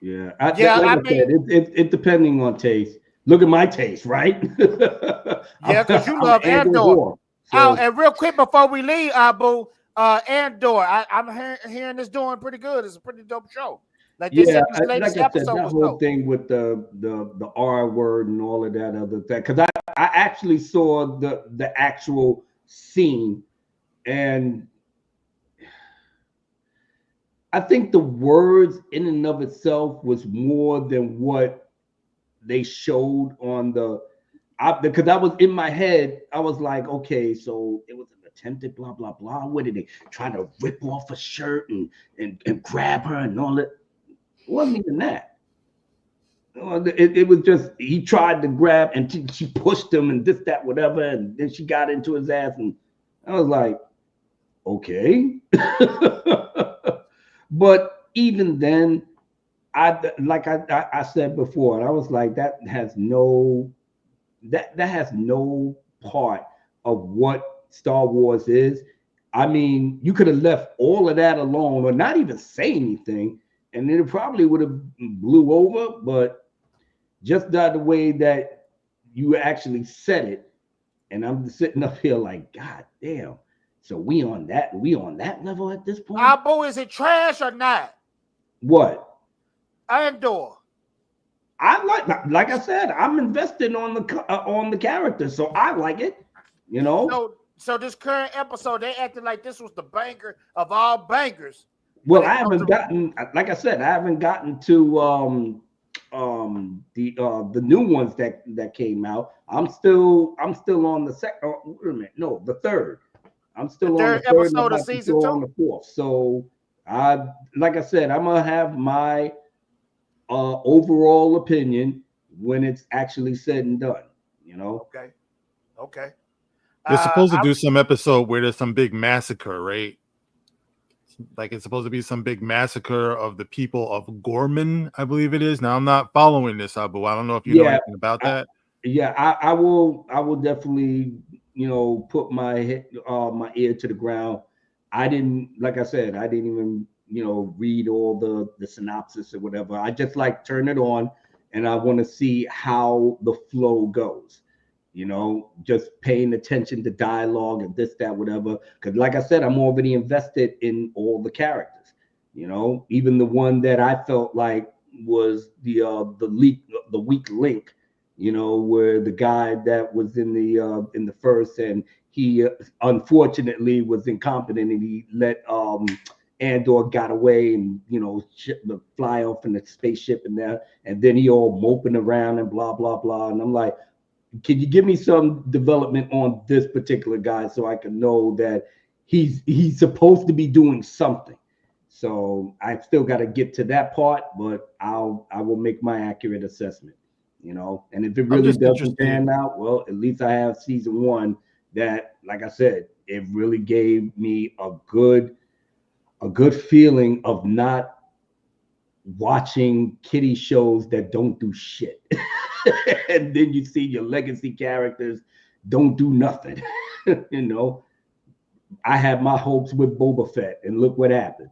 Yeah, I said, it depending on taste. Look at my taste, right? Yeah, because you I'm love Andor Andor. War, Oh, so- and real quick before we leave, Abu, Andor. I'm hearing this doing pretty good. It's a pretty dope show. Like this, Yeah, this latest like I said, episode that was whole dope. thing with the R word and all of that other thing, because I actually saw the actual scene, and I think the words in and of itself was more than what they showed on because I was in my head, I was like, okay, so it was an attempted blah blah blah. What did they try to rip off a shirt and grab her and all that? It wasn't even that. It was just he tried to grab and she pushed him and this, that, whatever, and then she got into his ass, and I was like, okay. But even then, I said before, and I was like, that has no part of what Star Wars is. I mean, you could have left all of that alone or not even say anything, and then it probably would have blew over. But just the way that you actually said it, and I'm sitting up here like, God damn. So we on that level at this point? Abu, is it trash or not? What? Andor. I like I said, I'm invested on the character, so I like it. You know. So this current episode, they acted like this was the banger of all bangers. Well, I haven't gotten, like I said, I haven't gotten to the new ones that came out. I'm still on the second. Oh, wait a minute, no, the third. I'm still on the third episode and of about to season go 2. on the fourth. So like I said, I'm gonna have my overall opinion when it's actually said and done. You know. Okay. They're supposed to do some episode where there's some big massacre, right? Like it's supposed to be some big massacre of the people of Gorman, I believe it is. Now I'm not following this, Abu. I don't know if you know anything about that. I will definitely, put my my ear to the ground. I didn't, like I said, I didn't even, read all the synopsis or whatever. I just like turn it on and I want to see how the flow goes. Just paying attention to dialogue and this, that, whatever. Because like I said, I'm already invested in all the characters. Even the one that I felt like was the weak link. Where the guy that was in the first, and he unfortunately was incompetent, and he let Andor got away, and fly off in the spaceship and that, and then he all moping around and blah blah blah, and I'm like, can you give me some development on this particular guy so I can know that he's supposed to be doing something? So I still got to get to that part, but I will make my accurate assessment. And if it really doesn't pan out, well, at least I have season 1 that, like I said, it really gave me a good feeling of not watching kiddie shows that don't do shit. And then you see your legacy characters don't do nothing. I had my hopes with Boba Fett, and look what happened.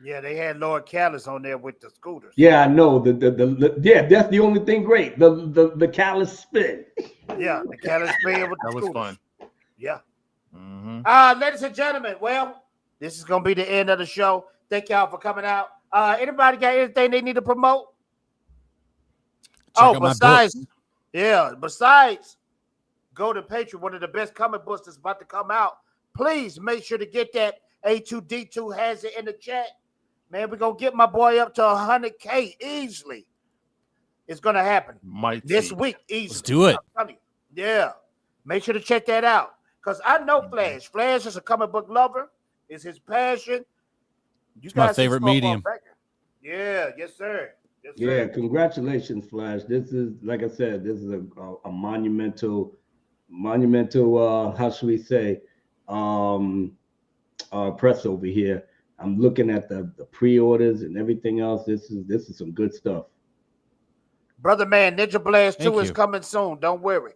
Yeah, they had Lord Callis on there with the scooters. Yeah, I know. Yeah, that's the only thing great. The Callis spin. Yeah, the Callis spin with the That was scooters. fun. Yeah. Mm-hmm. Ladies and gentlemen, well, this is gonna be the end of the show. Thank y'all for coming out. Anybody got anything they need to promote? Besides Golden Patriot, one of the best comic books that's about to come out. Please make sure to get that. A2D2 has it in the chat. Man, we're gonna get my boy up to 100K easily. It's gonna happen this week easily. Let's do it. I'm telling you. Yeah. Make sure to check that out. Because I know Flash. Flash is a comic book lover. It's his passion. It's my favorite medium. Yeah, yes, sir. Yes, Yeah, sir. congratulations, Flash. This is, like I said, this is a monumental, how should we say, press over here. I'm looking at the pre-orders and everything else. This is some good stuff. Brother man, Ninja Blast 2 is coming soon. Don't worry.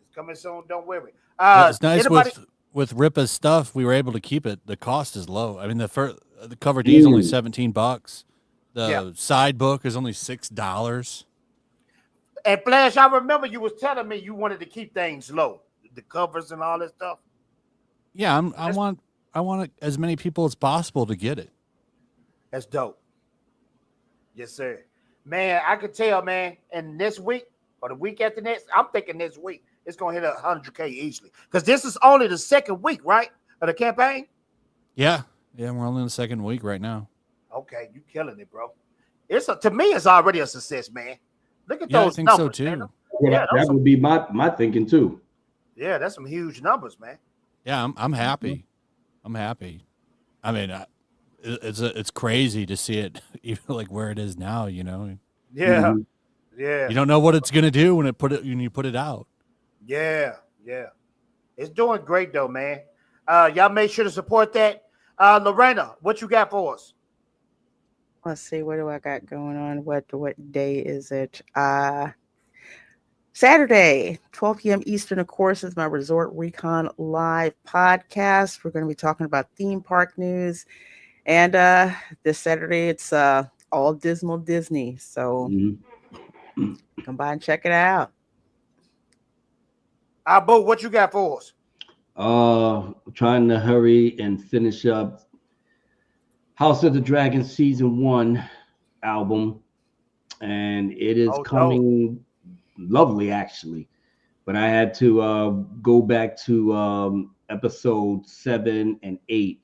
It's coming soon. Don't worry. It's nice with Ripa's stuff. We were able to keep it. The cost is low. I mean, the cover D is only $17. The side book is only $6. And Flash, I remember you was telling me you wanted to keep things low, the covers and all that stuff. Yeah, I want as many people as possible to get it. That's dope. Yes, sir. Man, I could tell, man. And this week or the week after next, I'm thinking this week it's gonna hit 100K easily. Because this is only the second week, right, of the campaign. Yeah, we're only in the second week right now. Okay, you killing it, bro. To me, it's already a success, man. Look at Yeah, those I think numbers, so too. man. Yeah, that would be my thinking too. Yeah, that's some huge numbers, man. Yeah, I'm happy. I'm happy. I mean, it's crazy to see it even like where it is now. Yeah, yeah. You don't know what it's gonna do when you put it out. Yeah. It's doing great though, man. Y'all make sure to support that. Lorena, what you got for us? Let's see, what do I got going on? What day is it? Saturday, 12 p.m. Eastern, of course, is my Resort Recon Live podcast. We're going to be talking about theme park news. And this Saturday, it's all Dismal Disney. So come by and check it out. Bo, what you got for us? Trying to hurry and finish up House of the Dragon Season 1 album. And it is coming lovely, actually. But I had to go back to episode 7 and 8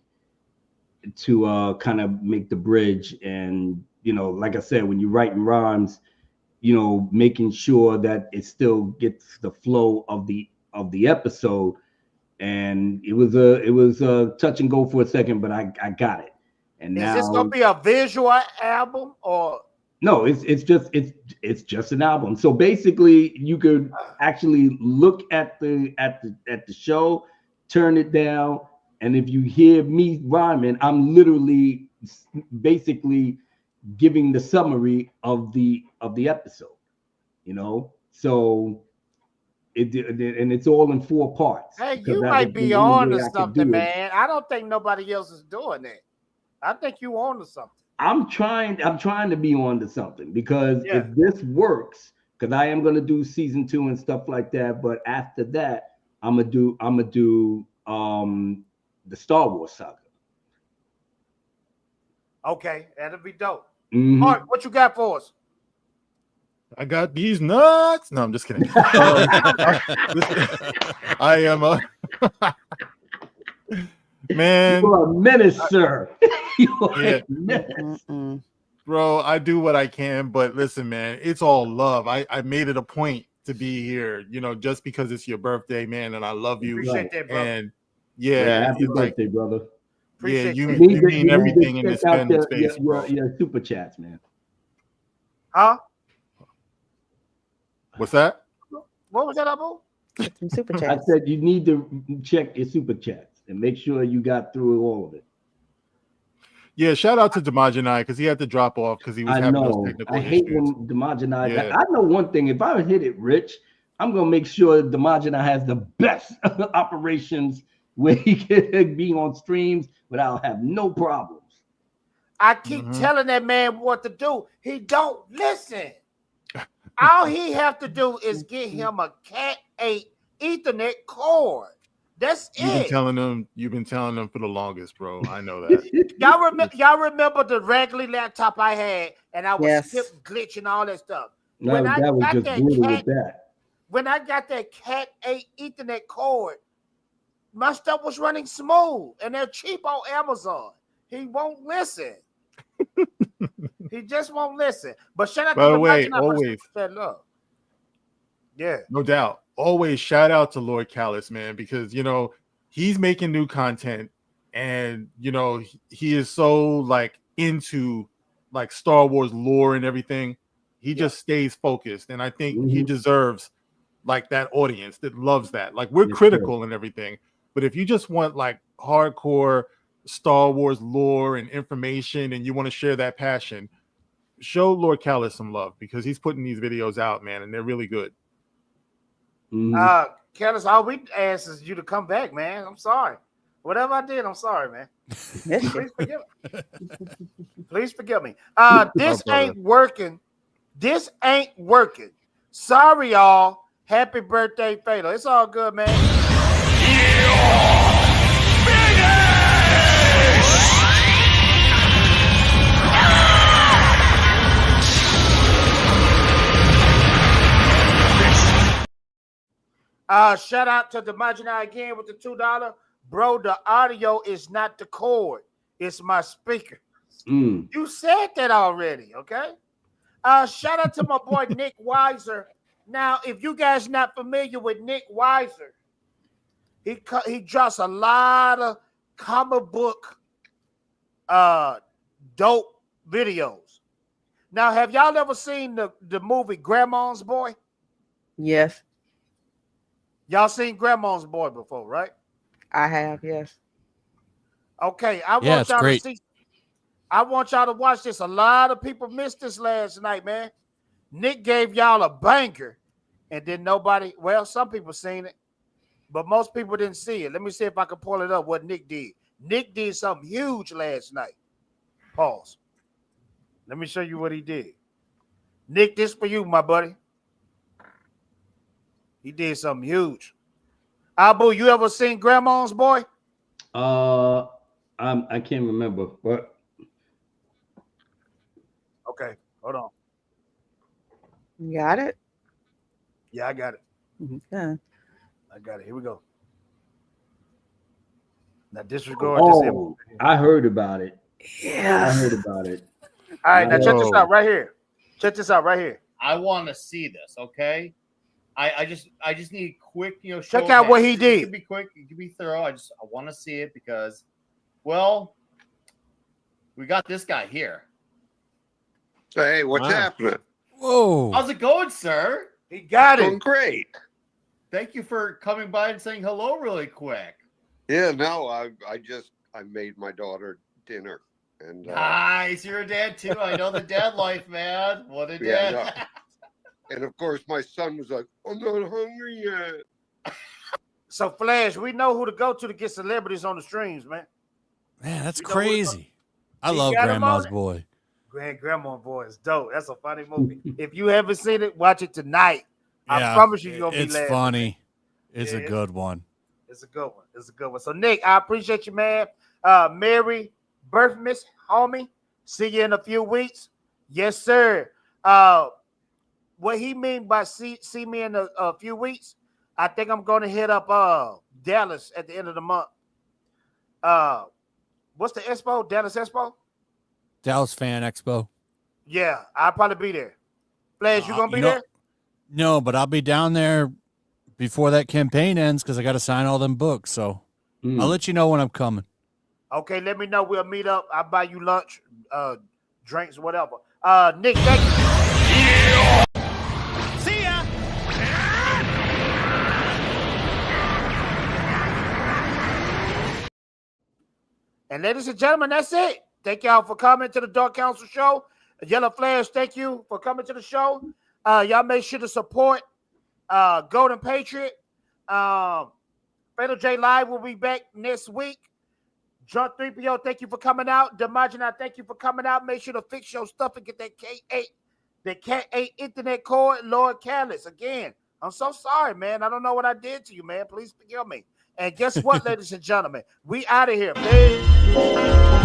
kind of make the bridge. And like I said, when you're writing rhymes, making sure that it still gets the flow of the episode. And it was a touch and go for a second, but I got it. And is this gonna be a visual album or no? It's just an album. So basically, you could actually look at the show, turn it down, and if you hear me rhyming, I'm literally basically giving the summary of the episode. So and it's all in 4 parts. hey, you might be on to something, man. I don't think nobody else is doing that. I think you on to something. I'm trying to be on to something because if this works, because I am gonna do season 2 and stuff like that, but after that, I'm gonna do the Star Wars saga. Okay, that'll be dope. Mhm. Mark, what you got for us? I got these nuts. No, I'm just kidding. I am a man. You're a menace, sir. Yeah. Bro, I do what I can, but listen, man, it's all love. I made it a point to be here, just because it's your birthday, man, and I love you. Appreciate that, bro. And yeah, happy birthday, brother. Appreciate you that. mean everything in this pen space, bro. Your super chats, man. Huh? What's that? What was that, Abu? Some super I chats. said you need to check your super chats and make sure you got through all of it. Yeah, shout out to Dmajini because he had to drop off because he was having those technical I hate issues. when Dmajini. Yeah. I know one thing. If I hit it rich, I'm gonna make sure Dmajini has the best operations where he can be on streams without have no problems. I keep telling that man what to do. He don't listen. All he have to do is get him a Cat 8 Ethernet cord. That's You've been it. telling them for the longest, bro. I know that. Y'all remember the regular laptop I had, and I was skip glitching all that stuff. No, that was just brutal with that. When I got that Cat 8 Ethernet cord, my stuff was running smooth, and they're cheap on Amazon. He won't listen. He just won't listen. But shout out By to the way, Dmajini for always. that love. Yeah. No doubt. Always shout out to Lord Callis, man, because he's making new content and he is so like into like Star Wars lore and everything. He just stays focused, and I think he deserves like that audience that loves that. Like we're critical and everything, but if you just want like hardcore Star Wars lore and information and you want to share that passion, show Lord Callis some love because he's putting these videos out, man, and they're really good. Kellis, all we ask is you to come back, man. I'm sorry. Whatever I did, I'm sorry, man. Please forgive me. Please forgive me. This ain't working. This ain't working. Sorry, y'all. Happy birthday, Fatal. It's all good, man. Shout out to Dmajini again with the $2. Bro, the audio is not the cord. It's my speaker. You said that already, okay? Shout out to my boy Nick Weiser. Now, if you guys not familiar with Nick Weiser, he drops a lot of comic book dope videos. Now, have y'all ever seen the movie Grandma's Boy? Yes. Y'all seen Grandma's Boy before, right? I have, yes. Okay, I want it's y'all great. to see. I want y'all to watch this. A lot of people missed this last night, man. Nick gave y'all a banger, and then nobody. Well, some people seen it, but most people didn't see it. Let me see if I can pull it up. What Nick did. Nick did something huge last night. Pause. Let me show you what he did. Nick, this for you, my buddy. He did something huge. Abu, you ever seen Grandma's Boy? I can't remember. What? Okay, hold on. You got it? Yeah, I got it. Okay. I got it. Here we go. Now disregard this. Oh, I heard about it. Yeah. I heard about it. All right, now check this out right here. Check this out right here. I want to see this. Okay. I just need quick, show Check out of what hands. he did. It can be quick. It can be thorough. I want to see it because, well, we got this guy here. Hey, what's happening? Whoa. How's it going, sir? He got Going great. Thank you for coming by and saying hello really quick. Yeah, no, I made my daughter dinner. And Nice. You're a dad too. I know the dad life, man. What a Yeah, dad. no. And of course, my son was like, I'm not hungry yet. So, Flash, we know who to go to get celebrities on the streams, man. Man, that's You know who to go- crazy. I He love got him Grandma's on it. Boy. Grandma Boy is dope. That's a funny movie. If you haven't seen it, watch it tonight. Yeah, I promise you're gonna be it's laughing. funny. It's Yeah, a good one. It's a good one. It's a good one. So, Nick, I appreciate you, man. Merry Birthmas, homie. See you in a few weeks. Yes, sir. What he mean by see me in a few weeks? I think I'm going to hit up Dallas at the end of the month. What's the expo? Dallas Expo? Dallas Fan Expo. Yeah, I'll probably be there. Flash, you gonna be you know- there? No, but I'll be down there before that campaign ends because I got to sign all them books. So I'll let you know when I'm coming. Okay, let me know. We'll meet up. I'll buy you lunch, drinks, whatever. Nick, thank you. See ya. And ladies and gentlemen, that's it. Thank y'all for coming to the Dark Council show. Yellow Flash, thank you for coming to the show. Y'all make sure to support Golden Patriot. Fatal J Live will be back next week. John 3PO, thank you for coming out. Dmajini, thank you for coming out. Make sure to fix your stuff and get that K8, the Cat8 Ethernet cord. Lord Callis, again, I'm so sorry, man. I don't know what I did to you, man. Please forgive me. And guess what, ladies and gentlemen? We out of here, man.